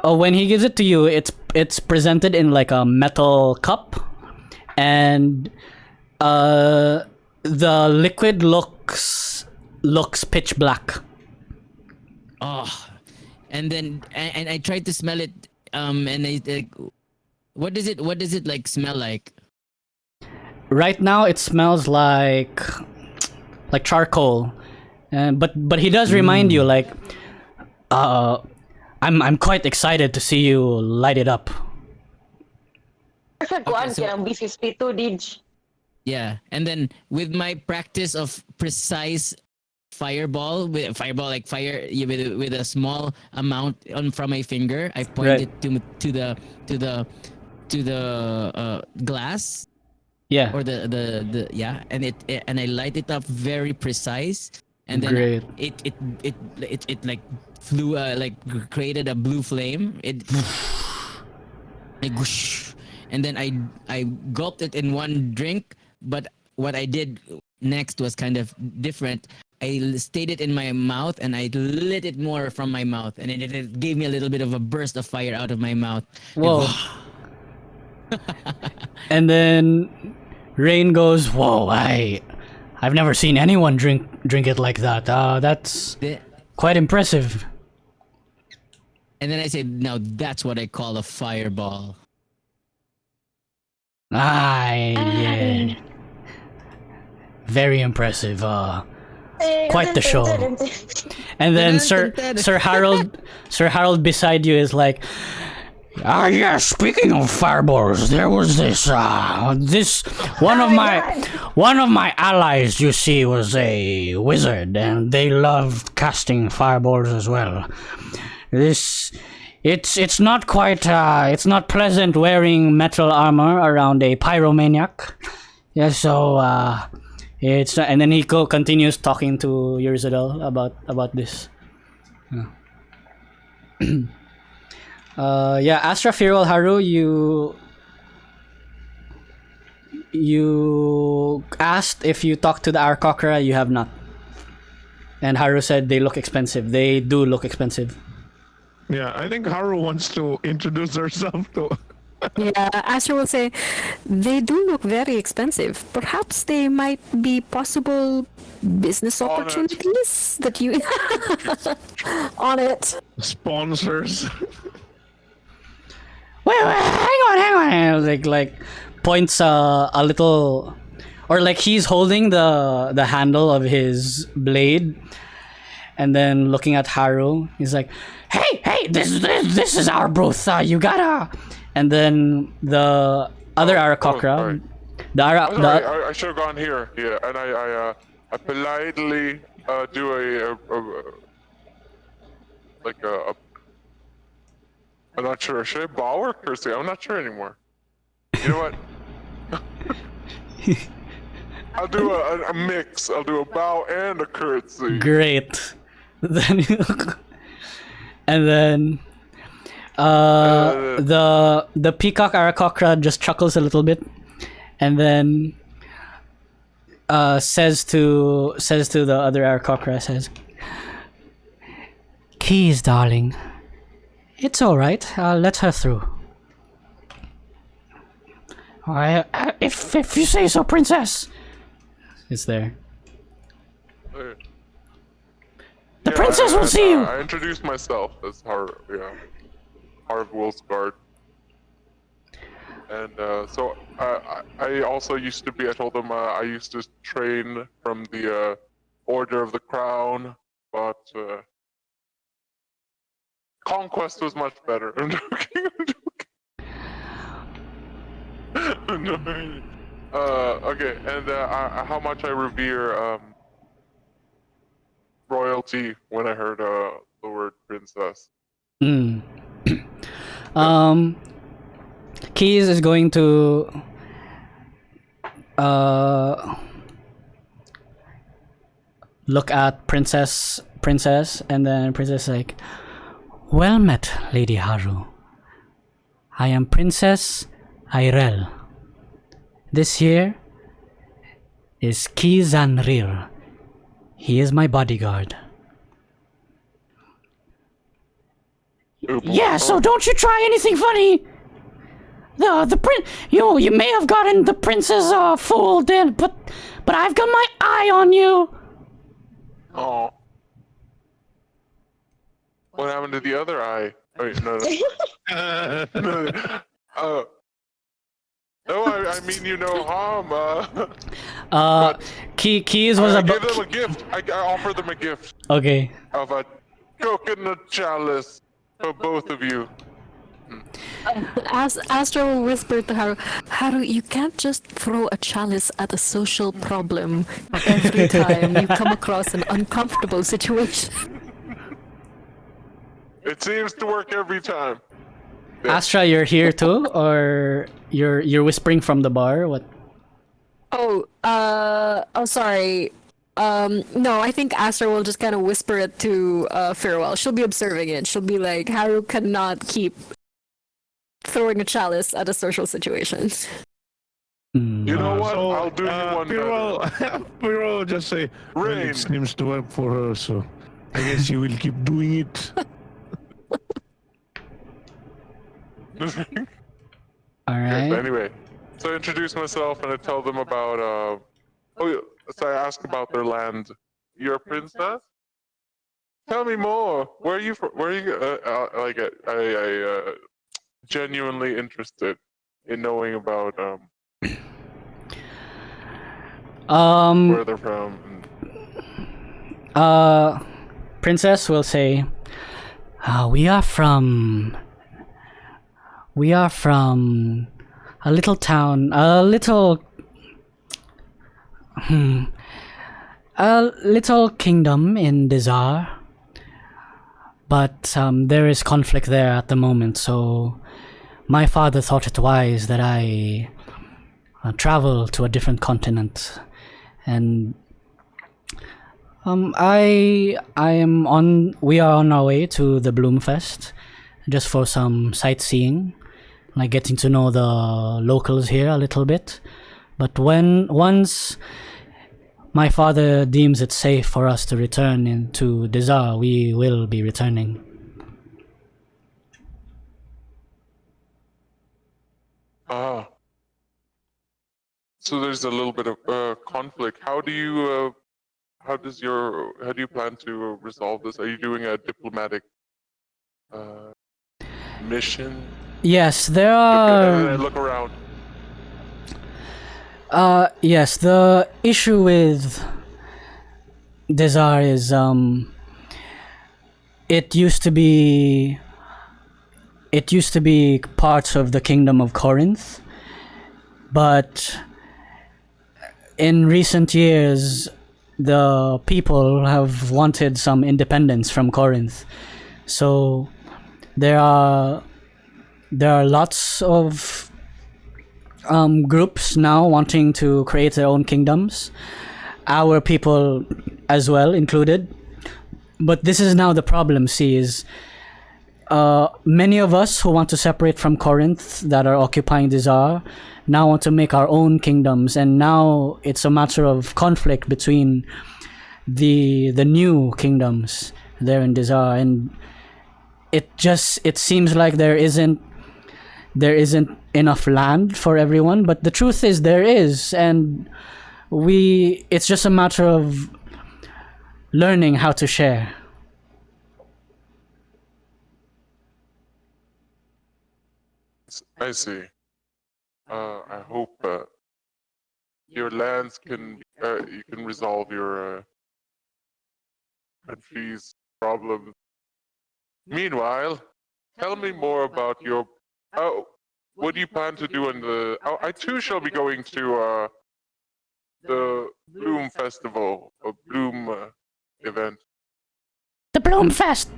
when he gives it to you, it's presented in like a metal cup, and the liquid looks pitch black. Oh, and then and I tried to smell it. And what does it like smell like? Right now, it smells like charcoal, but he does remind you like, I'm quite excited to see you light it up. Perfect one, kaya ang B52, Dij. Yeah, and then with my practice of precise fireball with a small amount from my finger, I point Right. it to the glass. Yeah. Or the and I light it up very precise, and then Great. it like flew created a blue flame. It like whoosh, and then I gulped it in one drink. But what I did next was kind of different. I stayed it in my mouth and I lit it more from my mouth, and it gave me a little bit of a burst of fire out of my mouth. Whoa. And then Rain goes, "Whoa! I've never seen anyone drink it like that. That's The- quite impressive." And then I said, "Now that's what I call a fireball." Yeah. Very impressive. Quite the show. And then Sir Harold beside you is like, yeah, speaking of fireballs, there was this one of my allies, you see, was a wizard, and they loved casting fireballs as well. It's not pleasant wearing metal armor around a pyromaniac. Yeah, so and then he continues talking to Ur'zudel about this. Astra, Fir'ual, Haru, you asked if you talked to the Aarakocra. You have not. And Haru said they look expensive. They do look expensive. Yeah, I think Haru wants to introduce herself to. Yeah, Astra will say, they do look very expensive. Perhaps they might be possible business On it. opportunities that you on it. Sponsors. Wait, hang on. Like points a little, or like he's holding the handle of his blade, and then looking at Haru, he's like, "Hey, this is our booth. You gotta." And then the other Aarakocra, right. I should have gone here. Yeah, and I politely do I'm not sure. Should I bow or curtsy? I'm not sure anymore. You know what? I'll do a mix. I'll do a bow and a curtsy. great. Then and then the peacock Aarakocra just chuckles a little bit, and then says to the other Aarakocra, says, "Keys, darling. It's all right. I'll let her through." If you say so, princess. It's there. The princess will see you. I introduced myself as Haru, Haru Wolf's guard. And so I also used to be. I told them I used to train from the Order of the Crown, but Conquest was much better. I'm joking. I'm joking. Okay, and how much I revere royalty when I heard the word princess. Keys is going to look at princess, and then princess is like, "Well met, Lady Haru. I am Princess Airel. This here is Kizanrir. He is my bodyguard." Yeah, so don't you try anything funny. The you may have gotten the princess fooled in, but I've got my eye on you. Oh. What happened to the other eye? Wait, no. No, I mean you no harm. Keys was I about. give them a gift. I offer them a gift Okay. of a coconut chalice for both of you. Astra will whisper to Haru, "Haru, you can't just throw a chalice at a social problem every time you come across an uncomfortable situation." It seems to work every time. Astra, you're here too, or you're whispering from the bar? What? Sorry. No, I think Astra will just kind of whisper it to Fir'ual. She'll be observing it. She'll be like, "Haru cannot keep throwing a chalice at a social situation." You know what? So, I'll do you one better. Fir'ual just say, "Well, Rain. it seems to work for her, so I guess you will keep doing it." All right. Anyway, so I introduce myself and I tell them about. So I ask about their land. You're a princess? Tell me more. Where are you from? Where are you? I genuinely interested in knowing about where they're from. Princess will say, we are from a little town, a little kingdom in Dizar, but there is conflict there at the moment, so my father thought it wise that I travel to a different continent, and we are on our way to the Bloomfest just for some sightseeing, like getting to know the locals here a little bit. But once my father deems it safe for us to return into Dizar, we will be returning. So there's a little bit of conflict. How do you plan to resolve this? Are you doing a diplomatic mission? Yes, there are. Look around. Yes, the issue with Dizar is it used to be part of the Kingdom of Corinth, but in recent years the people have wanted some independence from Corinth. So there are lots of groups now wanting to create their own kingdoms, our people as well included. But this is now the problem, see, is many of us who want to separate from Corinth that are occupying Dizar now want to make our own kingdoms, and now it's a matter of conflict between the new kingdoms there in Dizar, and it seems like there isn't enough land for everyone, but the truth is there is, and it's just a matter of learning how to share. I see. I hope your lands you can resolve your country's problems. Meanwhile, tell me more about your. What do you plan to do in the? I too shall be going to the Bloom Festival, or Bloom event. The Bloom Fest.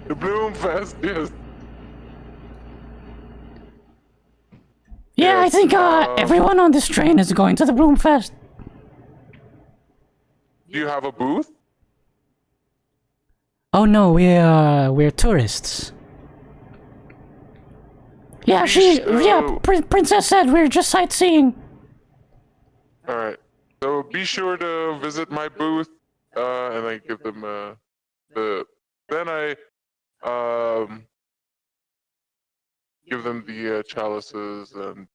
The Bloom Fest, yes. Yeah, Yes, I think everyone on this train is going to the Bloom Fest. Do you have a booth? Oh no, we're tourists. Yeah, Princess said we're just sightseeing. All right. So be sure to visit my booth, and I give them then I give them the chalices and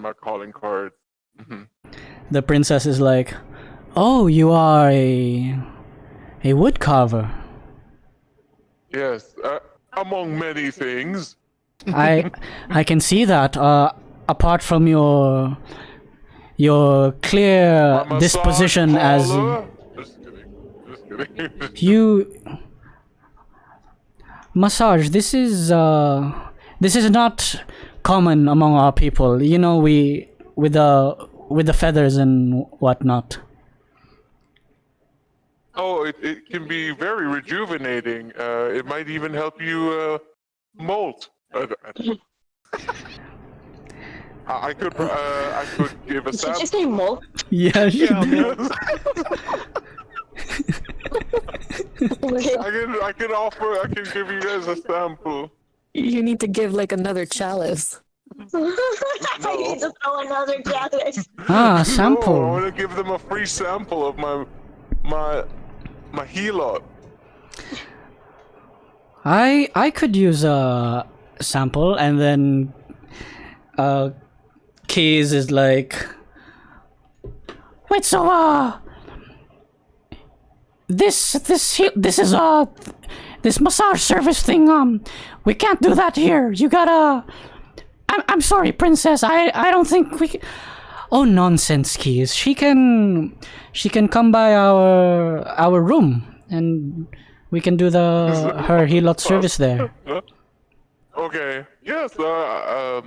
my calling card. The princess is like, "Oh, you are a wood carver." Yes, among many things. I can see that. Apart from your clear My disposition massage as parlor? Just kidding. you massage. This is not common among our people. You know, we with the feathers and whatnot. Oh, it can be very rejuvenating. It might even help you molt. I could give a Did you sample. just say molt? Yeah, she did. I can give you guys a sample. You need to give like another chalice. I need to throw another chalice. Ah, No, I sample. want to give them a free sample of my helot. I could use a sample, and then Keys is like, wait, so this is this massage service thing, we can't do that here. You gotta. I'm sorry, princess. I don't think we. Oh, nonsense, Keys. She can come by our room, and we can do her helot service there. Okay. Yes. For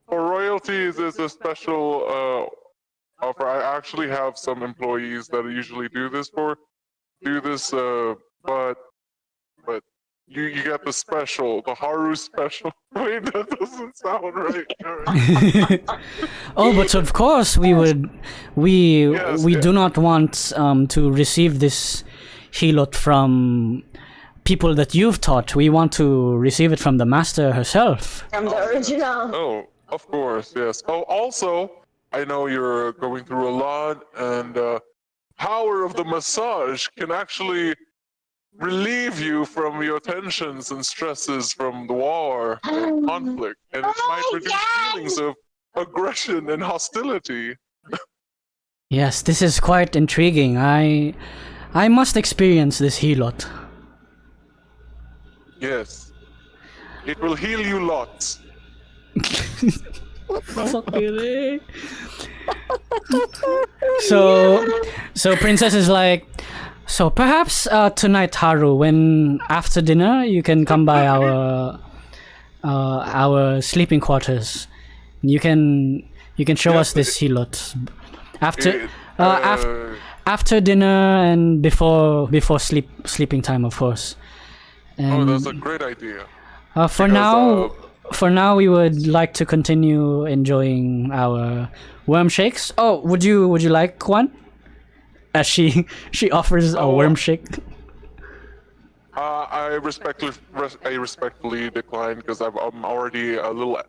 royalties is a special offer. I actually have some employees that usually do this. But you get the special, the Haru special. Wait, that doesn't sound right. Oh, but of course we Yes, do not want to receive this helot from people that you've taught. We want to receive it from the master herself. From the original. Oh, of course, yes. Oh, also, I know you're going through a lot, and power of the massage can actually relieve you from your tensions and stresses from the war and conflict, and it might my reduce God! feelings of aggression and hostility. Yes, this is quite intriguing. I must experience this helot. Yes, it will heal you lots. So princess is like, so perhaps tonight, Haru, when after dinner you can come by our sleeping quarters. You can show Yes, us this helot after Uh, after dinner and before sleeping time, of course. oh, that's a And great idea. for because, now, we would like to continue enjoying our worm shakes. Oh, would you like one? As she offers a worm shake. I respectfully decline because I'm already a little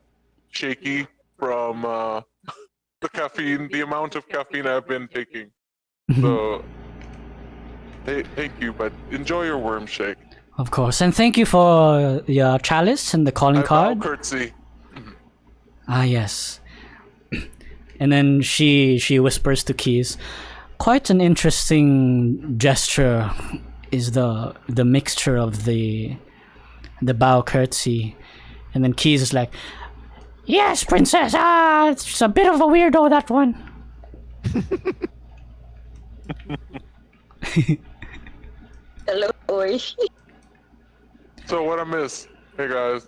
shaky from the caffeine, the amount of caffeine I've been taking. So, hey, thank you, but enjoy your worm shake. Of course, and thank you for your chalice and the calling I bow card. curtsy. Ah, yes. And then she whispers to Keys, quite an interesting gesture is the mixture of the bow curtsy. And then Keys is like, yes, princess, it's a bit of a weirdo, that one. Hello, oi. So what I miss? Hey guys.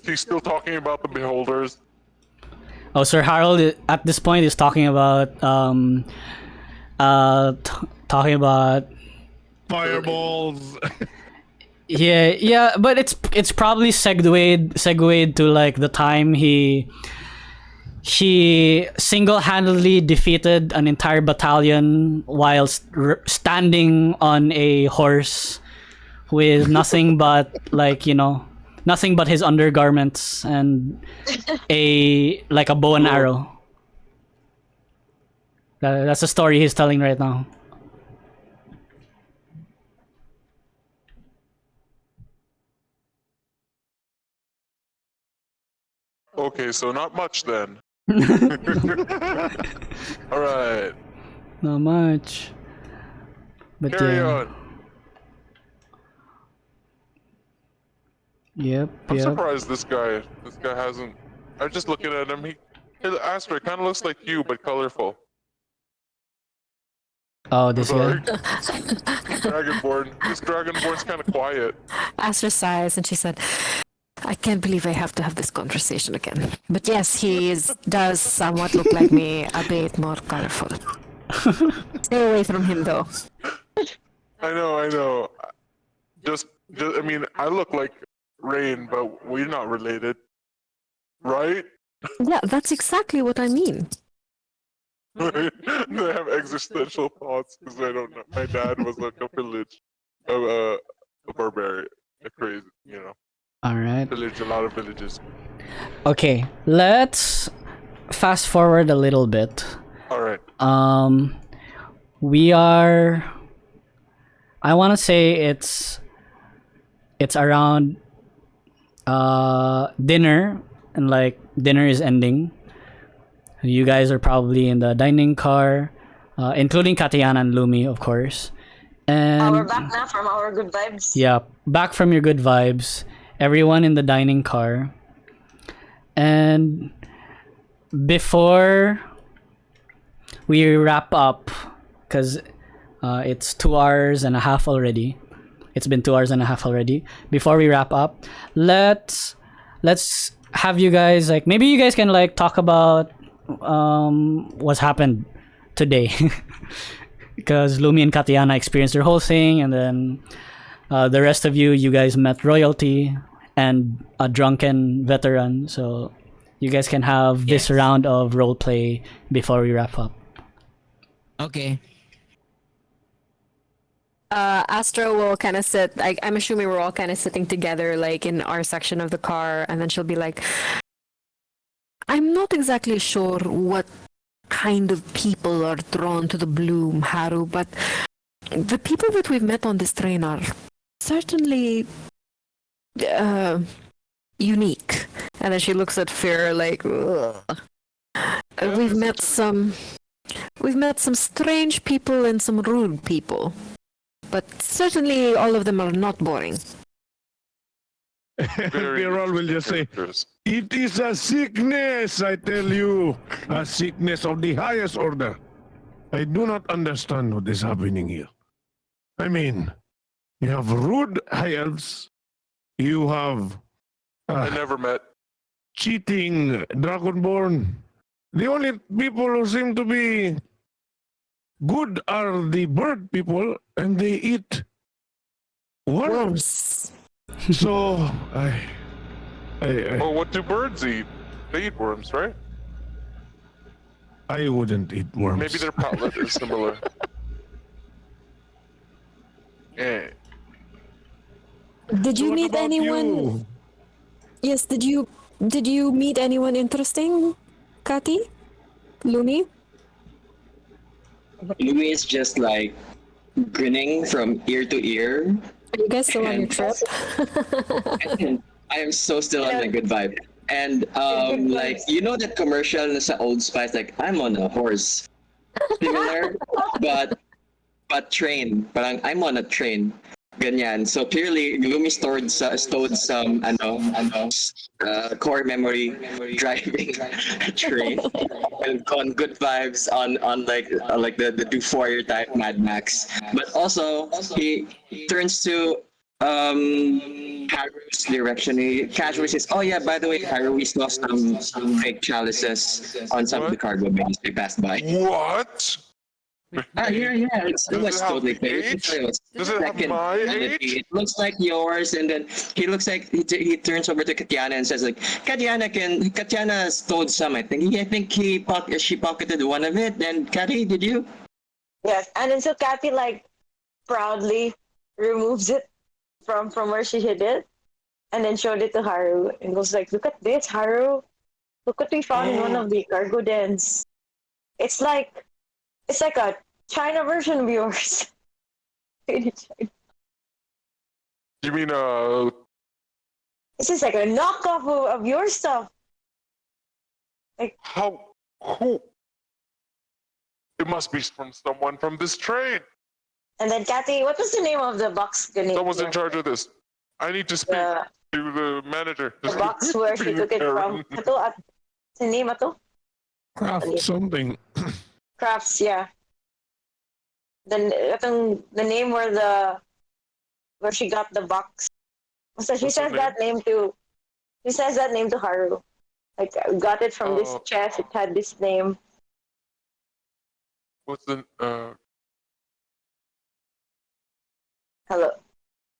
He's still talking about the beholders. Oh, Sir Harold at this point is talking about talking about Fireballs. yeah, but it's probably segued to like the time he single-handedly defeated an entire battalion while standing on a horse with nothing but nothing but his undergarments and a bow and arrow. That's the story he's telling right now. Okay, so not much then. All right. Not much. But Carry yeah. on. Yep. I'm surprised this guy hasn't. I'm just looking at him. Hey, Astra kind of looks like you, but colorful. Oh, this guy. Sorry. Dragonborn. This Dragonborn's kind of quiet. Astra sighs and she said, I can't believe I have to have this conversation again. But yes, does somewhat look like me, a bit more colorful. Stay away from him, though. I know. Just, I mean, I look like Rain, but we're not related, right? Yeah, that's exactly what I mean. I have existential thoughts because I don't know. My dad was like a barbarian, a crazy, All right. village, a lot of villages. Okay, let's fast forward a little bit. All right. We are. I want to say it's around dinner, and dinner is ending. You guys are probably in the dining car, including Kattiana and Lumi, of course. And We're back now from our good vibes. yeah, back from your good vibes. Everyone in the dining car. And before we wrap up, because it's 2 hours and a half already. It's been 2 hours and a half already. Before we wrap up, let's have you guys maybe you guys can talk about what's happened today. Because Lumi and Kattiana experienced their whole thing, and then the rest of you guys met royalty and a drunken veteran. So you guys can have this round of roleplay before we wrap up. Okay. Astra will kind of sit. I'm assuming we're all kind of sitting together, in our section of the car, and then she'll be like, I'm not exactly sure what kind of people are drawn to the bloom, Haru, but the people that we've met on this train are certainly unique. And then she looks at Fear ugh. We've met some strange people and some rude people, but certainly all of them are not boring. Fir'ual will just say, it is a sickness, I tell you. A sickness of the highest order. I do not understand what is happening here. I mean, you have rude high elves. You have I never met. cheating Dragonborn. The only people who seem to be good are the bird people, and they eat worms. So, Well, what do birds eat? They eat worms, right? I wouldn't eat worms. Maybe their palate is similar. Did you What meet about anyone? you? Yes, did you meet anyone interesting, Kati? Lumi? Lumi is just like grinning from ear to ear. Are you guys still on your trip? And I am so still on my good vibe. And like you know that commercial sa Old Spice, like I'm on a horse. Similar, but train. Parang I'm on a train. Ganyan. So clearly, Lumi stowed some core memory driving a train and on good vibes on like the Do For type Mad Max. But also he turns to Haru's direction. He casually says, "Oh yeah, by the way, Haru, we saw some fake chalices on some of the cargo bays we passed by." What? Yeah, it Does looks it have totally the fake. age? It's Does it have second my personality. age? It looks like yours, and then he looks like he turns over to Kattiana and says like, Kattiana stole some. I think she pocketed one of it. And Kati, did you? Yes, and then so Kathy like proudly removes it from where she hid it, and then showed it to Haru and goes like, "Look at this, Haru! Look what we found in one of the cargo dens. It's like a China version of yours." You mean This is like a knockoff of your stuff. how who? It must be from someone from this train. And then Kathy, what was the name of the box? Someone's in charge of this. I need to speak The, to the manager. the box where she took it from. Ito, the name ito? Craft something. Crafts, yeah. Then the name where she got the box. So she What's her says that name to Haru. Like I got it from this chest. It had this name. What's the Hello,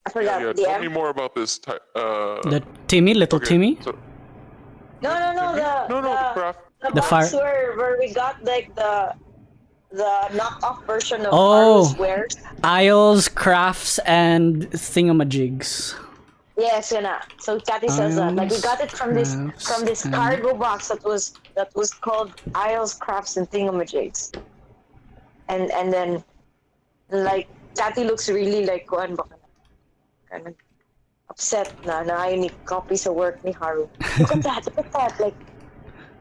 I forgot yeah, the tell M. me more about this type. The little okay, Timmy. so- No, the craft. the The box fire- where we got like the knockoff version of Oh. Haru's wares. Aisles, crafts, and thingamajigs. Yes, yun na. So Kathy says that like we got it from this Crafts and- cargo box that was called Isles, Crafts, and Thingamajigs. And then like Kathy looks really like kuan ba kind of upset na ni copy sa work ni Haru. Look at that. Like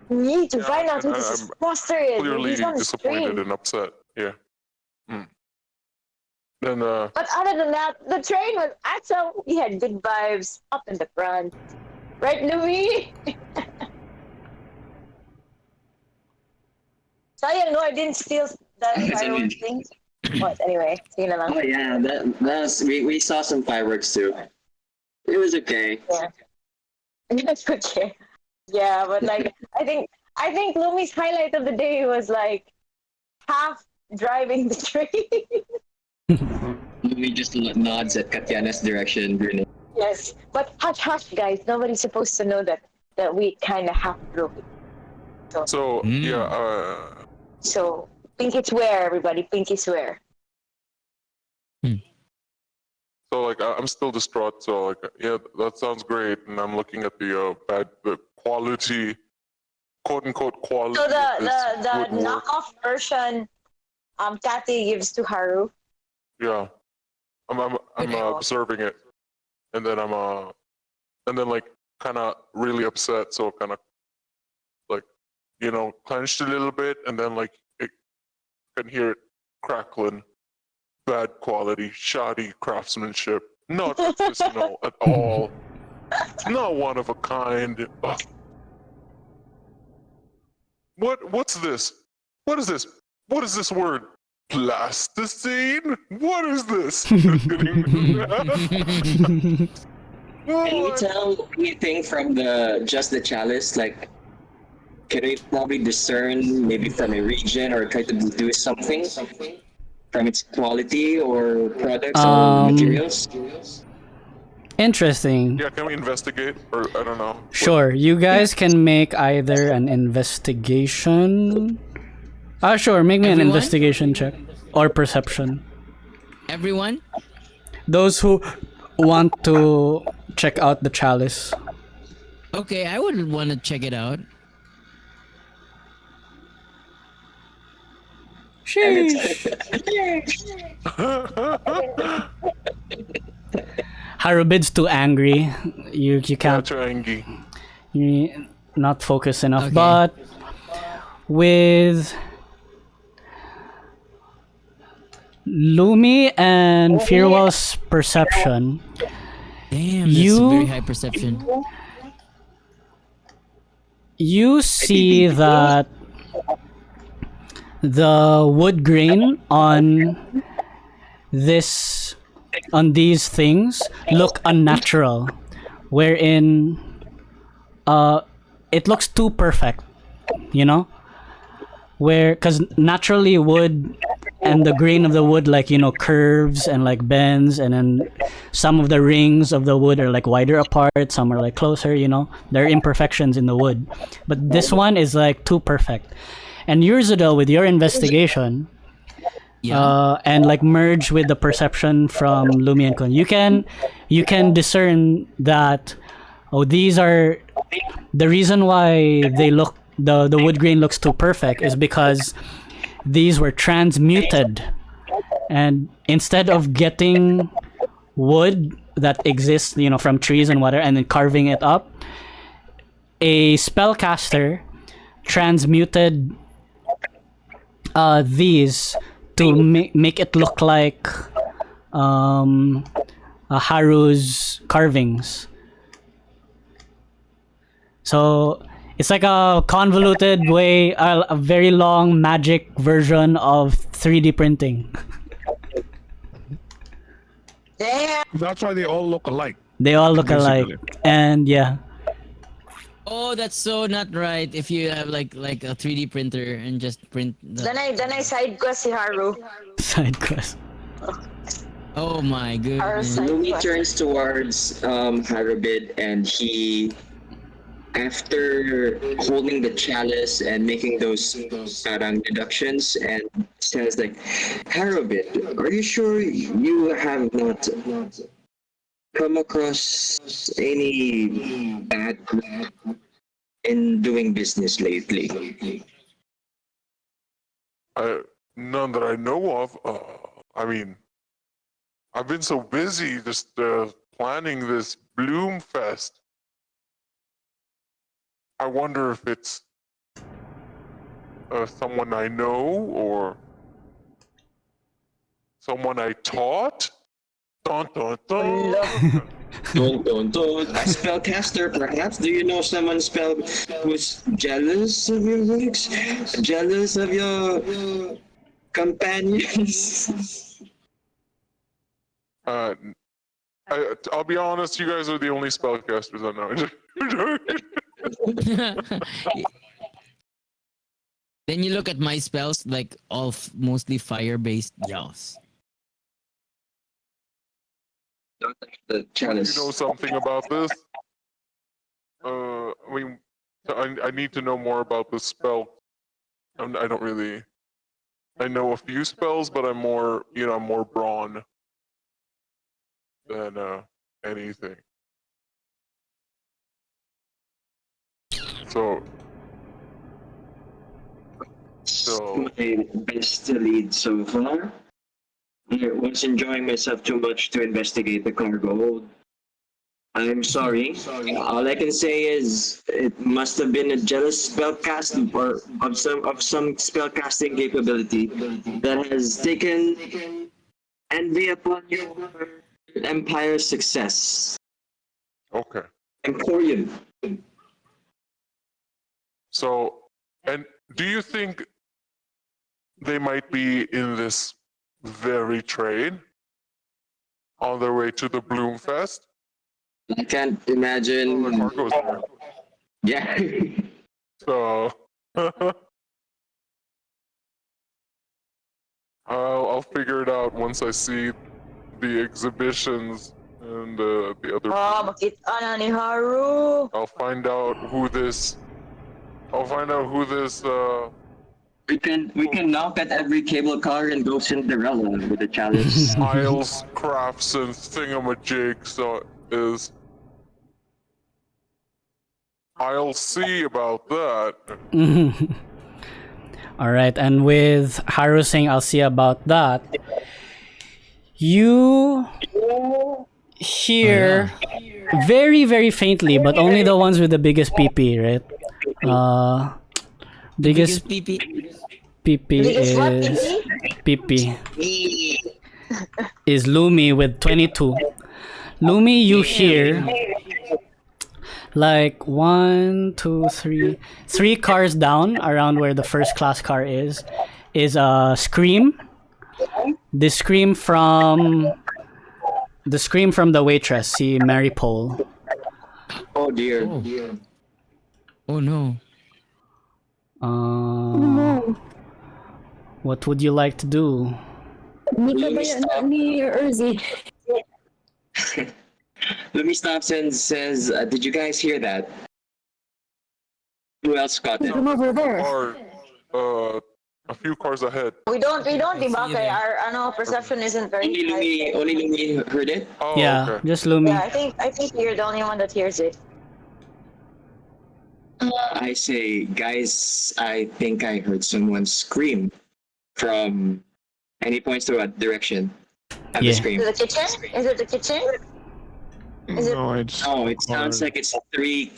we need to find out who this imposter is. Clearly He's on the disappointed screen. and upset. Yeah. Then But other than that, the train was awesome. We had good vibes up in the front. Right, Louis? Sayang, no, I didn't steal that fireworks thing. What? Anyway, sige na lang. Oh yeah, that's we saw some fireworks too. It was okay. Yeah. That's okay. Yeah, but like, I think Lumi's highlight of the day was like half driving the train. Lumi just nods at Kattiana's direction, grinning. Yes, but hush, guys. Nobody's supposed to know that we kind of half drove it. so So pinky swear, everybody. Pinky swear. So like I'm still distraught. So like yeah, that sounds great, and I'm looking at the quality, quote unquote quality. So of this the good work. knockoff version, Kathy gives to Haru. Yeah, I'm observing it, and then like kind of really upset. So kind of like clenched a little bit, and then like it can hear it crackling. Bad quality, shoddy craftsmanship. Not artisanal at all. Not one of a kind. Ugh. What's this? What is this? What is this word? Plasticine? What is this? Can you tell anything from just the chalice? Like, can we probably discern maybe from a region or try to deduce something from its quality or products or materials? Interesting. Yeah, can we investigate? Or I don't know. Sure, you guys can make either an investigation. Sure, make me an Everyone? investigation check or perception. Everyone? Those who want to check out the chalice? Okay, I would want to check it out. Harubid's too angry. You can't. Gotcha, Angie. You not focus enough. Okay. But with Lumi and Fir'ual's perception, Damn, that's You- very high perception. you see that the wood grain on these things look unnatural, wherein it looks too perfect, you know, because naturally wood and the grain of the wood, like, you know, curves and like bends, and then some of the rings of the wood are like wider apart, some are like closer, you know, there are imperfections in the wood, but this one is like too perfect. And Ur'zudel, with your investigation, Yeah. and like merge with the perception from Lumi and Kun, you can discern that, oh, these are the reason why they look, the wood grain looks too perfect is because these were transmuted, and instead of getting wood that exists, you know, from trees and whatever, and then carving it up, a spellcaster transmuted these to make it look like Haru's carvings. So it's like a convoluted way, a very long magic version of 3D printing. Damn. That's why they all look alike. They all look alike, Basically. and yeah, Oh, that's so not right. If you have like a 3D printer and just print Then the. I side quest si Haru. side quest. Oh my goodness. side Lumi quest. turns towards Harubid, and he, after holding the chalice and making those parang deductions, and says like, Harubid, are you sure you have not come across any bad in doing business lately? None that I know of. I mean, I've been so busy just planning this Bloom Fest. I wonder if it's someone I know or someone I taught. Dun, dun, dun. Don't. A spellcaster, perhaps? Do you know someone who's jealous of your works? Jealous of your companions? I'll be honest, you guys are the only spellcasters I know. Then you look at my spells, like all mostly fire-based. Yes. Don't touch the You chalice. know something about this? I mean, I need to know more about this spell. I don't really. I know a few spells, but I'm more, I'm more brawn than anything. So My best lead so far. I was enjoying myself too much to investigate the cargo hold. I'm sorry. All I can say is it must have been a jealous spellcast or of some spellcasting capability that has taken envy upon your empire's success. okay. Emporium. So, and do you think they might be in this very trade on their way to the Bloomfest? I can't Oh, imagine. the cargo's there. Yeah. So, I'll figure it out once I see the exhibitions and the other. Oh, makita na ni Haru. I'll find out who this We can knock at every cable car and go Cinderella with the chalice. Isles, crafts, and thingamajigs is. I'll see about that. All right, and with Haru saying I'll see about that, you hear very, very faintly, but only the ones with the biggest PP, right? Biggest PP. PP Biggest what, is PP is Lumi with 22. Lumi, you hear like 1, 2, 3 cars down around where the first class car is a scream. The scream from the waitress, see Mary Pole. Oh dear. Oh no. What would you like to do? Lumi stops and says, "Did you guys hear that? Who else got it?" Or, a few cars ahead. We don't debug. Our perception isn't very high. Only Lumi heard it. Oh, Yeah, okay. just Lumi. Yeah, I think you're the only one that hears it. I say, guys, I think I heard someone scream from. And he points to a direction of Yeah. the scream. Is it the kitchen? Is it the kitchen? Is it? No, it's. Oh, it sounds like it's 3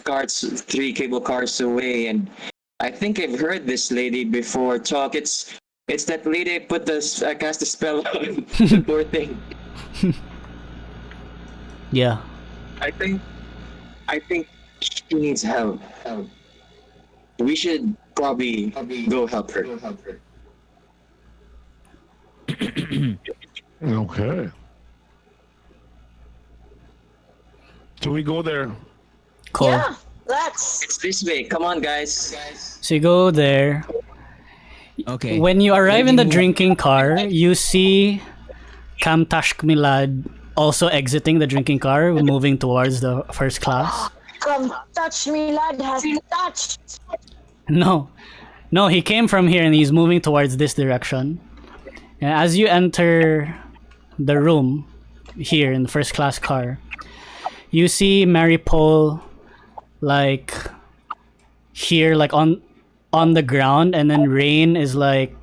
cable cars away, and I think I've heard this lady before talk. It's that lady put cast the spell on the poor thing. Yeah. I think she needs help. We should probably go help her. Okay. So we go there. Cool. Yeah, let's. It's this way. Come on, guys. So you go there. Okay. When you arrive in the Maybe drinking car, you see Kamtashkmilad also exiting the drinking car, moving towards the first class. Come touch me, lad. Has touched. No, he came from here and he's moving towards this direction. And as you enter the room here in the first class car, you see Mary Pole like here, like on the ground, and then Rain is like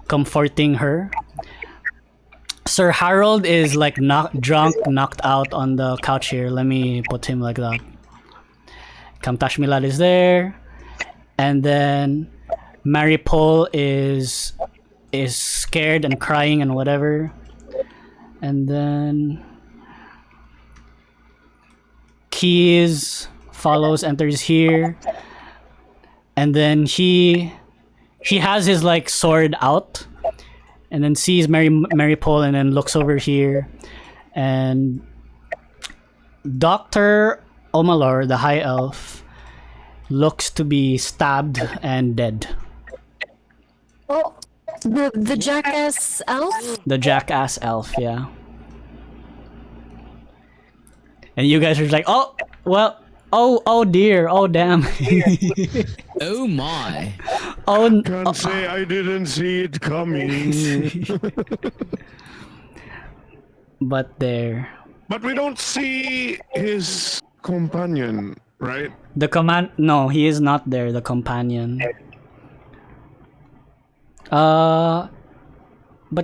comforting her. Sir Harold is like knocked out on the couch here. Let me put him like that. Kamtash Milad is there, and then Mary Pole is scared and crying and whatever, and then Keys follows, enters here, and then he has his like sword out, and then sees Mary Pole, and then looks over here, and Dr. Omalor, the high elf, looks to be stabbed and dead. Oh, the jackass elf? The jackass elf, yeah. And you guys are like, oh, well, oh dear, oh damn. Oh my. Oh, Can't say I didn't see it coming. but there. But we don't see his companion, right? No, he is not there, the companion. But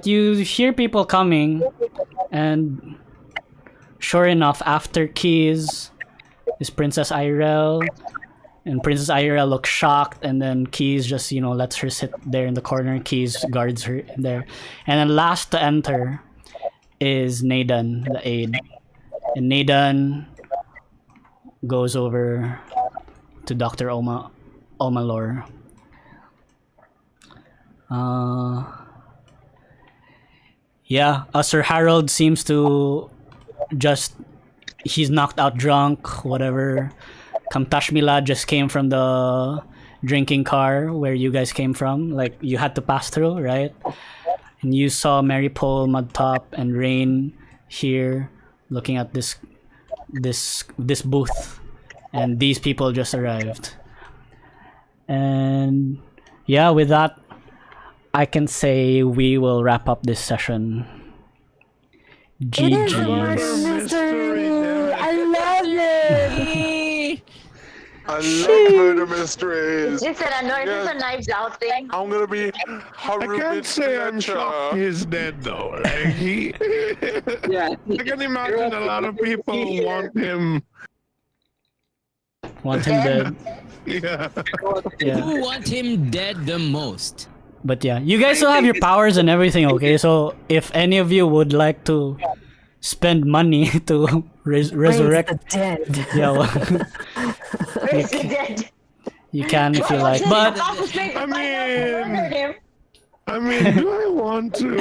you hear people coming, and sure enough, after Keys is Princess Irel, and Princess Irel looks shocked, and then Keys just, lets her sit there in the corner. Keys guards her there. And then last to enter is Nadan, the aide. And Nadan goes over to Dr. Omalor. Sir Harold seems to he's knocked out drunk, whatever. Kamtash Milad just came from the drinking car where you guys came from. Like, you had to pass through, right? And you saw Mary Pole, Mudtop, and Rain here looking at this booth. And these people just arrived. And yeah, with that, I can say we will wrap up this session. It is GG. murder mystery. I love it. I love murder mysteries. Is this a Knives Out thing? I'm gonna be I Haru. can't say I'm shocked he's dead though. Like he, Yeah. I can imagine a lot of people want him. Want him dead. Yeah. Yeah. Who want him dead the most? But yeah, you guys still have your powers and everything, okay? So if any of you would like to spend money to resurrect, Dead. yeah, well, Where's the dead? you can if you like. But I mean, do I want to?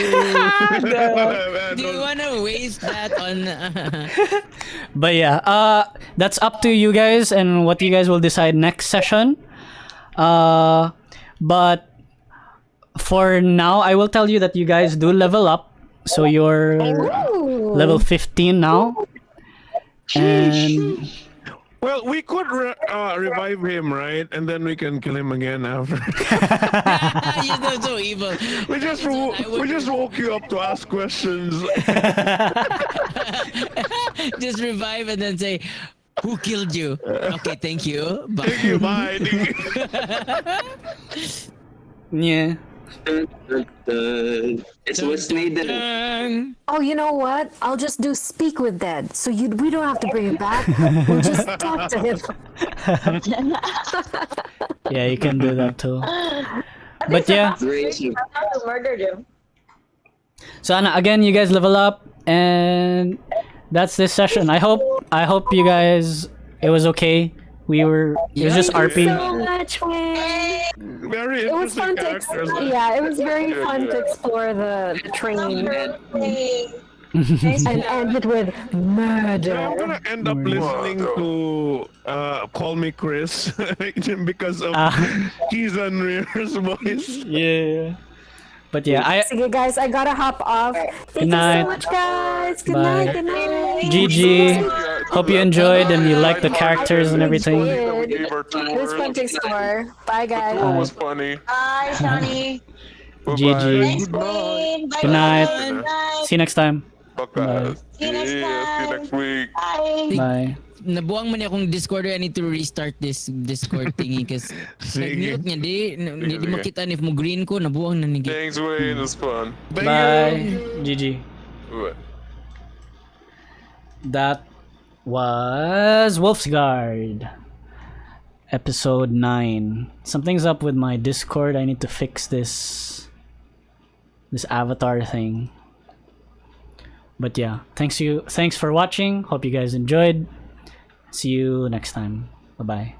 Do you wanna waste that on? but yeah, that's up to you guys and what you guys will decide next session. But for now, I will tell you that you guys do level up. So you're level 15 now. And Well, we could revive him, right? And then we can kill him again after. You're so evil. we just woke you up to ask questions. Just revive and then say, "Who killed you?" Okay, thank you. Bye. Thank you, bye. yeah. It's what's needed. Oh, you know what? I'll just do speak with dead. So we don't have to bring him back. We'll just talk to him. Yeah, you can do that too. But yeah. I murdered him. So again, you guys level up, and that's this session. I hope you guys, it was okay. It was just RP. Thank you so much, man. Very It was fun interesting to characters. yeah, it was very fun to explore the train and end it with murder. I'm gonna end up listening to Call Me Chris because of Keys and Rear's voice. Yeah. But yeah, Okay, guys, I gotta hop off. Thank night. you so much, guys. Good Bye. night. Good night. GG. Hope you enjoyed and you liked the characters and everything. It was fun to explore. Bye, guys. It was funny. Bye, Sonny. GG. Thanks, Queen. Bye. Good night. Good night. See you next time. Fuck guys. See you next See you time. next week. Bye. Bye. Nabuang man akong Discord. I need to restart this Discord thingy kasi nag-mute niya di makita if mo green ko nabuang na ni. Thanks, Wayne. It was fun. Bye. GG. Bye. That was Wolf's Guard. Episode 9. Something's up with my Discord. I need to fix this avatar thing. But yeah, thanks for watching. Hope you guys enjoyed. See you next time. Bye-bye.